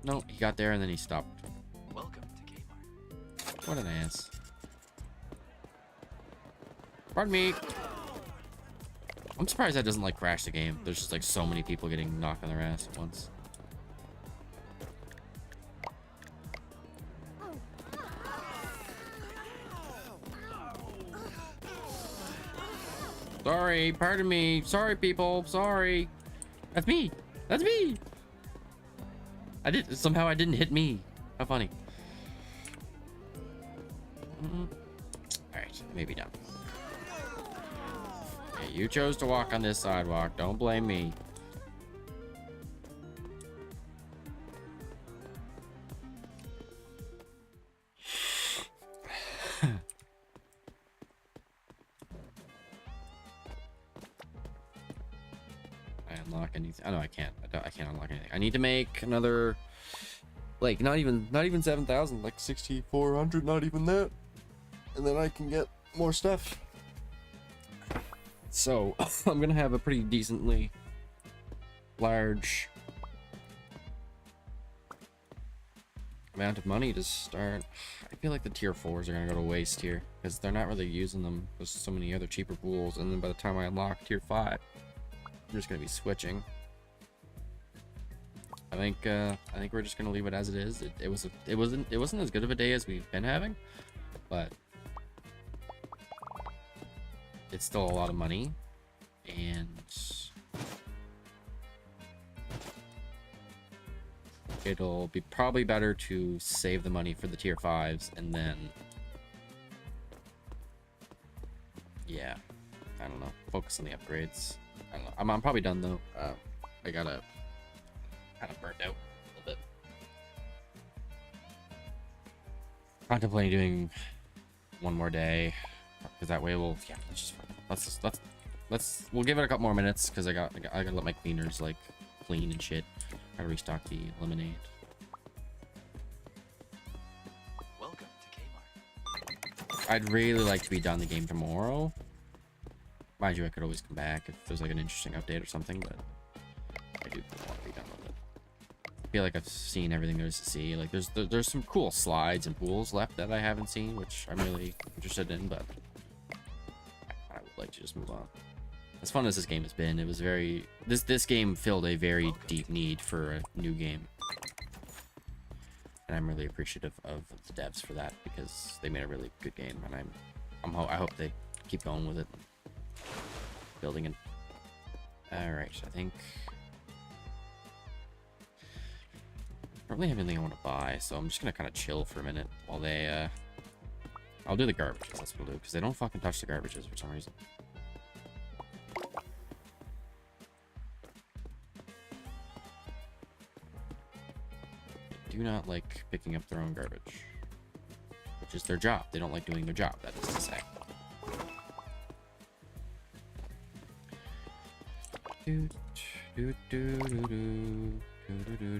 No, he got there and then he stopped. Welcome to Kmart. What an ass. Pardon me. I'm surprised that doesn't like crash the game. There's just like so many people getting knocked on their ass at once. Sorry, pardon me. Sorry, people. Sorry. That's me. That's me. Somehow I didn't hit me. How funny. Alright, maybe done. Okay, you chose to walk on this sidewalk. Don't blame me. Unlock anything. Oh no, I can't. I can't unlock anything. I need to make another, like, not even 7,000, like 6,400, not even that, and then I can get more stuff. So I'm gonna have a pretty decently large amount of money to start. I feel like the tier 4s are gonna go to waste here because they're not really using them. There's so many other cheaper pools, and then by the time I unlock tier 5, I'm just gonna be switching. I think we're just gonna leave it as it is. It wasn't as good of a day as we've been having, but it's still a lot of money, and it'll be probably better to save the money for the tier 5s and then, yeah, I don't know, focus on the upgrades. I don't know. I'm probably done though. I gotta kind of burnt out a little bit. Contemplating doing one more day, because that way we'll, yeah, we'll give it a couple more minutes because I gotta let my cleaners like clean and shit. Gotta restock the lemonade. Welcome to Kmart. I'd really like to be done the game tomorrow. Mind you, I could always come back if there's like an interesting update or something, but I do want to be done with it. I feel like I've seen everything there is to see. Like there's some cool slides and pools left that I haven't seen, which I'm really interested in, but I would like to just move on. As fun as this game has been, it was very this game filled a very deep need for a new game. And I'm really appreciative of the devs for that because they made a really good game, and I hope they keep going with it. Building it. Alright, so I think I don't really have anything I want to buy, so I'm just gonna kind of chill for a minute while they I'll do the garbages, that's what I'll do, because they don't fucking touch the garbages for some reason. They do not like picking up their own garbage, which is their job. They don't like doing their job, that is to say. Do, do, do, do, do, do, do, do,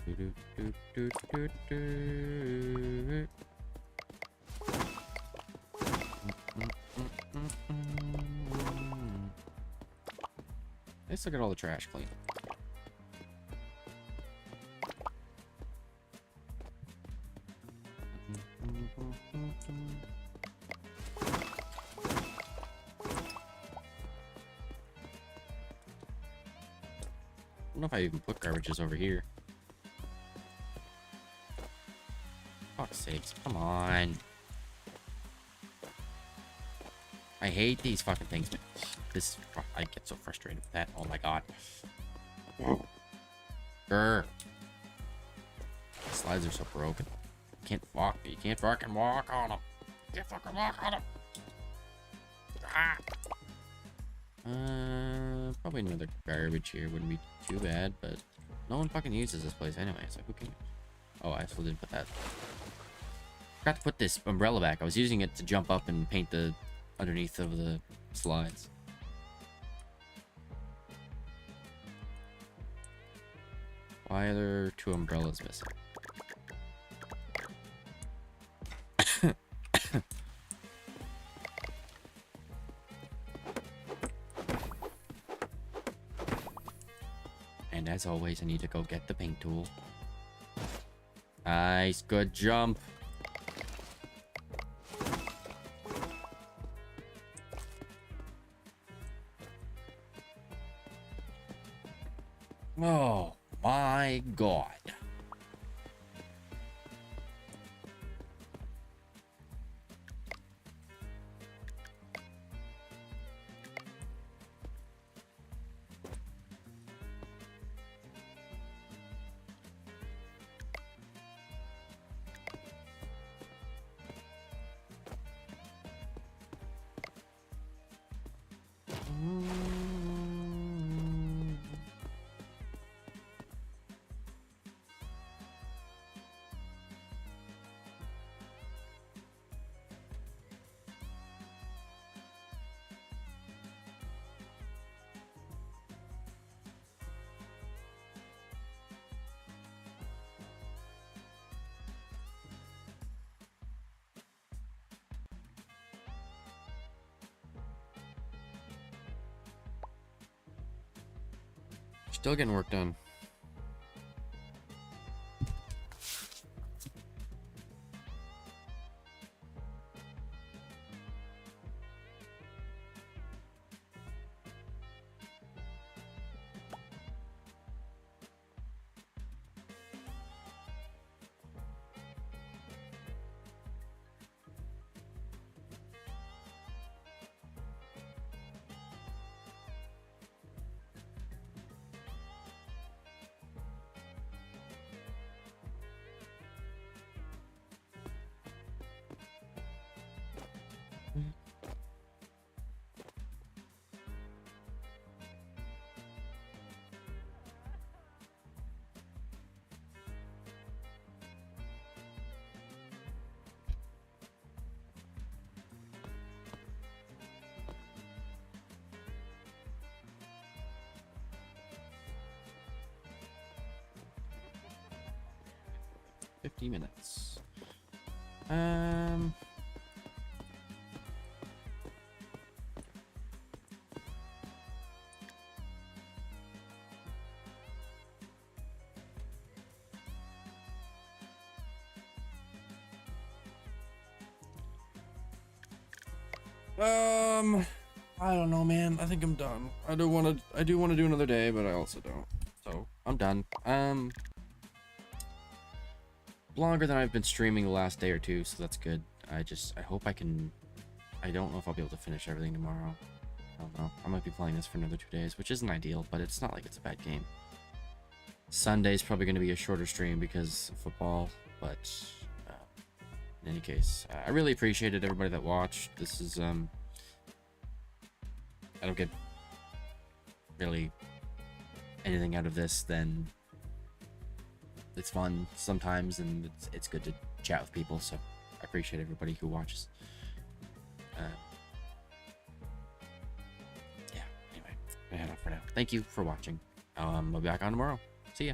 do, do, do, do, do. Let's look at all the trash clean. I don't know if I even put garbages over here. Fuck's sakes, come on. I hate these fucking things, man. I get so frustrated with that. Oh my god. Grr. The slides are so broken. You can't fucking walk on them. You can't fucking walk on them. Ah. Probably another garbage here wouldn't be too bad, but no one fucking uses this place anyway, so who cares? Oh, I still didn't put that. Forgot to put this umbrella back. I was using it to jump up and paint the underneath of the slides. Why are there 2 umbrellas missing? And as always, I need to go get the paint tool. Nice, good jump. Oh my god. Still getting work done. 50 minutes. I don't know, man. I think I'm done. I do want to do another day, but I also don't. So I'm done. Longer than I've been streaming the last day or two, so that's good. I hope I can. I don't know if I'll be able to finish everything tomorrow. I don't know. I might be playing this for another 2 days, which isn't ideal, but it's not like it's a bad game. Sunday's probably going to be a shorter stream because of football, but in any case, I really appreciated everybody that watched. This is I don't get really anything out of this, then it's fun sometimes, and it's good to chat with people, so I appreciate everybody who watches. Yeah, anyway, I head off for now. Thank you for watching. I'll be back on tomorrow. See ya.